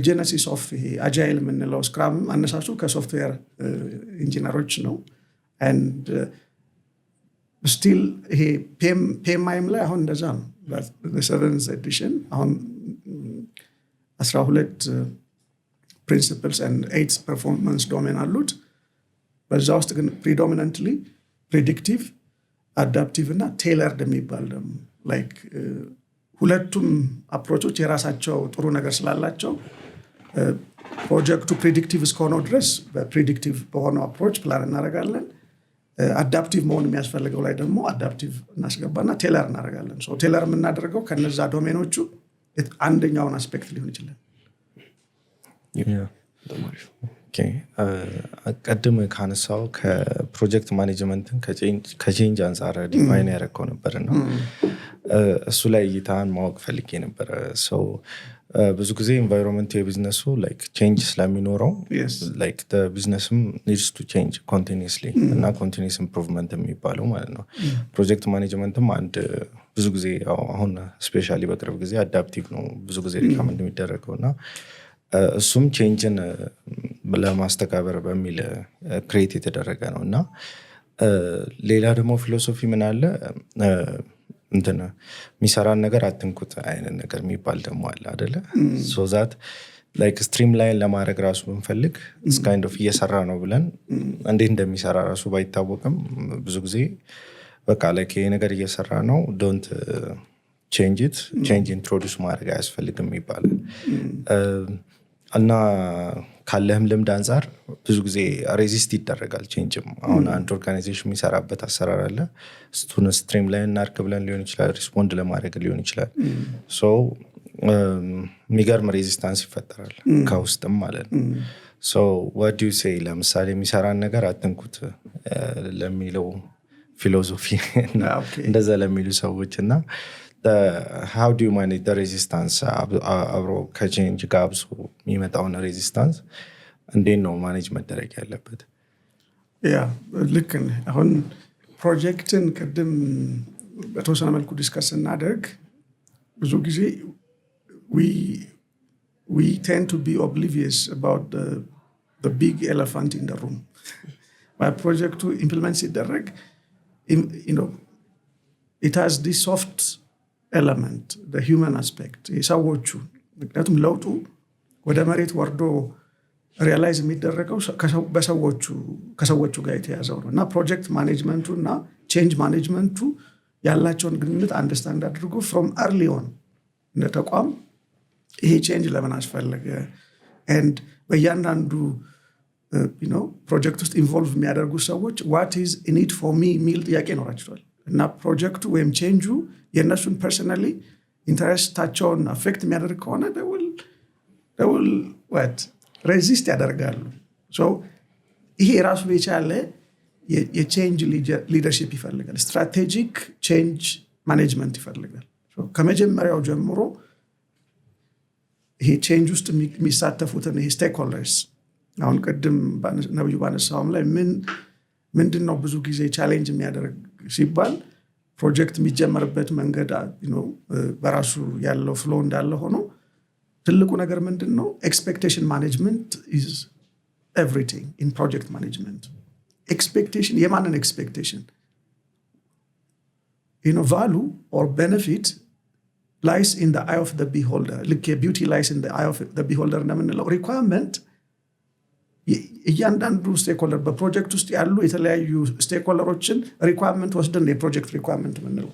ጀነሲስ ኦፍ ይሄ አጃይል የምንለው ስክራምም አነሳሱ ከሶፍትዌር ኢንጂነሮች ነው። ኤንድ ስቲል ይሄ ፒኤምአይም ላይ አሁን እንደዛ ነው። በ7th ኤዲሽን አሁን 12 ፕሪንሲፕልስ ኤንድ 8 ፐርፎርማንስ ዶሜን አሉት። በዛ ውስጥ ግን ፕሪዶሚናንትሊ ፕሪዲክቲቭ አዳፕቲቭ እና ቴይለርድ የሚባል ደግሞ ላይክ ሁለቱም አፕሮቾች የራሳቸው ጥሩ ነገር ስላላቸው ፕሮጀክቱ ፕሪዲክቲቭ እስከሆነው ድረስ በፕሪዲክቲቭ በሆነው አፕሮች ፕላን እናደርጋለን። አዳፕቲቭ መሆን የሚያስፈልገው ላይ ደግሞ አዳፕቲቭ እናስገባና ቴይለር እናደርጋለን። ቴይለር የምናደርገው ከነዛ ዶሜኖቹ አንደኛውን አስፔክት ሊሆን ይችላል። ቀድም ካነሳው ከፕሮጀክት ማኔጅመንትን ከቼንጅ አንጻር ዲፋይን ያደረግከው ነበር እና እሱ ላይ እይታን ማወቅ ፈልጌ ነበረ። ሰው ብዙ ጊዜ ኢንቫይሮንመንቱ የቢዝነሱ ላይክ ቼንጅ ስለሚኖረው ላይክ ቢዝነስም ኒድስ ቱ ቼንጅ ኮንቲኒስሊ እና ኮንቲኒስ ኢምፕሩቭመንት የሚባለው ማለት ነው። ፕሮጀክት ማኔጅመንትም አንድ ብዙ ጊዜ አሁን ስፔሻሊ በቅርብ ጊዜ አዳፕቲቭ ነው ብዙ ጊዜ ሪካመንድ የሚደረገው እና እሱም ቼንጅን ለማስተካበር በሚል ክሬት የተደረገ ነው እና ሌላ ደግሞ ፊሎሶፊ ምን አለ የሚሰራን ነገር አትንኩት አይነት ነገር የሚባል ደግሞ አለ አይደለ? ሶ ዛት ላይክ ስትሪም ላይን ለማድረግ ራሱ ብንፈልግ ካይንድ ኦፍ እየሰራ ነው ብለን እንዴት እንደሚሰራ ራሱ ባይታወቅም ብዙ ጊዜ በቃ ላይክ ይሄ ነገር እየሰራ ነው ዶንት ቼንጅ ኢንትሮዲውስ ማድረግ አያስፈልግም ይባላል። እና ካለህም ልምድ አንፃር ብዙ ጊዜ ሬዚስት ይደረጋል ቼንጅም። አሁን አንድ ኦርጋናይዜሽን የሚሰራበት አሰራር አለ። እሱን ስትሪም ላይ እናርግ ብለን ሊሆን ይችላል፣ ሪስፖንድ ለማድረግ ሊሆን ይችላል። ሶ የሚገርም ሬዚስታንስ ይፈጠራል ከውስጥም ማለት ነው። ሶ what do you say ለምሳሌ የሚሰራን ነገር አትንኩት ለሚለው ፊሎሶፊ እንደዛ ለሚሉ ሰዎች እና how do you manage the resistance አብሮ ከቼንጅ ጋር አብሶ የሚመጣውን ሬዚስታንስ እንዴት ነው ማኔጅ መደረግ ያለበት? ልክ አሁን ፕሮጀክትን ቅድም በተወሰነ መልኩ ዲስከስ እናደርግ ብዙ ጊዜ we tend to be oblivious about the big elephant in the room. My project to implement ሲደረግ it has this soft element, the human aspect. የሰዎቹ ምክንያቱም ለውጡ ወደ መሬት ወርዶ ሪያላይዝ የሚደረገው ከሰዎቹ ጋር የተያዘው ነው እና ፕሮጀክት ማኔጅመንቱ እና ቼንጅ ማኔጅመንቱ ያላቸውን ግንኙነት አንደርስታንድ አድርጎ ፍሮም አርሊ ኦን እንደ ተቋም ይሄ ቼንጅ ለምን አስፈለገ ኤንድ በእያንዳንዱ ፕሮጀክት ውስጥ ኢንቮልቭ የሚያደርጉ ሰዎች ዋት ኢዝ ኢን ኢት ፎር ሚ የሚል ጥያቄ ይኖራቸዋል እና ፕሮጀክቱ ወይም ቼንጁ የእነሱን ፐርሰናሊ ኢንተረስታቸውን አፌክት የሚያደርግ ከሆነ ደውል ሬዚስት ያደርጋሉ። ይሄ ራሱ የቻለ የቼንጅ ሊደርሺፕ ይፈልጋል። ስትራቴጂክ ቼንጅ ማኔጅመንት ይፈልጋል። ከመጀመሪያው ጀምሮ ይሄ ቼንጅ ውስጥ የሚሳተፉትን ይሄ ስቴክሆልደርስ አሁን ቅድም ነብዩ ባነሳውም ላይ ምንድን ነው ብዙ ጊዜ ቻሌንጅ የሚያደርግ ሲባል ፕሮጀክት የሚጀመርበት መንገድ በራሱ ያለው ፍሎ እንዳለ ሆኖ ትልቁ ነገር ምንድን ነው? ኤክስፔክቴሽን ማኔጅመንት ኢዝ ኤቭሪቲንግ ኢን ፕሮጀክት ማኔጅመንት። ኤክስፔክቴሽን የማንን ኤክስፔክቴሽን? ቫሉ ኦር ቤኔፊት ላይስ ኢን ዘ አይ ኦፍ ዘ ቢሆልደር። ልክ የቢዩቲ ላይስ ኢን ዘ አይ ኦፍ ዘ ቢሆልደር እንደምንለው ሪኳርመንት እያንዳንዱ ስቴክሆልደር በፕሮጀክት ውስጥ ያሉ የተለያዩ ስቴክሆልደሮችን ሪኳርመንት ወስደን የፕሮጀክት ሪኳርመንት ምንለው።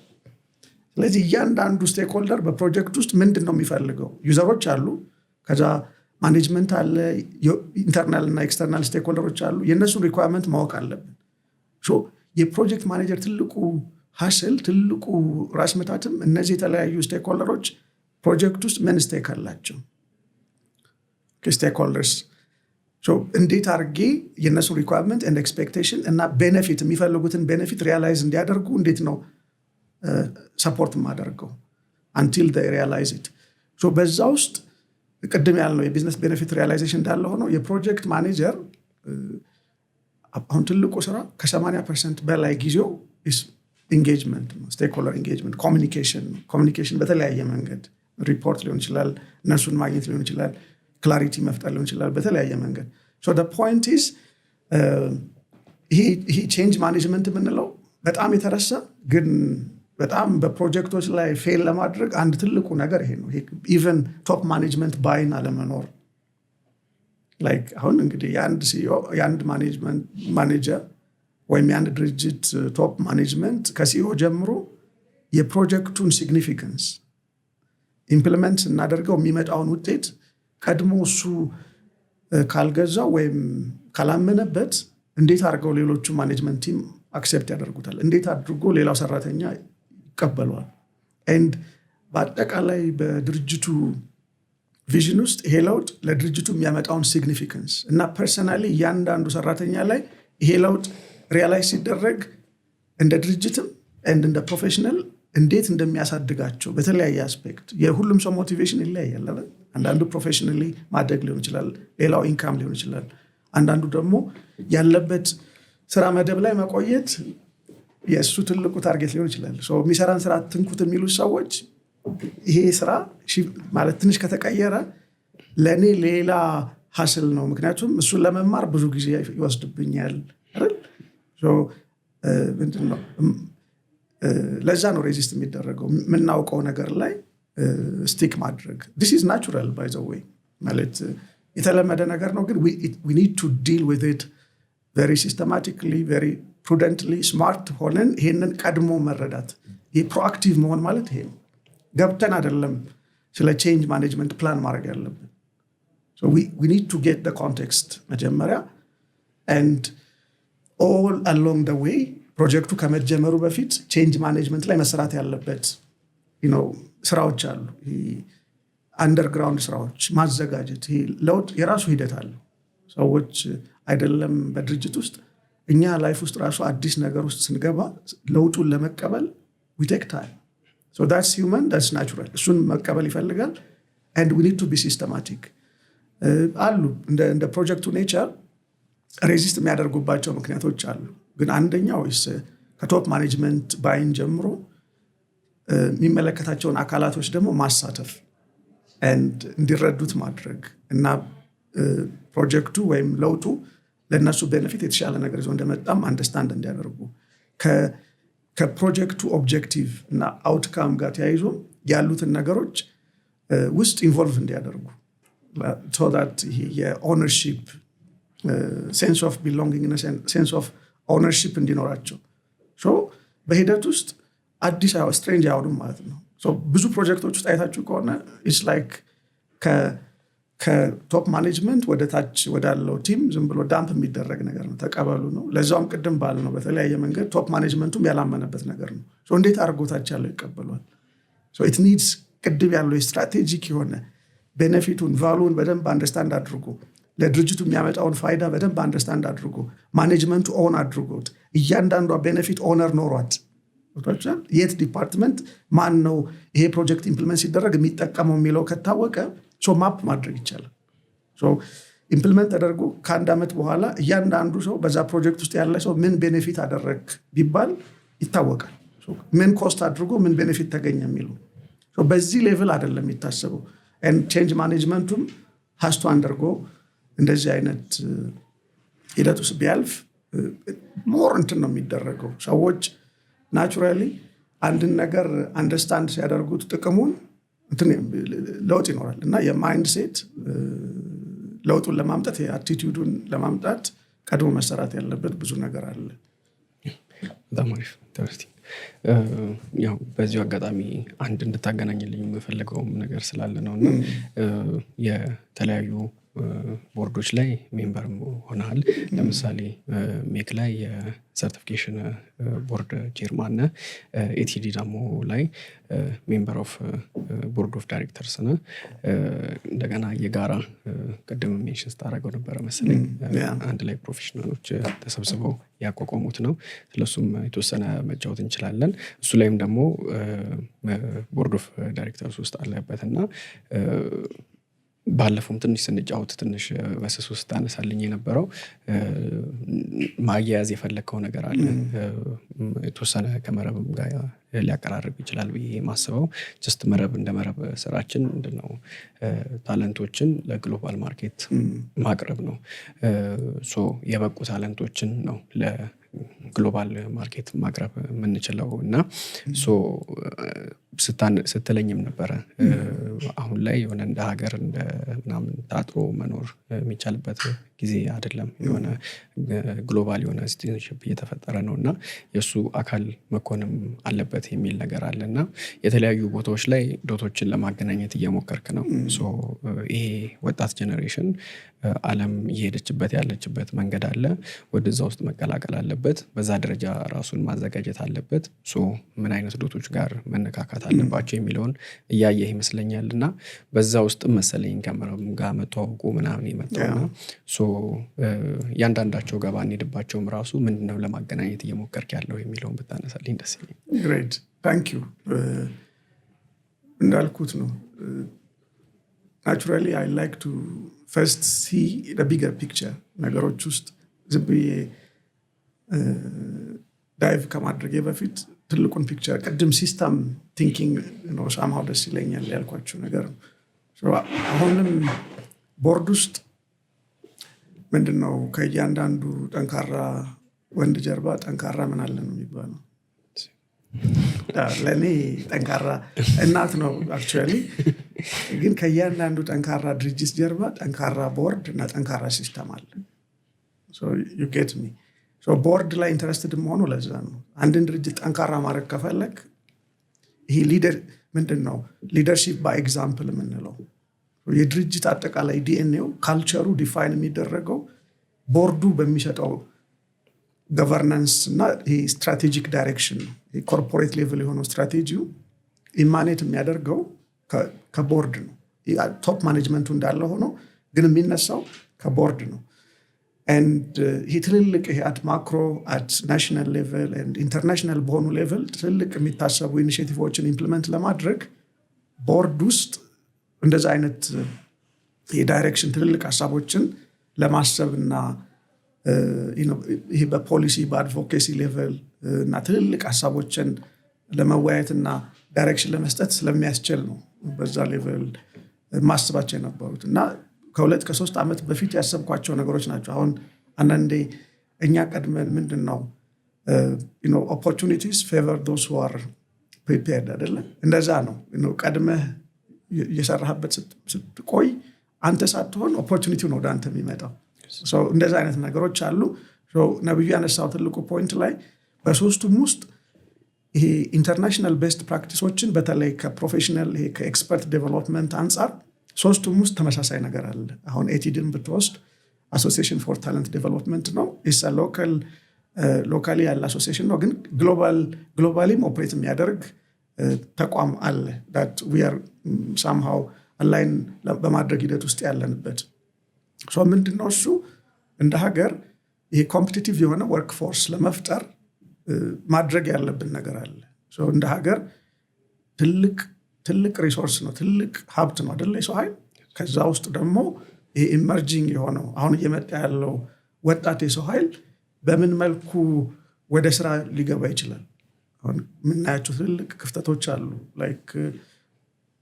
ስለዚህ እያንዳንዱ ስቴክሆልደር በፕሮጀክት ውስጥ ምንድን ነው የሚፈልገው? ዩዘሮች አሉ፣ ከዛ ማኔጅመንት አለ፣ ኢንተርናል እና ኤክስተርናል ስቴክሆልደሮች አሉ። የእነሱን ሪኳርመንት ማወቅ አለብን። የፕሮጀክት ማኔጀር ትልቁ ሀስል ትልቁ ራስ መታትም እነዚህ የተለያዩ ስቴክሆልደሮች ፕሮጀክት ውስጥ ምን ስቴክ አላቸው ስቴክሆልደርስ እንዴት አድርጌ የነሱ ሪኳርመንት ኤንድ ኤክስፔክቴሽን እና ቤኔፊት የሚፈልጉትን ቤኔፊት ሪያላይዝ እንዲያደርጉ እንዴት ነው ሰፖርት ማደርገው አንቲል they realize it። በዛ ውስጥ ቅድም ያልነው የቢዝነስ ቤኔፊት ሪያላይዜሽን እንዳለ ሆኖ የፕሮጀክት ማኔጀር አሁን ትልቁ ስራ ከ80% በላይ ጊዜው ኢንጌጅመንት ነው። ስቴክሆልደር ኢንጌጅመንት ኮሚኒኬሽን በተለያየ መንገድ ሪፖርት ሊሆን ይችላል፣ እነሱን ማግኘት ሊሆን ይችላል፣ ክላሪቲ መፍጠር ሊሆን ይችላል በተለያየ መንገድ። the point is ይሄ ቼንጅ ማኔጅመንት የምንለው በጣም የተረሳ ግን በጣም በፕሮጀክቶች ላይ ፌል ለማድረግ አንድ ትልቁ ነገር ይሄ ነው። ኢቨን ቶፕ ማኔጅመንት ባይን አለመኖር። አሁን እንግዲህ የአንድ ሲኢኦ የአንድ ማኔጀር ወይም የአንድ ድርጅት ቶፕ ማኔጅመንት ከሲኢኦ ጀምሮ የፕሮጀክቱን ሲግኒፊካንስ ኢምፕሊመንት ስናደርገው የሚመጣውን ውጤት ቀድሞ እሱ ካልገዛው ወይም ካላመነበት እንዴት አድርገው ሌሎቹ ማኔጅመንት ቲም አክሴፕት ያደርጉታል? እንዴት አድርጎ ሌላው ሰራተኛ ይቀበለዋል? ኤንድ በአጠቃላይ በድርጅቱ ቪዥን ውስጥ ይሄ ለውጥ ለድርጅቱ የሚያመጣውን ሲግኒፊካንስ እና ፐርሰናሊ እያንዳንዱ ሰራተኛ ላይ ይሄ ለውጥ ሪያላይዝ ሲደረግ እንደ ድርጅትም ኤንድ እንደ ፕሮፌሽናል እንዴት እንደሚያሳድጋቸው በተለያየ አስፔክት የሁሉም ሰው ሞቲቬሽን ይለያያል። አንዳንዱ ፕሮፌሽናሊ ማደግ ሊሆን ይችላል፣ ሌላው ኢንካም ሊሆን ይችላል፣ አንዳንዱ ደግሞ ያለበት ስራ መደብ ላይ መቆየት የእሱ ትልቁ ታርጌት ሊሆን ይችላል። የሚሰራን ስራ ትንኩት የሚሉ ሰዎች ይሄ ስራ ማለት ትንሽ ከተቀየረ ለእኔ ሌላ ሀስል ነው፣ ምክንያቱም እሱን ለመማር ብዙ ጊዜ ይወስድብኛል አይደል? ምንድን ነው ለዛ ነው ሬዚስት የሚደረገው የምናውቀው ነገር ላይ ስቲክ ማድረግ። this is natural by the way ማለት የተለመደ ነገር ነው፣ ግን we need to deal with it very systematically, very prudently, smart ሆነን ይሄንን ቀድሞ መረዳት። ይሄ ፕሮአክቲቭ መሆን ማለት ይሄ ነው። ገብተን አይደለም ስለ ቼንጅ ማኔጅመንት ፕላን ማድረግ ያለብን። So we need to get the context መጀመሪያ and all along the way ፕሮጀክቱ ከመጀመሩ በፊት ቼንጅ ማኔጅመንት ላይ መስራት ያለበት ስራዎች አሉ። አንደርግራውንድ ስራዎች ማዘጋጀት ለውጥ የራሱ ሂደት አለው። ሰዎች አይደለም በድርጅት ውስጥ እኛ ላይፍ ውስጥ ራሱ አዲስ ነገር ውስጥ ስንገባ ለውጡን ለመቀበል we take time. So that's human, that's natural. እሱን መቀበል ይፈልጋል and we need to be systematic. አሉ እንደ ፕሮጀክቱ ኔቸር ሬዚስት የሚያደርጉባቸው ምክንያቶች አሉ። ግን አንደኛው ከቶፕ ማኔጅመንት ባይን ጀምሮ የሚመለከታቸውን አካላቶች ደግሞ ማሳተፍ and እንዲረዱት ማድረግ እና ፕሮጀክቱ ወይም ለውጡ ለነሱ ቤኔፊት የተሻለ ነገር ይዞ እንደመጣም አንደርስታንድ እንዲያደርጉ ከፕሮጀክቱ ኦብጀክቲቭ እና አውትካም ጋር ተያይዞ ያሉትን ነገሮች ውስጥ ኢንቮልቭ እንዲያደርጉ so that የኦነርሺፕ ሴንስ ኦፍ ቢሎንጊንግነስ ሴንስ ኦፍ ኦነርሺፕ እንዲኖራቸው በሂደት ውስጥ አዲስ ስትሬንጅ አይሆኑም ማለት ነው። ብዙ ፕሮጀክቶች ውስጥ አይታችሁ ከሆነ ኢትስ ላይክ ከቶፕ ማኔጅመንት ወደ ታች ወዳለው ቲም ዝም ብሎ ዳምፕ የሚደረግ ነገር ነው። ተቀበሉ ነው። ለዛውም ቅድም ባል ነው በተለያየ መንገድ ቶፕ ማኔጅመንቱም ያላመነበት ነገር ነው። እንዴት አድርጎታች ያለው ይቀበሏል? ኢት ኒድስ ቅድም ያለው ስትራቴጂክ የሆነ ቤኔፊቱን ቫሉን በደንብ አንደርስታንድ አድርጎ ለድርጅቱ የሚያመጣውን ፋይዳ በደንብ አንደርስታንድ አድርጎ ማኔጅመንቱ ኦን አድርጎት እያንዳንዷ ቤኔፊት ኦነር ኖሯት የት ዲፓርትመንት ማን ነው ይሄ ፕሮጀክት ኢምፕሊመንት ሲደረግ የሚጠቀመው የሚለው ከታወቀ ማፕ ማድረግ ይቻላል። ኢምፕሊመንት ተደርጎ ከአንድ ዓመት በኋላ እያንዳንዱ ሰው በዛ ፕሮጀክት ውስጥ ያለ ሰው ምን ቤኔፊት አደረግ ቢባል ይታወቃል። ምን ኮስት አድርጎ ምን ቤኔፊት ተገኘ የሚሉ በዚህ ሌቭል አይደለም የሚታሰበው። ቼንጅ ማኔጅመንቱም ሀስቶ አንደርጎ እንደዚህ አይነት ሂደት ውስጥ ቢያልፍ ሞር እንትን ነው የሚደረገው። ሰዎች ናቹራሊ አንድን ነገር አንደርስታንድ ሲያደርጉት ጥቅሙን ለውጥ ይኖራል እና የማይንድ ሴት ለውጡን ለማምጣት የአቲቲዩዱን ለማምጣት ቀድሞ መሰራት ያለበት ብዙ ነገር አለ። በጣም አሪፍ ኢንተረስቲንግ። ያው በዚሁ አጋጣሚ አንድ እንድታገናኝልኝ የምፈልገውም ነገር ስላለ ነው እና የተለያዩ ቦርዶች ላይ ሜምበር ሆነሃል። ለምሳሌ ሜክ ላይ የሰርቲፊኬሽን ቦርድ ቼርማን ነህ። ኤቲዲ ደግሞ ላይ ሜምበር ኦፍ ቦርድ ኦፍ ዳይሬክተርስ ነህ። እንደገና የጋራ ቅድም ሜንሽን ስታደርገው ነበረ መሰለኝ አንድ ላይ ፕሮፌሽናሎች ተሰብስበው ያቋቋሙት ነው። ስለሱም የተወሰነ መጫወት እንችላለን። እሱ ላይም ደግሞ ቦርድ ኦፍ ዳይሬክተርስ ውስጥ አለበት እና ባለፈውም ትንሽ ስንጫወት ትንሽ በስሱ ውስጥ አነሳልኝ የነበረው ማያያዝ የፈለግከው ነገር አለ። የተወሰነ ከመረብም ጋር ሊያቀራርብ ይችላል ብዬ ማስበው ጀስት መረብ እንደ መረብ ስራችን ምንድነው ታለንቶችን ለግሎባል ማርኬት ማቅረብ ነው። የበቁ ታለንቶችን ነው ለግሎባል ማርኬት ማቅረብ የምንችለው እና ስትለኝም ነበረ አሁን ላይ የሆነ እንደ ሀገር እንደ ምናምን ታጥሮ መኖር የሚቻልበት ጊዜ አይደለም። የሆነ ግሎባል የሆነ ሲቲዝንሺፕ እየተፈጠረ ነው እና የእሱ አካል መኮንም አለበት የሚል ነገር አለ እና የተለያዩ ቦታዎች ላይ ዶቶችን ለማገናኘት እየሞከርክ ነው። ይሄ ወጣት ጄኔሬሽን ዓለም እየሄደችበት ያለችበት መንገድ አለ። ወደዛ ውስጥ መቀላቀል አለበት። በዛ ደረጃ ራሱን ማዘጋጀት አለበት። ምን አይነት ዶቶች ጋር መነካካት አለባቸው የሚለውን እያየህ ይመስለኛል እና በዛ ውስጥ መሰለኝ ከመረብ ጋር መተዋወቁ ምናምን የመጣውና ያንዳንዳቸው ጋር ባንሄድባቸውም ራሱ ምንድነው ለማገናኘት እየሞከርክ ያለው የሚለውን ብታነሳልኝ ደስ ይለኛል። ግሬት ታንክ ዩ። እንዳልኩት ነው naturally I like to first see the bigger picture ነገሮች ውስጥ ዝም ብዬ ዳይቭ ከማድረጌ በፊት ትልቁን ፒክቸር ቅድም ሲስተም ቲንኪንግ ነው ሳምሃው ደስ ይለኛል ያልኳችሁ ነገር ነው። አሁንም ቦርድ ውስጥ ምንድነው ከእያንዳንዱ ጠንካራ ወንድ ጀርባ ጠንካራ ምን አለ ነው የሚባለው። ለኔ ጠንካራ እናት ነው አክቹዋሊ፣ ግን ከእያንዳንዱ ጠንካራ ድርጅት ጀርባ ጠንካራ ቦርድ እና ጠንካራ ሲስተም አለ። you get me? ቦርድ ላይ ኢንተረስትድ መሆኑ ለዛ ነው። አንድን ድርጅት ጠንካራ ማድረግ ከፈለግ ይሄ ሊደር ምንድነው ሊደርሺፕ ባይ ኤግዛምፕል የምንለው የድርጅት አጠቃላይ ዲኤንኤው ካልቸሩ ዲፋይን የሚደረገው ቦርዱ በሚሰጠው ገቨርናንስ እና ስትራቴጂክ ዳይሬክሽን ነው። ኮርፖሬት ሌቭል የሆነው ስትራቴጂው ኢማኔት የሚያደርገው ከቦርድ ነው። ቶፕ ማኔጅመንቱ እንዳለ ሆኖ ግን የሚነሳው ከቦርድ ነው። ይህ ትልልቅ አት ማክሮ አት ናሽናል ሌቭል ኢንተርናሽናል በሆኑ ሌቭል ትልልቅ የሚታሰቡ ኢኒሼቲቮችን ኢምፕሊመንት ለማድረግ ቦርድ ውስጥ እንደዛ አይነት የዳይሬክሽን ትልልቅ ሀሳቦችን ለማሰብ እና ይህ በፖሊሲ በአድቮኬሲ ሌቭል እና ትልልቅ ሀሳቦችን ለመወያየት እና ዳይሬክሽን ለመስጠት ስለሚያስችል ነው በዛ ሌቭል ማስባቸው የነበሩት እና ከ2-3 ዓመት በፊት ያሰብኳቸው ነገሮች ናቸው። አሁን አንዳንዴ እኛ ቀድመን ምንድን ነው opportunities favor those who are prepared አይደለ? እንደዛ ነው ቀድመህ የሰራህበት ስትቆይ አንተ ሳትሆን ኦፖርቹኒቲው ነው ወደ አንተ የሚመጣው። እንደዛ አይነት ነገሮች አሉ። ነብዩ ያነሳው ትልቁ ፖይንት ላይ በሶስቱም ውስጥ ይሄ ኢንተርናሽናል ቤስት ፕራክቲሶችን በተለይ ከፕሮፌሽናል ከኤክስፐርት ዴቨሎፕመንት አንጻር ሶስቱም ውስጥ ተመሳሳይ ነገር አለ። አሁን ኤቲድን ብትወስድ አሶሲዬሽን ፎር ታለንት ዴቨሎፕመንት ነው። ኢስ ሎካሊ ያለ አሶሲዬሽን ነው፣ ግን ግሎባሊም ኦፕሬት የሚያደርግ ተቋም አለ that we are somehow align በማድረግ ሂደት ውስጥ ያለንበት። ምንድነው እሱ እንደ ሀገር ይሄ ኮምፒቲቲቭ የሆነ ወርክ ፎርስ ለመፍጠር ማድረግ ያለብን ነገር አለ። እንደ ሀገር ትልቅ ሪሶርስ ነው፣ ትልቅ ሀብት ነው አይደለ? የሰው ኃይል። ከዛ ውስጥ ደግሞ ይሄ ኢመርጂንግ የሆነው አሁን እየመጣ ያለው ወጣት የሰው ኃይል በምን መልኩ ወደ ስራ ሊገባ ይችላል? አሁን የምናያቸው ትልቅ ክፍተቶች አሉ። ላይክ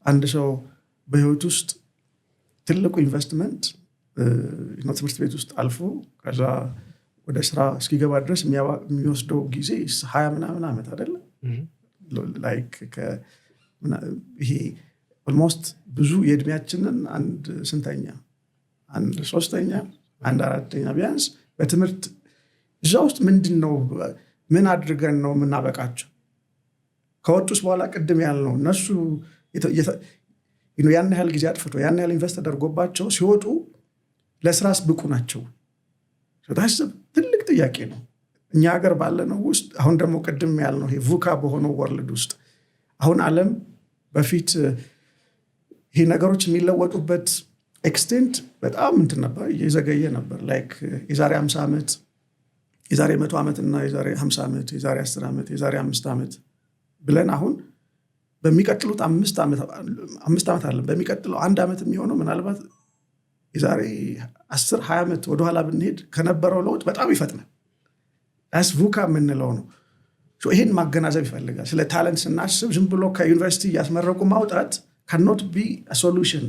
አንድ ሰው በህይወት ውስጥ ትልቁ ኢንቨስትመንት ትምህርት ቤት ውስጥ አልፎ ከዛ ወደ ስራ እስኪገባ ድረስ የሚወስደው ጊዜ 20 ምናምን ዓመት አይደለም? ላይክ ይሄ ኦልሞስት ብዙ የእድሜያችንን አንድ ስንተኛ፣ አንድ 3ኛ፣ አንድ 4ኛ ቢያንስ በትምህርት እዛ ውስጥ ምንድን ነው ምን አድርገን ነው የምናበቃቸው? ከወጡስ በኋላ ቅድም ያልነው እነሱ ያን ያህል ጊዜ አጥፍቶ ያን ያህል ኢንቨስት ተደርጎባቸው ሲወጡ ለስራስ ብቁ ናቸው? ታስብ ትልቅ ጥያቄ ነው። እኛ ሀገር ባለነው ውስጥ አሁን ደግሞ ቅድም ያልነው ይሄ vuka በሆነው ወርልድ ውስጥ አሁን ዓለም በፊት ይሄ ነገሮች የሚለወጡበት ኤክስቴንት በጣም እንትን ነበር፣ እየዘገየ ነበር። ላይክ የዛሬ 50 ዓመት የዛሬ 100 ዓመት እና የዛሬ 50 ዓመት የዛሬ 10 ዓመት የዛሬ 5 ዓመት ብለን አሁን በሚቀጥሉት 5 ዓመት አለ በሚቀጥለው 1 ዓመት የሚሆነው ምናልባት የዛሬ 10-20 ዓመት ወደኋላ ብንሄድ ከነበረው ለውጥ በጣም ይፈጥናል። ዳስ vuka የምንለው ነው። ይሄን ማገናዘብ ይፈልጋል። ስለ ታለንት ስናስብ ዝም ብሎ ከዩኒቨርሲቲ እያስመረቁ ማውጣት cannot be a solution።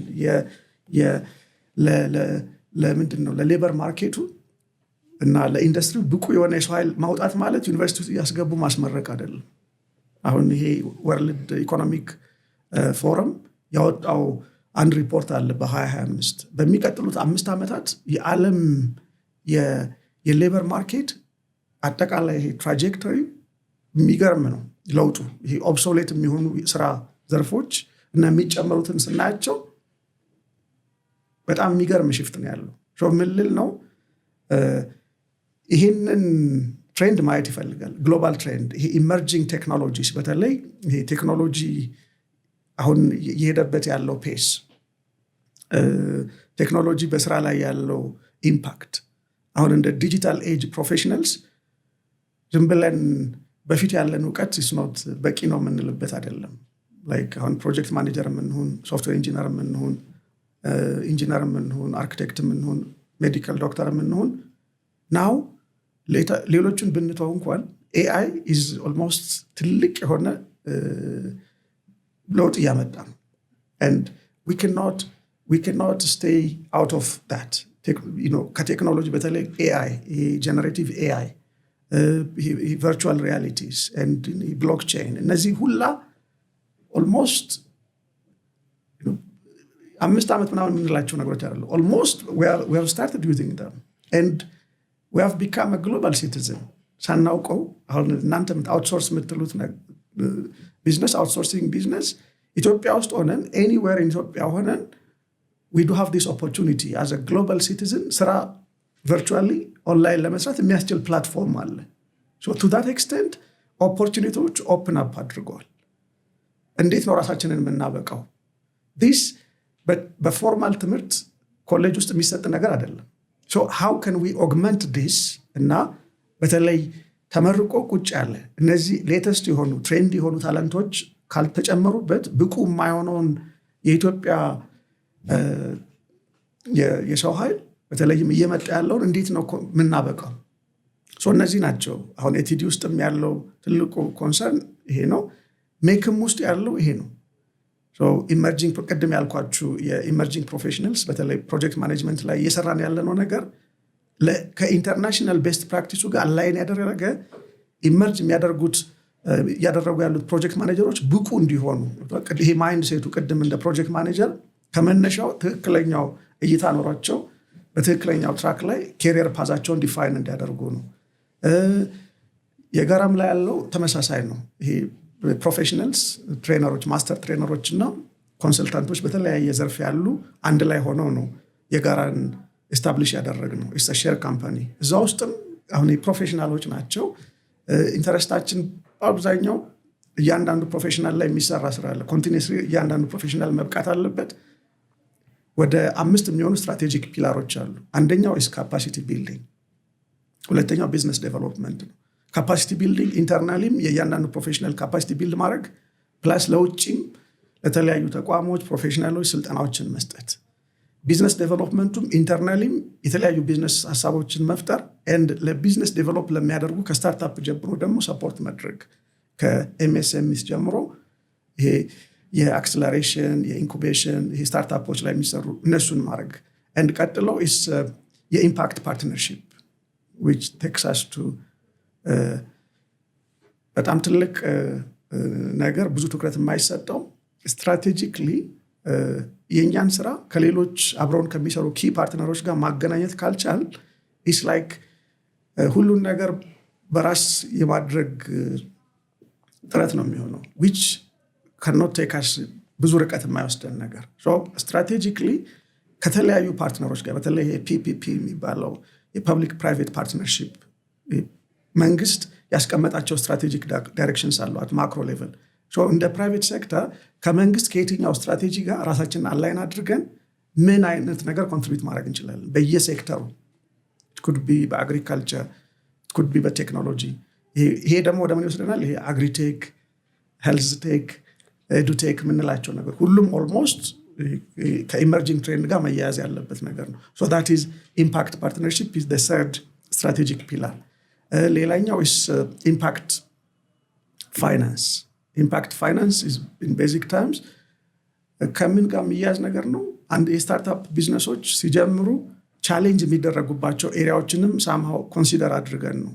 ለምንድን ነው ለሌበር ማርኬቱ እና ለኢንዱስትሪው ብቁ የሆነ የሰው ኃይል ማውጣት ማለት ዩኒቨርሲቲ ውስጥ እያስገቡ ማስመረቅ አይደለም። አሁን ይሄ ወርልድ ኢኮኖሚክ ፎረም ያወጣው አንድ ሪፖርት አለ በ2025 በሚቀጥሉት 5 ዓመታት የዓለም የሌበር ማርኬት አጠቃላይ ትራጀክተሪ የሚገርም ነው ለውጡ። ይሄ ኦብሶሌት የሚሆኑ ስራ ዘርፎች እና የሚጨመሩትን ስናያቸው በጣም የሚገርም ሽፍት ነው ያለው። ምልል ነው ይሄንን ትሬንድ ማየት ይፈልጋል። ግሎባል ትሬንድ ይሄ ኢመርጂንግ ቴክኖሎጂስ በተለይ ይሄ ቴክኖሎጂ አሁን የሄደበት ያለው ፔስ ቴክኖሎጂ በስራ ላይ ያለው ኢምፓክት አሁን እንደ ዲጂታል ኤጅ ፕሮፌሽናልስ ዝም ብለን በፊት ያለን እውቀት ስኖት በቂ ነው የምንልበት አይደለም። ላይክ አሁን ፕሮጀክት ማኔጀር የምንሆን ሶፍትዌር ኢንጂነር የምንሆን ኢንጂነር የምንሆን አርኪቴክት የምንሆን ሜዲካል ዶክተር የምንሆን ናው ሌሎችን ብንተው እንኳን ኤአይ ኢዝ ኦልሞስት ትልቅ የሆነ ለውጥ እያመጣ ነው። and we cannot stay out of that. ከቴክኖሎጂ በተለይ ኤአይ ጀነሬቲቭ ኤአይ ቨርቹዋል ሪያሊቲስ and ብሎክቼን እነዚህ ሁላ ኦልሞስት 5 ዓመት ምናምን የምንላቸው ነገሮች አይደሉ። ኦልሞስት we have started using them and we have become a global citizen። ሳናውቀው አሁን እናንተ አውትሶርስ የምትሉት ቢዝነስ አውትሶርሲንግ ቢዝነስ ኢትዮጵያ ውስጥ ሆነን ኤኒዌር ኢን ኢትዮጵያ ሆነን we do have this opportunity as a global citizen ስራ virtually online ለመስራት የሚያስችል ፕላትፎርም አለ። so to that extent opportunities open up አድርገዋል። እንዴት ነው ራሳችንን የምናበቃው? this በፎርማል ትምህርት ኮሌጅ ውስጥ የሚሰጥ ነገር አይደለም። so how can we augment this እና በተለይ ተመርቆ ቁጭ ያለ እነዚህ ሌተስት የሆኑ ትሬንድ የሆኑ ታለንቶች ካልተጨመሩበት ብቁ የማይሆነውን የኢትዮጵያ የሰው ኃይል በተለይም እየመጣ ያለውን እንዴት ነው የምናበቃው? so እነዚህ ናቸው አሁን ኤቲዲ ውስጥም ያለው ትልቁ ኮንሰርን ይሄ ነው። ሜክም ውስጥ ያለው ይሄ ነው። so ኢመርጂንግ ቅድም ያልኳችሁ የኢመርጂንግ ፕሮፌሽናልስ በተለይ ፕሮጀክት ማኔጅመንት ላይ እየሰራን ያለነው ነገር ከኢንተርናሽናል ቤስት ፕራክቲሱ ጋር አላይን ያደረገ ኢመርጅ ያደረጉ ያሉት ፕሮጀክት ማኔጀሮች ብቁ እንዲሆኑ ይሄ ማይንድ ሴቱ ቅድም እንደ ፕሮጀክት ማኔጀር ከመነሻው ትክክለኛው እይታ ኖሯቸው በትክክለኛው ትራክ ላይ ኬሪየር ፓዛቸውን ዲፋይን እንዲያደርጉ ነው። የጋራም ላይ ያለው ተመሳሳይ ነው። ይሄ ፕሮፌሽናልስ ትሬነሮች፣ ማስተር ትሬነሮች እና ኮንሰልታንቶች በተለያየ ዘርፍ ያሉ አንድ ላይ ሆነው ነው የጋራን ኤስታብሊሽ ያደረግነው። ኢትስ አ ሼር ካምፓኒ። እዛ ውስጥም አሁን ፕሮፌሽናሎች ናቸው። ኢንተረስታችን በአብዛኛው እያንዳንዱ ፕሮፌሽናል ላይ የሚሰራ ስራ አለ። ኮንቲኒየስሊ እያንዳንዱ ፕሮፌሽናል መብቃት አለበት። ወደ 5 የሚሆኑ ስትራቴጂክ ፒላሮች አሉ። አንደኛው ኢስ ካፓሲቲ ቢልዲንግ፣ ሁለተኛው ቢዝነስ ዴቨሎፕመንት ነው። ካፓሲቲ ቢልዲንግ ኢንተርናሊም የእያንዳንዱ ፕሮፌሽናል ካፓሲቲ ቢልድ ማድረግ ፕላስ ለውጭም ለተለያዩ ተቋሞች ፕሮፌሽናሎች ስልጠናዎችን መስጠት። ቢዝነስ ዴቨሎፕመንቱም ኢንተርናሊም የተለያዩ ቢዝነስ ሀሳቦችን መፍጠር ኤንድ ለቢዝነስ ዴቨሎፕ ለሚያደርጉ ከስታርታፕ ጀምሮ ደግሞ ሰፖርት ማድረግ ከኤምኤስኤምኤስ ጀምሮ ይሄ የአክሰለሬሽን የኢንኩቤሽን ይሄ ስታርታፖች ላይ የሚሰሩ እነሱን ማድረግ ኤንድ ቀጥሎ ኢስ የኢምፓክት ፓርትነርሺፕ which takes us to በጣም ትልቅ ነገር ብዙ ትኩረት የማይሰጠው ስትራቴጂክሊ የኛን ስራ ከሌሎች አብረውን ከሚሰሩ ኪ ፓርትነሮች ጋር ማገናኘት ካልቻል ኢስ ላይክ ሁሉን ነገር በራስ የማድረግ ጥረት ነው የሚሆነው which cannot take us ብዙ ርቀት የማይወስደን ነገር። so strategically ከተለያዩ ፓርትነሮች ጋር በተለይ ፒፒፒ የሚባለው የፐብሊክ ፕራይቬት ፓርትነርሺፕ መንግስት ያስቀመጣቸው ስትራቴጂክ ዳይሬክሽንስ አሉ at macro level። so እንደ ፕራይቬት ሴክተር ከመንግስት ከየትኛው ስትራቴጂ ጋር ራሳችንን አላይን አድርገን ምን አይነት ነገር ኮንትሪቢዩት ማድረግ እንችላለን በየሴክተሩ። it could be በአግሪካልቸር it could be በቴክኖሎጂ። ይሄ ደግሞ ወደ ምን ይወስደናል? ይሄ አግሪቴክ፣ ሄልዝ ቴክ፣ ኤዱቴክ የምንላቸው ነገር ሁሉም ኦልሞስት ከኢመርጂንግ ትሬንድ ጋር መያያዝ ያለበት ነገር ነው። so that is impact partnership is the third strategic pillar። ሌላኛው is impact finance። impact finance is in basic terms ከምን ጋር የሚያያዝ ነገር ነው? አንድ የስታርታፕ ቢዝነሶች ሲጀምሩ ቻሌንጅ የሚደረጉባቸው ኤሪያዎችንም ሳምሃው ኮንሲደር አድርገን ነው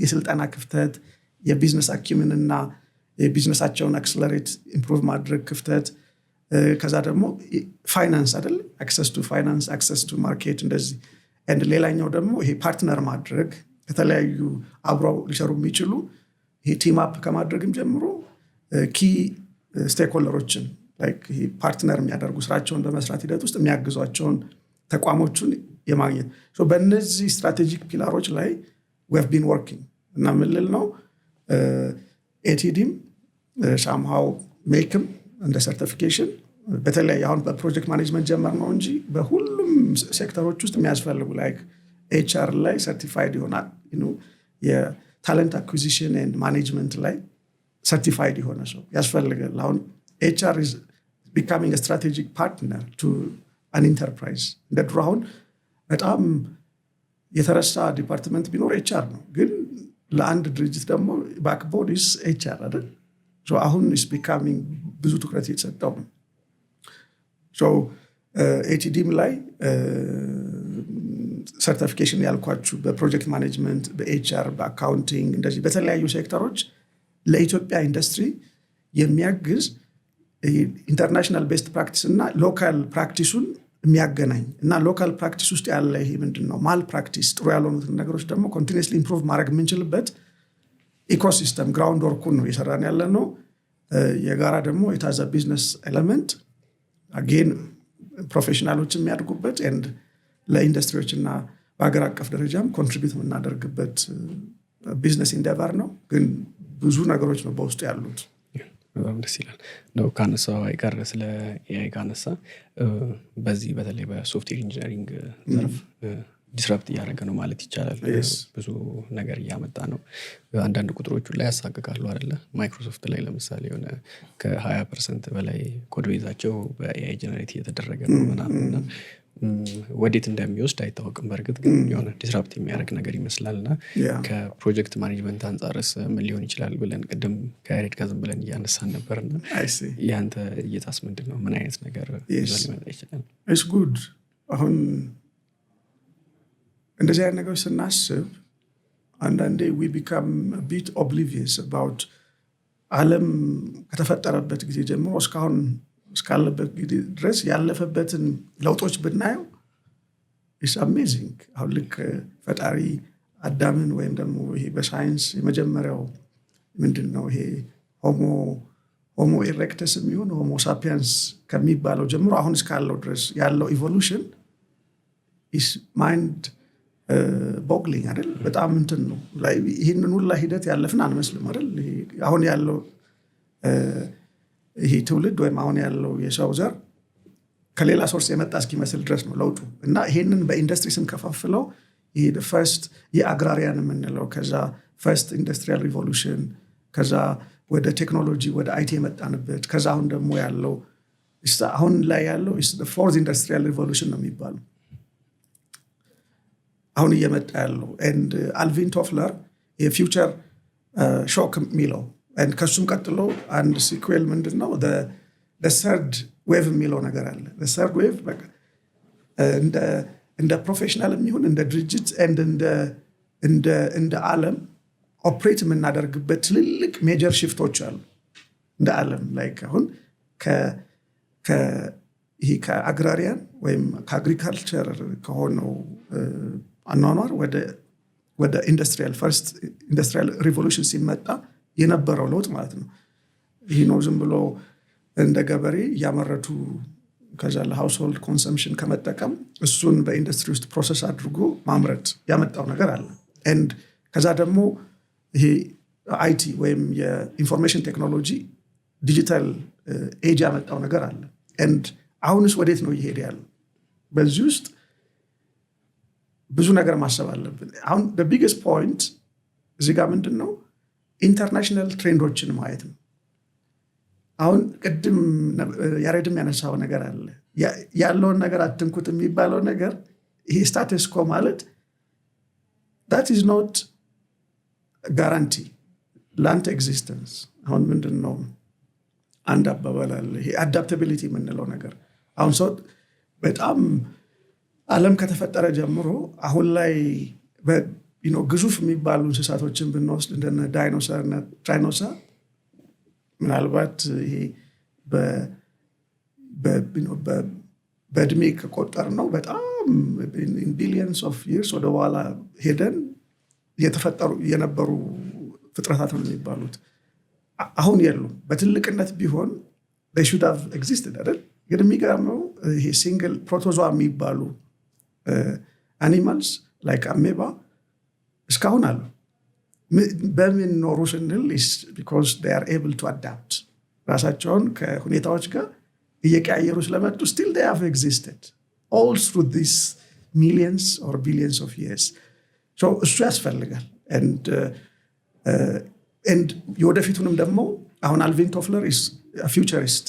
የስልጠና ክፍተት፣ የቢዝነስ አኪምን እና የቢዝነሳቸውን አክሰለሬት ኢምፕሩቭ ማድረግ ክፍተት፣ ከዛ ደግሞ ፋይናንስ አይደል አክሰስ ቱ ፋይናንስ፣ አክሰስ ቱ ማርኬት እንደዚህ። ኤንድ ሌላኛው ደግሞ ይሄ ፓርትነር ማድረግ ከተለያዩ አብረው ሊሰሩ የሚችሉ ይሄ ቲም አፕ ከማድረግም ጀምሮ ኪ ስቴክሆልደሮችን ላይክ ይሄ ፓርትነር የሚያደርጉ ስራቸውን በመስራት ሂደት ውስጥ የሚያግዟቸውን ተቋሞቹን የማግኘት። ሶ በእነዚህ ስትራቴጂክ ፒላሮች ላይ we have been working እና ምልል ነው ኤቲዲም ሳምሃው ሜክም እንደ ሰርቲፊኬሽን በተለይ አሁን በፕሮጀክት ማኔጅመንት ጀመር ነው እንጂ በሁሉም ሴክተሮች ውስጥ የሚያስፈልጉ ላይክ ኤችአር ላይ ሰርቲፋይድ ይሆናል የታለንት አኩዚሽን ኤንድ ማኔጅመንት ላይ ሰርቲፋይድ የሆነ ሰው ያስፈልጋል። አሁን ኤችአር is becoming a strategic partner to an enterprise። እንደ ድሮ አሁን በጣም የተረሳ ዲፓርትመንት ቢኖር ኤችአር ነው፣ ግን ለአንድ ድርጅት ደግሞ ባክቦን is ኤችአር አይደል? አሁን is becoming ብዙ ትኩረት እየተሰጠው ነው። ኤቲዲም ላይ ሰርቲፊኬሽን ያልኳችሁ በፕሮጀክት ማኔጅመንት፣ በኤችአር፣ በአካውንቲንግ እንደዚህ በተለያዩ ሴክተሮች ለኢትዮጵያ ኢንዱስትሪ የሚያግዝ ኢንተርናሽናል ቤስት ፕራክቲስ እና ሎካል ፕራክቲሱን የሚያገናኝ እና ሎካል ፕራክቲስ ውስጥ ያለ ይሄ ምንድን ነው ማል ፕራክቲስ ጥሩ ያልሆኑትን ነገሮች ደግሞ ኮንቲኒየስሊ ኢምፕሩቭ ማድረግ የምንችልበት ኢኮሲስተም ግራውንድ ወርኩን ነው የሰራን ያለ ነው። የጋራ ደግሞ የታዘ ቢዝነስ ኤሌመንት አጌን ፕሮፌሽናሎች የሚያድጉበት and ለኢንዱስትሪዎችና በአገር አቀፍ ደረጃም ኮንትሪቢዩት የምናደርግበት ቢዝነስ ኢንዴቨር ነው። ግን ብዙ ነገሮች ነው በውስጡ ያሉት። በጣም ደስ ይላል ነው። ካነሳው አይቀር ስለ ኤአይ ካነሳ በዚህ በተለይ በሶፍትዌር ኢንጂነሪንግ ዘርፍ ዲስራፕት እያደረገ ነው ማለት ይቻላል። ብዙ ነገር እያመጣ ነው። አንዳንድ ቁጥሮቹ ላይ ያሳቅቃሉ አይደለ? ማይክሮሶፍት ላይ ለምሳሌ የሆነ ከ20% በላይ ኮድ ቤዛቸው በኤአይ ጀነሬት እየተደረገ ነው ምናምንና ወዴት እንደሚወስድ አይታወቅም። በእርግጥ ግን የሆነ ዲስራፕት የሚያደርግ ነገር ይመስላልና ከፕሮጀክት ማኔጅመንት አንጻርስ ምን ሊሆን ይችላል ብለን ቅድም ከያሬድ ጋር ዝም ብለን እያነሳን ነበርና ያንተ እይታስ ምንድን ነው? ምን አይነት ነገር ይዞ ሊመጣ ይችላል? It's good። አሁን እንደዚህ አይነት ነገሮች ስናስብ አንዳንዴ we become a bit oblivious about ዓለም ከተፈጠረበት ጊዜ ጀምሮ እስካሁን እስካለበት ጊዜ ድረስ ያለፈበትን ለውጦች ብናየው it's amazing። አሁን ልክ ፈጣሪ አዳምን ወይም ደግሞ ይሄ በሳይንስ የመጀመሪያው ምንድነው ይሄ ሆሞ ኢሬክተስ የሚሆን ሆሞ ሳፒየንስ ከሚባለው ጀምሮ አሁን እስካለው ድረስ ያለው ኢቮሉሽን is mind boggling አይደል? በጣም እንትን ነው ላይ ይሄንን ሁሉ ሂደት ያለፍን አንመስልም አይደል? አሁን ያለው ይሄ ትውልድ ወይም አሁን ያለው የሰው ዘር ከሌላ ሶርስ የመጣ እስኪመስል ድረስ ነው ለውጡ። እና ይሄንን በኢንዱስትሪ ስም ከፋፍለው ይሄ ፈርስት የአግራሪያን የምንለው ከዛ ፈርስት ኢንዱስትሪያል ሪቮሉሽን ከዛ ወደ ቴክኖሎጂ ወደ አይቲ የመጣንበት ከዛ አሁን ደግሞ ያለው አሁን ላይ ያለው ፎርዝ ኢንዱስትሪያል ሪቮሉሽን ነው የሚባለው አሁን እየመጣ ያለው። and አልቪን ቶፍለር የፊውቸር ሾክ የሚለው and ከሱም ቀጥሎ አንድ ሲኩዌል ምንድነው the third wave የሚለው ነገር አለ። the third wave በቃ እንደ ፕሮፌሽናል የሚሆን እንደ ድርጅት and እንደ ዓለም ኦፕሬት የምናደርግበት ትልልቅ ሜጀር ሽፍቶች አሉ እንደ ዓለም። ላይክ አሁን ይሄ ከአግራሪያን ወይም ከአግሪካልቸር ከሆነው አኗኗር ወደ ኢንዱስትሪያል ፈርስት ኢንዱስትሪያል ሪቮሉሽን ሲመጣ የነበረው ለውጥ ማለት ነው። ይሄ ነው ዝም ብሎ እንደ ገበሬ እያመረቱ ከዛ ለሃውስሆልድ ኮንሰምፕሽን ከመጠቀም እሱን በኢንዱስትሪ ውስጥ ፕሮሰስ አድርጎ ማምረት ያመጣው ነገር አለ። and ከዛ ደግሞ ይሄ አይቲ ወይም የኢንፎርሜሽን ቴክኖሎጂ ዲጂታል ኤጅ ያመጣው ነገር አለ። and አሁንስ ወዴት ነው እየሄደ ያለው? በዚህ ውስጥ ብዙ ነገር ማሰብ አለብን። አሁን the biggest point እዚህ ጋር ምንድነው ኢንተርናሽናል ትሬንዶችን ማየት ነው። አሁን ቅድም ያሬድም ያነሳው ነገር አለ ያለውን ነገር አትንኩት የሚባለው ነገር ይሄ ስታተስ ኮ ማለት that is not guarantee ላንተ ኤግዚስተንስ። አሁን ምንድነው አንድ አባባል አለ ይሄ አዳፕታቢሊቲ የምንለው ነገር። አሁን ሰው በጣም ዓለም ከተፈጠረ ጀምሮ አሁን ላይ ግዙፍ የሚባሉ እንስሳቶችን ብንወስድ እንደነ ዳይኖሰር እና ትራይኖሰር ምናልባት ይሄ በእድሜ ከቆጠር ነው በጣም ቢሊየንስ ኦፍ ይርስ ወደ ኋላ ሄደን የተፈጠሩ የነበሩ ፍጥረታት ነው የሚባሉት። አሁን የሉም። በትልቅነት ቢሆን they should have existed አይደል? ግን የሚገርመው ይሄ ሲንግል ፕሮቶዞዋ የሚባሉ አኒማልስ ላይክ አሜባ እስካሁን አሉ። በምን ኖሩ ስንል is because they are able to adapt ራሳቸውን ከሁኔታዎች ጋር እየቀያየሩ ስለመጡ still they have existed all through these millions or billions of years. so እሱ ያስፈልጋል። and የወደፊቱንም ደግሞ አሁን አልቪን ቶፍለር is a futurist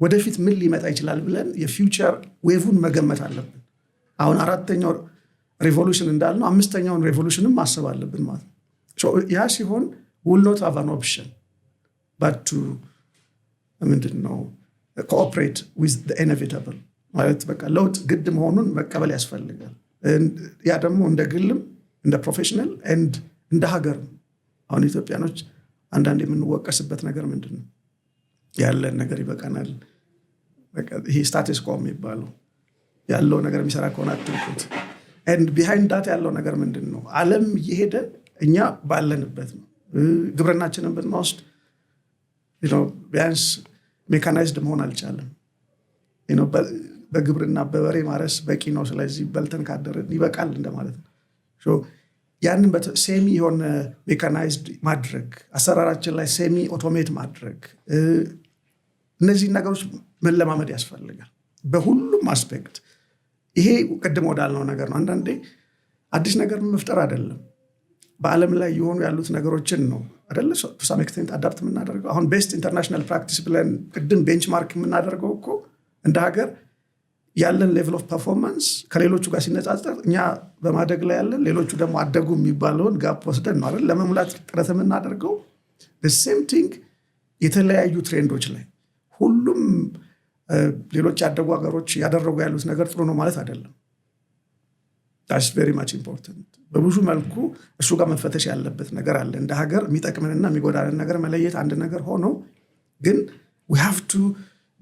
ወደፊት ምን ሊመጣ ይችላል ብለን የፊውቸር ዌቭን መገመት አለብን። አሁን አራተኛው ሪቮሉሽን እንዳልነው አምስተኛውን ሪቮሉሽንም ማሰብ አለብን ማለት ነው። ያ ሲሆን will not have an option but to ምንድነው cooperate with the inevitable ማለት በቃ ለውጥ ግድ መሆኑን መቀበል ያስፈልጋል። ያ ደግሞ እንደ ግልም እንደ ፕሮፌሽናል and እንደ ሀገር። አሁን ኢትዮጵያኖች አንዳንድ የምንወቀስበት ነገር ምንድነው ያለን ነገር ይበቃናል በቃ ይሄ ስታተስ ኮ የሚባለው ያለው ነገር የሚሰራ ከሆነ አትንኩት። and behind that ያለው ነገር ምንድነው ዓለም እየሄደ እኛ ባለንበት ነው። ግብርናችንን ብንወስድ ቢያንስ ሜካናይዝድ መሆን አልቻለም። በግብርና በበሬ ማረስ በቂ ነው ስለዚህ በልተን ካደረን ይበቃል እንደማለት ነው ያንን ሴሚ የሆነ ሜካናይዝድ ማድረግ አሰራራችን ላይ ሴሚ ኦቶሜት ማድረግ እነዚህ ነገሮች መለማመድ ያስፈልጋል በሁሉም አስፔክት ይሄ ቅድም ወዳልነው ነገር ነው አንዳንዴ አዲስ ነገር መፍጠር አይደለም በአለም ላይ የሆኑ ያሉት ነገሮችን ነው አይደለ to some extent አዳፕት የምናደርገው አሁን ቤስት ኢንተርናሽናል ፕራክቲስ ብለን ቅድም ቤንችማርክ የምናደርገው እኮ እንደ ሀገር ያለን ሌቭል ኦፍ ፐርፎርማንስ ከሌሎቹ ጋር ሲነጻጸር እኛ በማደግ ላይ ያለን ሌሎቹ ደግሞ አደጉ የሚባለውን ጋፕ ወስደን ነው አይደል ለመሙላት ጥረት የምናደርገው the same thing የተለያዩ ትሬንዶች ላይ ሁሉም ሌሎች ያደጉ ሀገሮች ያደረጉ ያሉት ነገር ጥሩ ነው ማለት አይደለም that's very much important በብዙ መልኩ እሱ ጋር መፈተሽ ያለበት ነገር አለ እንደ ሀገር የሚጠቅመንና የሚጎዳንን ነገር መለየት አንድ ነገር ሆኖ ግን we have to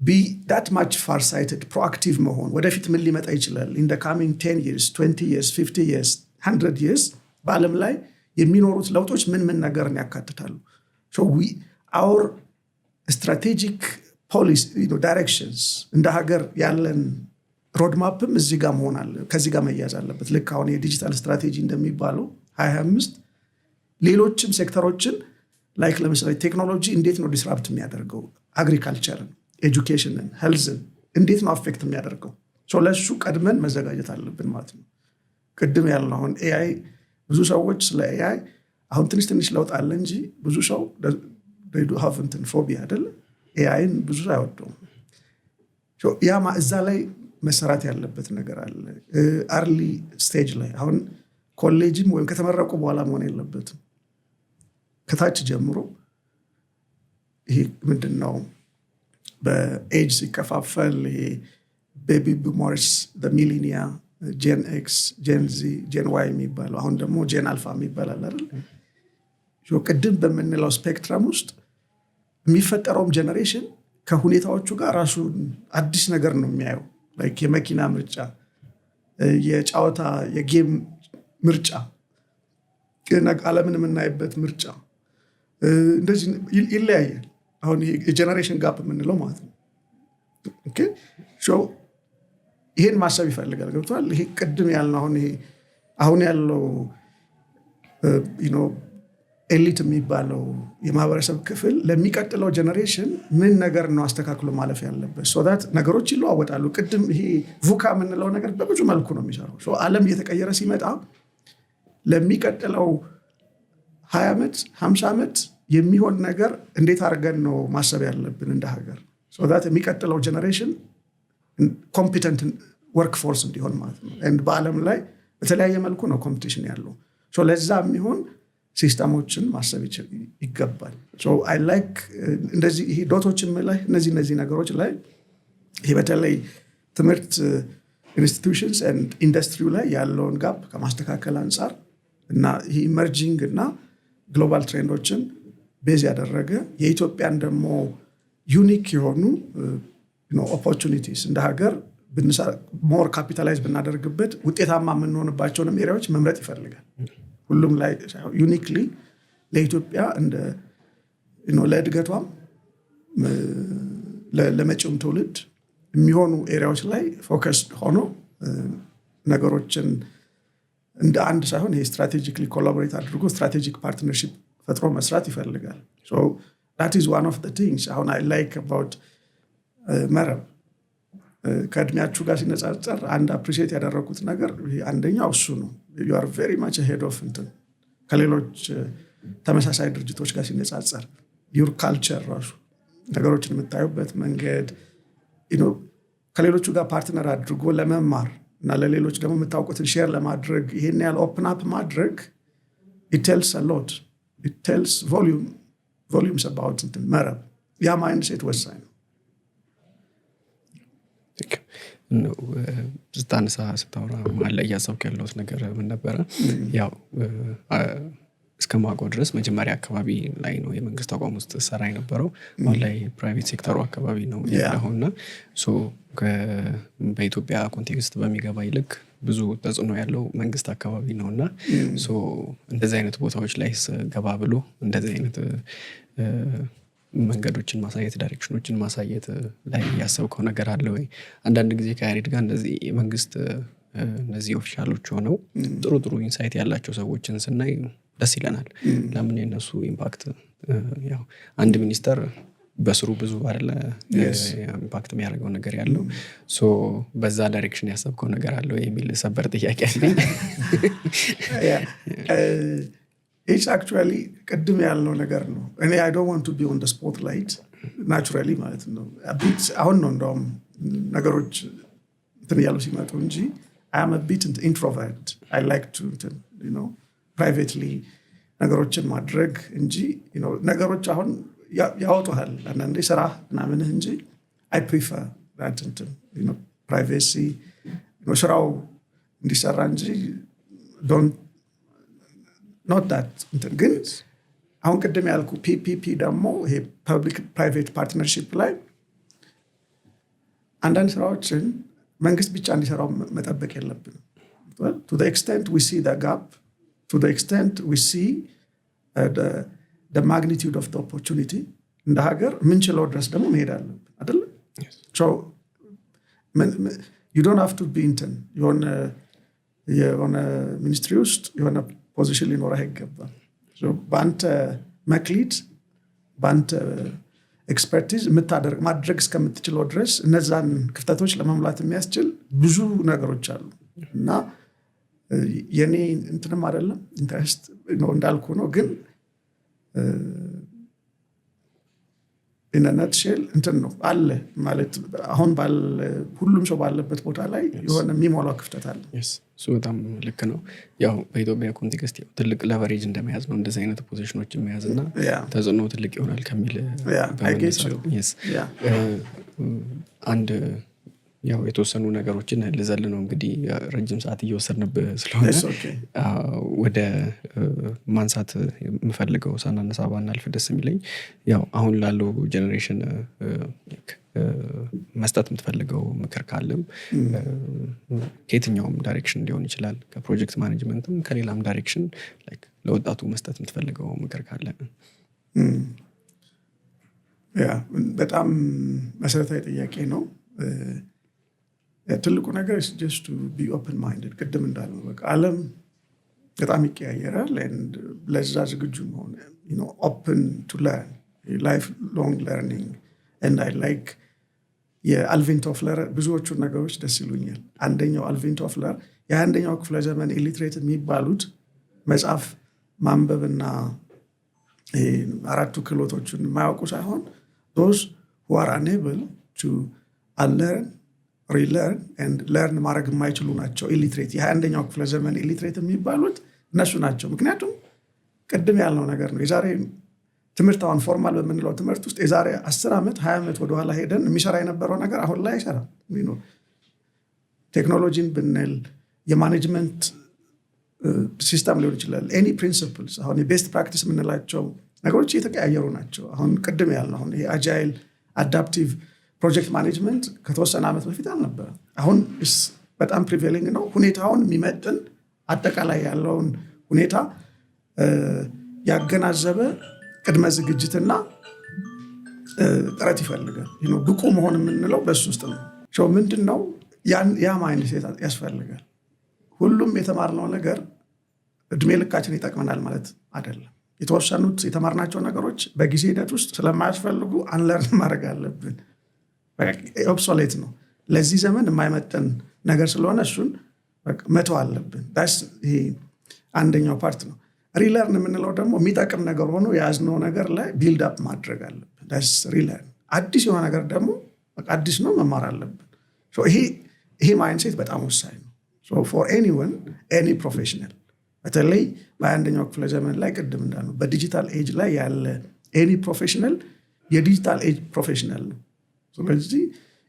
be that much far-sighted proactive መሆን ወደፊት ምን ሊመጣ ይችላል in the coming 10 years 20 years 50 years 100 years በአለም ላይ የሚኖሩት ለውጦች ምን ነገርን ያካትታሉ so our strategic policy directions እንደ ሀገር ያለን ሮድማፕም እዚህ ጋር መሆን አለ ከዚህ ጋር መያዝ አለበት ልክ አሁን የዲጂታል ስትራቴጂ እንደሚባለው 25 ሌሎችም ሴክተሮችን ላይክ ለምሳሌ ቴክኖሎጂ እንዴት ነው ዲስራፕት የሚያደርገው አግሪካልቸርን ኤጁኬሽንን ሄልዝን እንዴት ነው አፌክት የሚያደርገው ሶ ለሱ ቀድመን መዘጋጀት አለብን ማለት ነው ቅድም ያልነው አሁን ኤአይ ብዙ ሰዎች ስለ ኤአይ አሁን ትንሽ ለውጥ አለ እንጂ ብዙ ሰው they do have phobia አይደል ኤአይን ብዙ አይወደውም ሶ ያማ እዛ ላይ መሰራት ያለበት ነገር አለ አርሊ ስቴጅ ላይ አሁን ኮሌጅም ወይም ከተመረቁ በኋላ መሆን የለበትም ከታች ጀምሮ ይሄ ምንድነው በኤጅ ሲከፋፈል ይሄ ቤቢ ቡመርስ the millennia gen x gen z gen y የሚባለው አሁን ደግሞ gen alpha የሚባላል አይደል ቅድም በምንለው ስፔክትረም ውስጥ የሚፈጠረውም ጀነሬሽን ከሁኔታዎቹ ጋር ራሱ አዲስ ነገር ነው የሚያየው like የመኪና ምርጫ የጫወታ የጌም ምርጫ ዓለምን የምናይበት ምርጫ እንደዚህ ይለያያል አሁን የጀነሬሽን ጋፕ የምንለው ማለት ነው ኦኬ ሶ ይሄን ማሰብ ይፈልጋል ገብቷል ይሄ ቅድም ያልነው አሁን ያለው ኤሊት የሚባለው የማህበረሰብ ክፍል ለሚቀጥለው ጀነሬሽን ምን ነገር ነው አስተካክሎ ማለፍ ያለበት so that ነገሮች ይለዋወጣሉ ቅድም ይሄ ቡካ የምንለው ነገር በብዙ መልኩ ነው የሚሰራው so ዓለም እየተቀየረ ሲመጣ ለሚቀጥለው 20 ዓመት 50 ዓመት የሚሆን ነገር እንዴት አድርገን ነው ማሰብ ያለብን እንደ ሀገር so that የሚቀጥለው ጀነሬሽን ኮምፒተንት ወርክ ፎርስ እንዲሆን ማለት ነው and በዓለም ላይ በተለያየ መልኩ ነው ኮምፒቲሽን ያለው so ለዛ የሚሆን ሲስተሞችን ማሰብ ይገባል so I like እንደዚህ ይሄ ዶቶችን ላይ እነዚህ ነገሮች ላይ ይሄ በተለይ ትምህርት ኢንስቲትዩሽንስ and ኢንዱስትሪ ላይ ያለውን ጋፕ ከማስተካከል አንፃር እና ይሄ ኢመርጂንግ እና ግሎባል ትሬንዶችን ቤዝ ያደረገ የኢትዮጵያን ደግሞ ዩኒክ የሆኑ ኦፖርቹኒቲስ እንደ ሀገር ሞር ካፒታላይዝ ብናደርግበት ውጤታማ የምንሆንባቸውንም ኤሪያዎች መምረጥ ይፈልጋል ሁሉም ላይ ዩኒክሊ ለኢትዮጵያ እንደ ለእድገቷም ለመጪውም ትውልድ የሚሆኑ ኤሪያዎች ላይ ፎከስ ሆኖ ነገሮችን እንደ አንድ ሳይሆን ይሄ ስትራቴጂክሊ ኮላቦሬት አድርጎ ስትራቴጂክ ፓርትነርሺፕ ፈጥሮ መስራት ይፈልጋል so that is one of the things አሁን I like about መረብ ከእድሜያችሁ ጋር ሲነጻጸር አንድ አፕሪሺየት ያደረኩት ነገር አንደኛው እሱ ነው you are very much ahead of ከሌሎች ተመሳሳይ ድርጅቶች ጋር ሲነጻጸር your culture ራሱ ነገሮችን የምታዩበት መንገድ ከሌሎቹ ጋር ፓርትነር አድርጎ ለመማር እና ለሌሎች ደግሞ የምታውቁትን ሼር ለማድረግ ይሄን ያህል ኦፕን አፕ ማድረግ it tells a lot it tells volumes about መረብ ያ ማይንድሴት ወሳኝ ነው ስታነሳ ስታወራ ማለ እያሰብክ ያለውት ነገር ምን ነበረ ያው እስከማውቀው ድረስ መጀመሪያ አካባቢ ላይ ነው የመንግስት ተቋም ውስጥ ሰራ የነበረው አሁን ላይ ፕራይቬት ሴክተሩ አካባቢ ነው ያለውና ሶ በኢትዮጵያ ኮንቴክስት በሚገባ ይልክ ብዙ ተጽዕኖ ያለው መንግስት አካባቢ ነውና ሶ እንደዚህ አይነት ቦታዎች ላይ ገባ ብሎ እንደዚህ አይነት መንገዶችን ማሳየት ዳይሬክሽኖችን ማሳየት ላይ ያሰብከው ነገር አለ ወይ? አንዳንድ ጊዜ ከያሬድ ጋር እንደዚህ የመንግስት እነዚህ ኦፊሻሎች ሆነው ጥሩ ኢንሳይት ያላቸው ሰዎችን ስናይ ደስ ይለናል። ለምን የነሱ ኢምፓክት ያው አንድ ሚኒስተር በስሩ ብዙ አይደለ ኢምፓክት የሚያደርገው ነገር ያለው ሶ በዛ ዳይሬክሽን ያሰብከው ነገር አለ ወይ የሚል ሰበር ጥያቄ አለኝ። It's actually ቅድም ያለው ነገር ነው። እኔ I don't want to be on the spotlight naturally ማለት ነው። አሁን ነው እንደውም ነገሮች እንትን ያሉ ሲመጡ እንጂ I am a bit introvert. I like to privately ነገሮችን ማድረግ እንጂ ነገሮች አሁን ያወጡሃል አንዳንዴ ስራ ምናምንህ እንጂ I prefer that privacy ስራው እንዲሰራ እንጂ don't not that ግን አሁን ቅድም ያልኩ PPP ደግሞ ይሄ ፐብሊክ ፕራይቬት ፓርትነርሺፕ ላይ አንዳንድ ስራዎችን መንግስት ብቻ እንዲሰራው መጠበቅ የለብንም። to the extent we see the gap, to the extent we see the magnitude of the opportunity እንደ ሀገር ምንችለው ድረስ ደግሞ መሄድ አለብን አይደል? so you don't have to be የሆነ ሚኒስትሪ ውስጥ የሆነ ፖዚሽን ሊኖርህ አይገባም። በአንተ መክሊት በአንተ ኤክስፐርቲዝ ማድረግ እስከምትችለው ድረስ እነዛን ክፍተቶች ለመሙላት የሚያስችል ብዙ ነገሮች አሉ እና የኔ እንትንም አይደለም ኢንተረስት እንዳልኩ ነው። ግን in a nutshell እንትን ነው አለ ማለት አሁን ሁሉም ሰው ባለበት ቦታ ላይ የሆነ የሚሞላው ክፍተት አለ። እሱ በጣም ልክ ነው። ያው በኢትዮጵያ ኮንቴክስት ትልቅ ለቨሬጅ እንደመያዝ ነው እንደዚህ አይነት ፖዚሽኖችን መያዝና ተጽዕኖ ትልቅ ይሆናል ከሚል አንድ ያው የተወሰኑ ነገሮችን ልዘል ነው እንግዲህ ረጅም ሰዓት እየወሰድንብህ ስለሆነ ወደ ማንሳት የምፈልገው ሳናነሳ ባናልፍ ደስ የሚለኝ ያው አሁን ላለው ጄኔሬሽን መስጠት የምትፈልገው ምክር ካለም ከየትኛውም ዳይሬክሽን ሊሆን ይችላል፣ ከፕሮጀክት ማኔጅመንትም ከሌላም ዳይሬክሽን ለወጣቱ መስጠት የምትፈልገው ምክር ካለ። በጣም መሰረታዊ ጥያቄ ነው። ትልቁ ነገር is just to be open minded። ቅድም እንዳልነው በቃ ዓለም በጣም ይቀያየራል and ለዛ ዝግጁ መሆን open to learn, lifelong learning and I like የአልቪን ቶፍለር ብዙዎቹ ነገሮች ደስ ይሉኛል። አንደኛው አልቪን ቶፍለር የአንደኛው ክፍለ ዘመን ኢሊትሬት የሚባሉት መጽሐፍ ማንበብና አራቱ ክህሎቶችን የማያውቁ ሳይሆን those who are unable to unlearn, relearn and learn ማድረግ የማይችሉ ናቸው ኢሊትሬት። የአንደኛው ክፍለ ዘመን ኢሊትሬት የሚባሉት እነሱ ናቸው። ምክንያቱም ቅድም ያልነው ነገር ነው። የዛሬ ትምህርት አሁን ፎርማል በምንለው ትምህርት ውስጥ የዛሬ 10 ዓመት 20 ዓመት ወደኋላ ሄደን የሚሰራ የነበረው ነገር አሁን ላይ አይሰራም። ቴክኖሎጂን ብንል የማኔጅመንት ሲስተም ሊሆን ይችላል። ኤኒ ፕሪንሲፕልስ አሁን የቤስት ፕራክቲስ የምንላቸው ነገሮች እየተቀያየሩ ናቸው። አሁን ቅድም ያልነው አሁን አጃይል አዳፕቲቭ ፕሮጀክት ማኔጅመንት ከተወሰነ ዓመት በፊት አልነበረም። አሁን በጣም ፕሪቬሊንግ ነው። ሁኔታውን የሚመጥን አጠቃላይ ያለውን ሁኔታ ያገናዘበ ቅድመ ዝግጅትና ጥረት ይፈልጋል። ብቁ መሆን የምንለው በሱ ውስጥ ነው። ምንድን ነው ያ ማይንድሴት ያስፈልጋል። ሁሉም የተማርነው ነገር እድሜ ልካችን ይጠቅመናል ማለት አይደለም። የተወሰኑት የተማርናቸው ነገሮች በጊዜ ሂደት ውስጥ ስለማያስፈልጉ አንለርን ማድረግ አለብን። ኦብሶሌት ነው፣ ለዚህ ዘመን የማይመጠን ነገር ስለሆነ እሱን መተው አለብን። ይሄ አንደኛው ፓርት ነው። ሪለርን የምንለው ደግሞ የሚጠቅም ነገር ሆኖ የያዝነው ነገር ላይ ቢልድ አፕ ማድረግ አለብን። ሪለርን አዲስ የሆነ ነገር ደግሞ አዲስ ነው መማር አለብን። ይሄ ማይንድሴት በጣም ወሳኝ ነው ፎር ኤኒወን ኤኒ ፕሮፌሽናል። በተለይ በአንደኛው ክፍለ ዘመን ላይ ቅድም እንዳልነው በዲጂታል ኤጅ ላይ ያለ ኤኒ ፕሮፌሽናል የዲጂታል ኤጅ ፕሮፌሽናል ነው። ስለዚህ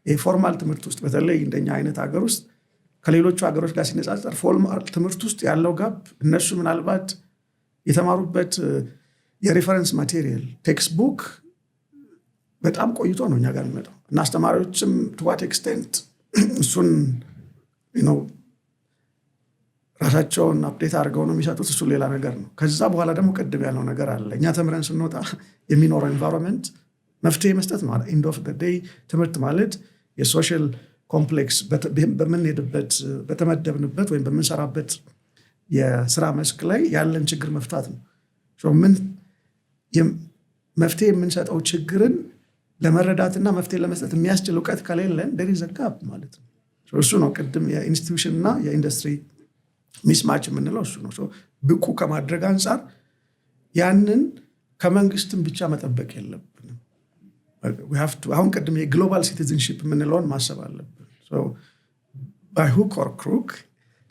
የፎርማል ትምህርት ውስጥ በተለይ እንደኛ አይነት ሀገር ውስጥ ከሌሎቹ ሀገሮች ጋር ሲነጻጸር ፎርማል ትምህርት ውስጥ ያለው ጋፕ እነሱ ምናልባት የተማሩበት የሬፈረንስ ማቴሪያል ቴክስት ቡክ በጣም ቆይቶ ነው እኛ ጋር የሚመጣው እና አስተማሪዎችም to what extent እሱን ራሳቸውን አፕዴት አድርገው ነው የሚሰጡት። እሱ ሌላ ነገር ነው። ከዛ በኋላ ደግሞ ቅድም ያለው ነገር አለ። እኛ ተምረን ስንወጣ የሚኖረው ኤንቫይሮንመንት መፍትሄ መስጠት ነው end of the day ትምህርት ማለት የሶሻል ኮምፕሌክስ በምንሄድበት በተመደብንበት ወይም በምንሰራበት የስራ መስክ ላይ ያለን ችግር መፍታት ነው ምን መፍትሄ የምንሰጠው ችግርን ለመረዳትና መፍትሄ ለመስጠት የሚያስችል እውቀት ከሌለን there is a gap ማለት ነው እሱ ነው ቅድም የኢንስቲትዩሽን እና የኢንዱስትሪ ሚስማች የምንለው እሱ ነው ብቁ ከማድረግ አንጻር ያንን ከመንግስትም ብቻ መጠበቅ የለብንም we have to አሁን ቅድም የግሎባል ሲቲዝንሺፕ የምንለውን ማሰብ አለብን by hook or crook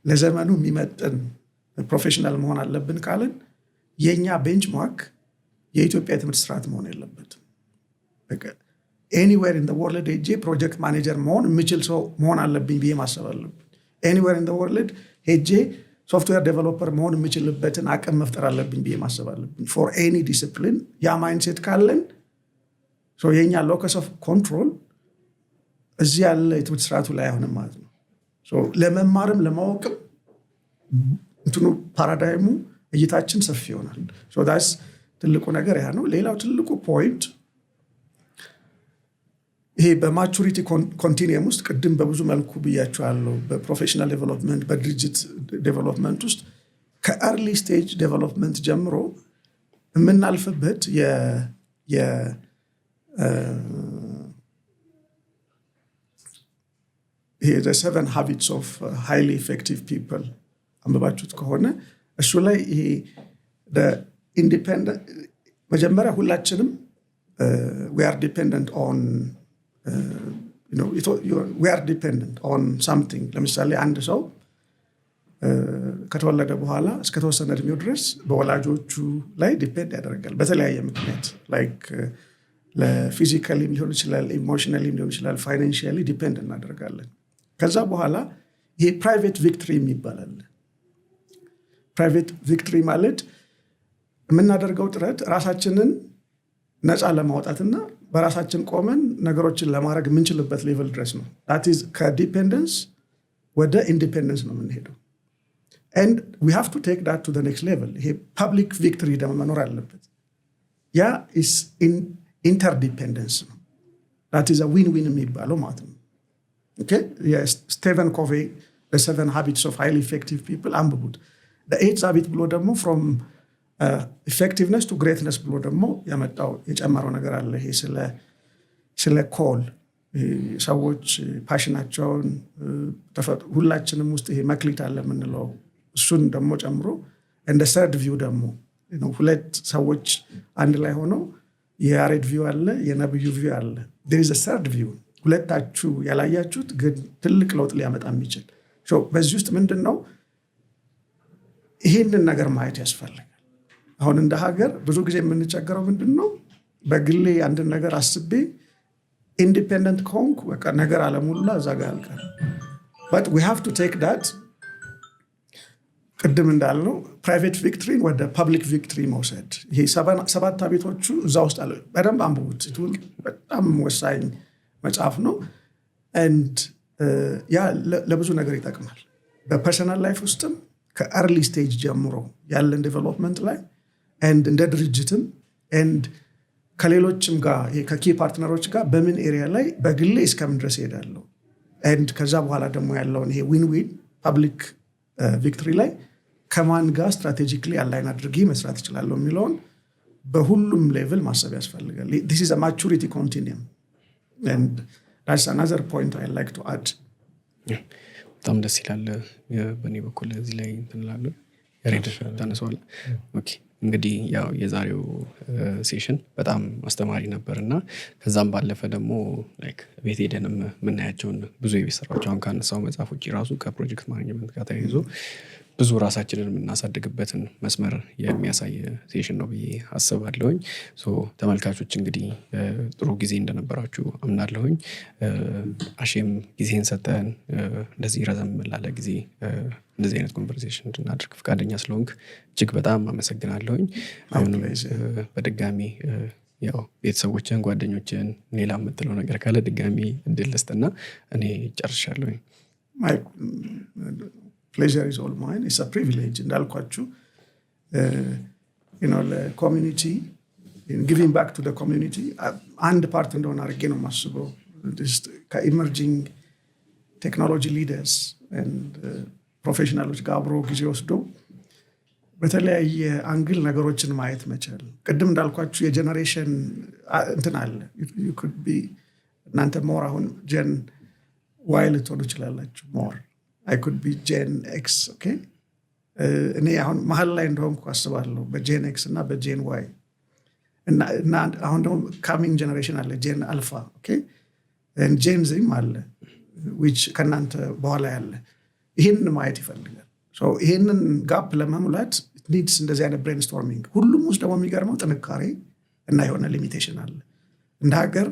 ለዘመኑ የሚመጥን ፕሮፌሽናል መሆን አለብን ካለን የኛ ቤንችማርክ የኢትዮጵያ የትምህርት ስርዓት መሆን የለበትም anywhere in the world ሄጄ ፕሮጀክት ማኔጀር መሆን የምችል ሰው መሆን አለብኝ ብዬ ማሰብ አለብኝ anywhere in the world ሄጄ ሶፍትዌር ዴቨሎፐር መሆን የምችልበትን አቅም መፍጠር አለብኝ ብዬ ማሰብ አለብኝ for any discipline ያ ማይንድሴት ካለን የኛ ሎከስ ኦፍ ኮንትሮል እዚህ ያለ የትምህርት ስርዓቱ ላይ አይሆንም ማለት ነው ለመማርም ለማወቅም እንትኑ ፓራዳይሙ እይታችን ሰፊ ይሆናል that's ትልቁ ነገር ያ ነው ሌላው ትልቁ ፖይንት ይሄ በማቹሪቲ ኮንቲኒየም ውስጥ ቅድም በብዙ መልኩ ብያቸዋለሁ በፕሮፌሽናል ዴቨሎፕመንት በድርጅት ዴቨሎፕመንት ውስጥ ከአርሊ ስቴጅ ዴቨሎፕመንት ጀምሮ የምናልፍበት ይሄ the 7 habits of highly effective people አንብባችሁት ከሆነ እሱ ላይ ይሄ the independent መጀመሪያ ሁላችንም we are dependent on we are dependent on something ለምሳሌ አንድ ሰው ከተወለደ በኋላ እስከ ተወሰነ እድሜው ድረስ በወላጆቹ ላይ ዲፔንድ ያደርጋል በተለያየ ምክንያት like ለፊዚካሊ ሊሆን ይችላል ኢሞሽናሊ ሊሆን ይችላል ፋይናንሻሊ ዲፔንድ እናደርጋለን ከዛ በኋላ ይሄ ፕራይቬት ቪክትሪ ይባላል ፕራይቬት ቪክትሪ ማለት የምናደርገው ጥረት ራሳችንን ነፃ ለማውጣትና በራሳችን ቆመን ነገሮችን ለማድረግ የምንችልበት ሌቭል ድረስ ነው that is ከዲፔንደንስ ወደ ኢንዲፔንደንስ ነው የምንሄደው and we have to take that to the next level ይሄ ፐብሊክ ቪክትሪ ደግሞ መኖር አለበት ያ is ኢንተርዲፔንደንስ ነው that is a win-win የሚባለው ማለት ነው okay yes ስቴቨን ኮቬ the 7 habits of highly effective people አንብቡት the 8th habit ብሎ ደግሞ from effectiveness to greatness ብሎ ደግሞ ያመጣው የጨመረው ነገር አለ ይሄ ስለ ኮል ሰዎች ፓሽናቸውን ሁላችንም ውስጥ ይሄ መክሊት አለ የምንለው እሱን ደግሞ ጨምሮ and the third view ደግሞ ሁለት ሰዎች አንድ ላይ ሆነው የያሬድ ቪው አለ የነብዩ ቪው አለ there is a third view ሁለታችሁ ያላያችሁት ግን ትልቅ ለውጥ ሊያመጣ የሚችል በዚህ ውስጥ ምንድነው ይሄንን ነገር ማየት ያስፈልጋል አሁን እንደ ሀገር ብዙ ጊዜ የምንቸገረው ምንድነው በግሌ አንድ ነገር አስቤ ኢንዲፔንደንት ከሆንኩ በቃ ነገር አለሙላ እዛ ጋር ያልቃል but we have to take that ቅድም እንዳልነው ፕራይቬት ቪክትሪን ወደ ፐብሊክ ቪክትሪ መውሰድ ይሄ 7 ሀቢቶቹ እዛ ውስጥ አለ በደንብ አንብቡት በጣም ወሳኝ መጽሐፍ ነው and ያ ለብዙ ነገር ይጠቅማል በፐርሰናል ላይፍ ውስጥም ከአርሊ ስቴጅ ጀምሮ ያለን ዴቨሎፕመንት ላይ and እንደ ድርጅትም and ከሌሎችም ጋር ከኪ ፓርትነሮች ጋር በምን ኤሪያ ላይ በግሌ እስከምን ድረስ ሄዳለሁ and ከዛ በኋላ ደግሞ ያለውን ይሄ ዊን ዊን ፐብሊክ ቪክትሪ ላይ ከማን ጋር ስትራቴጂካሊ አላይን አድርጌ መስራት ይችላል የሚለውን በሁሉም ሌቭል ማሰብ ያስፈልጋል this is a maturity continuum and that's another point I like to add በጣም ደስ ይላል በእኔ በኩል እዚህ ላይ እንትንላለሁ ያሬድ ታነሳዋል ኦኬ እንግዲህ ያው የዛሬው ሴሽን በጣም አስተማሪ ነበርና ከዛም ባለፈ ደግሞ ላይክ ቤት ሄደንም ምናያቸውን ብዙ የቤት አሁን ካነሳው መጽሐፎች ራሱ ከፕሮጀክት ማኔጅመንት ጋር ተያይዞ ብዙ ራሳችንን የምናሳድግበትን መስመር የሚያሳይ ሴሽን ነው ብዬ አስባለሁኝ ተመልካቾች እንግዲህ ጥሩ ጊዜ እንደነበራችሁ አምናለሁኝ አሼም ጊዜን ሰጠን እንደዚህ ረዘም ላለ ጊዜ እንደዚህ አይነት ኮንቨርሴሽን እንድናደርግ ፈቃደኛ ስለሆንክ እጅግ በጣም አመሰግናለሁኝ አሁንም በድጋሚ ያው ቤተሰቦችን ጓደኞችን ሌላ የምትለው ነገር ካለ ድጋሚ እድል ልስጥና እኔ ጨርሻለሁኝ pleasure is all mine it's a privilege እንዳልኳችሁ the community giving back to the community and part እንደሆነ አድርጌ ነው የማስበው ከኢመርጂንግ ቴክኖሎጂ ሊደርስ and ፕሮፌሽናሎች ጋር አብሮ ጊዜ ወስዶ በተለያየ አንግል ነገሮችን ማየት መቻል ቅድም እንዳልኳችሁ የጀነሬሽን እንትን አለ you could be እናንተ ሞር አሁን ጀን ዋይ ልትሆኑ ይችላላችሁ ሞር I could be Gen X okay እኔ አሁን መሀል ላይ እንደሆንኩ አስባለሁ በጄን ኤክስ እና በጄን ዋይ እና አሁን ደግሞ ካሚንግ ጀነሬሽን አለ ጄን አልፋ ኦኬ ጄን ዚም አለ which ከናንተ በኋላ ያለ ይሄንን ማየት ይፈልጋል so ይሄንን ጋፕ ለመሙላት it needs እንደዚህ አይነት brainstorming ሁሉም ውስጥ ደግሞ የሚገርመው ጥንካሬ እና የሆነ ሊሚቴሽን አለ እንደ ሀገር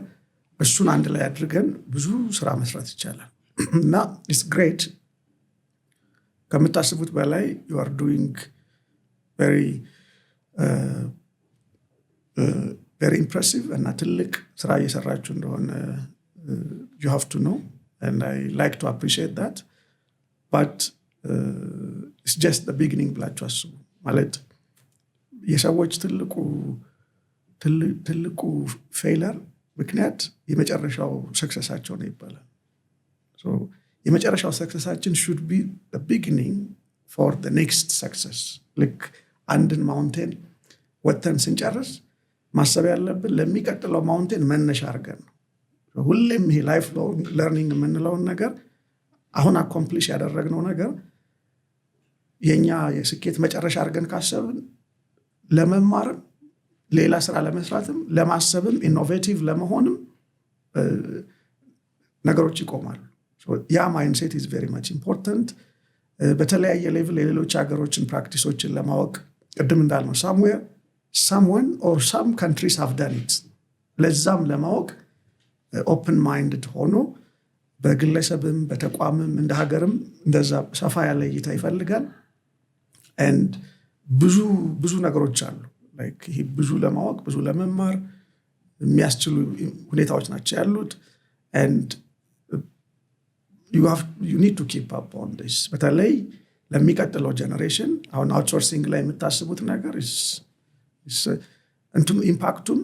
እሱን አንድ ላይ አድርገን ብዙ ስራ መስራት ይቻላል እና it's great ከምታስቡት በላይ you are doing very very impressive እና ትልቅ ስራ እየሰራችሁ እንደሆነ you have to know and I like to appreciate that but it's just the beginning ብላችሁ አስቡ ማለት የሰዎች ትልቁ ፌለር ምክንያት የመጨረሻው ሰክሰሳቸው ነው ይባላል so የመጨረሻው ሰክሰሳችን should be the beginning for the next success like አንድን ማውንቴን ወጥተን ስንጨርስ ማሰብ ያለብን ለሚቀጥለው ማውንቴን መነሻ አድርገን ነው ሁሌም ይሄ ላይፍ ሎንግ ለርኒንግ የምንለውን ነገር አሁን አኮምፕሊሽ ያደረግነው ነገር የኛ የስኬት መጨረሻ አድርገን ካሰብን ለመማርም ሌላ ስራ ለመስራትም ለማሰብም ኢኖቬቲቭ ለመሆንም ነገሮች ይቆማሉ ያ ማይንድሴት is very much important በተለያየ ሌቭል የሌሎች ሀገሮችን ፕራክቲሶችን ለማወቅ ቅድም እንዳልነው someone or some countries have done it ለዛም ለማወቅ open minded ሆኖ በግለሰብም በተቋምም እንደ ሀገርም እንደዛ ሰፋ ያለ እይታ ይፈልጋል and ብዙ ነገሮች አሉ like ይሄ ብዙ ለማወቅ ብዙ ለመማር የሚያስችሉ ሁኔታዎች ናቸው ያሉት and you need to keep up on this በተለይ ለሚቀጥለው ጀነሬሽን አሁን አውትሶርሲንግ ላይ የምታስቡት ነገር እንቱም ኢምፓክቱም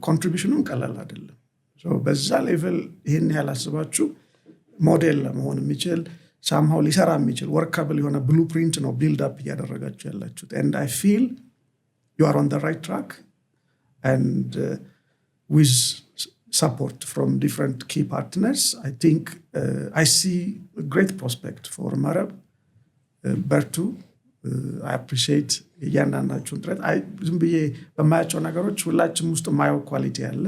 ኮንትሪቢዩሽኑም ቀላል አይደለም so በዛ ሌቭል ይሄን ያላስባችሁ ሞዴል ለመሆን የሚችል somehow ሊሰራ የሚችል workable የሆነ blueprint ነው build up እያደረጋችሁ ያላችሁት and I feel you are on the right track and with support from different key partners I think I see a great prospect for Mereb Bertu I appreciate ያንናችሁን ጥረት ዝም ብዬ በማያቸው ነገሮች ሁላችንም ውስጥ ማየው ኳሊቲ አለ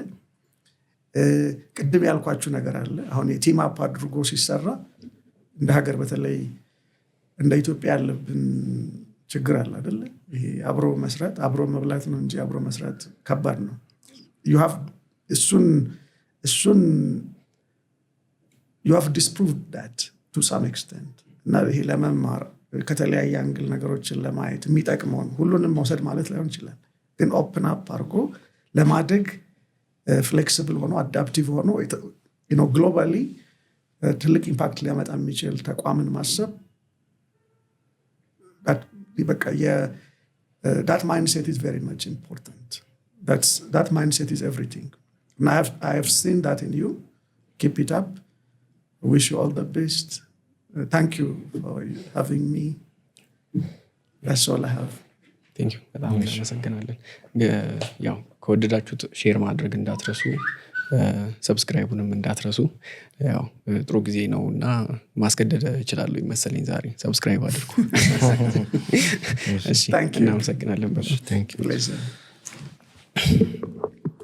ቅድም ያልኳችሁ ነገር አለ አሁን የቲም አፕ አድርጎ ሲሰራ እንደ ሀገር በተለይ እንደ ኢትዮጵያ ያለብን ችግር አለ አይደል ይሄ አብሮ መስራት አብሮ መብላት ነው እንጂ አብሮ መስራት ከባድ ነው you have you have disproved that to some extent እና ይሄ ለመማር ከተለያየ አንግል ነገሮችን ለማየት የሚጠቅመውን ሁሉንም መውሰድ ማለት ላይሆን ይችላል ግን ኦፕን አፕ አድርጎ ለማደግ ፍሌክሲብል ሆኖ አዳፕቲቭ ሆኖ ግሎባሊ ትልቅ ኢምፓክት ሊያመጣ የሚችል ተቋምን ማሰብ በቃ that mindset is very much important that mindset is everything and I have seen that in you keep it up I wish you all the best thank you for having me that's all I have thank you በጣም እናመሰግናለን ያው ከወደዳችሁት ሼር ማድረግ እንዳትረሱ ሰብስክራይቡንም እንዳትረሱ ያው ጥሩ ጊዜ ነውና ማስገደድ ይችላል ይመስለኝ ዛሬ ሰብስክራይብ አድርጉ እሺ እናመሰግናለን በጣም thank you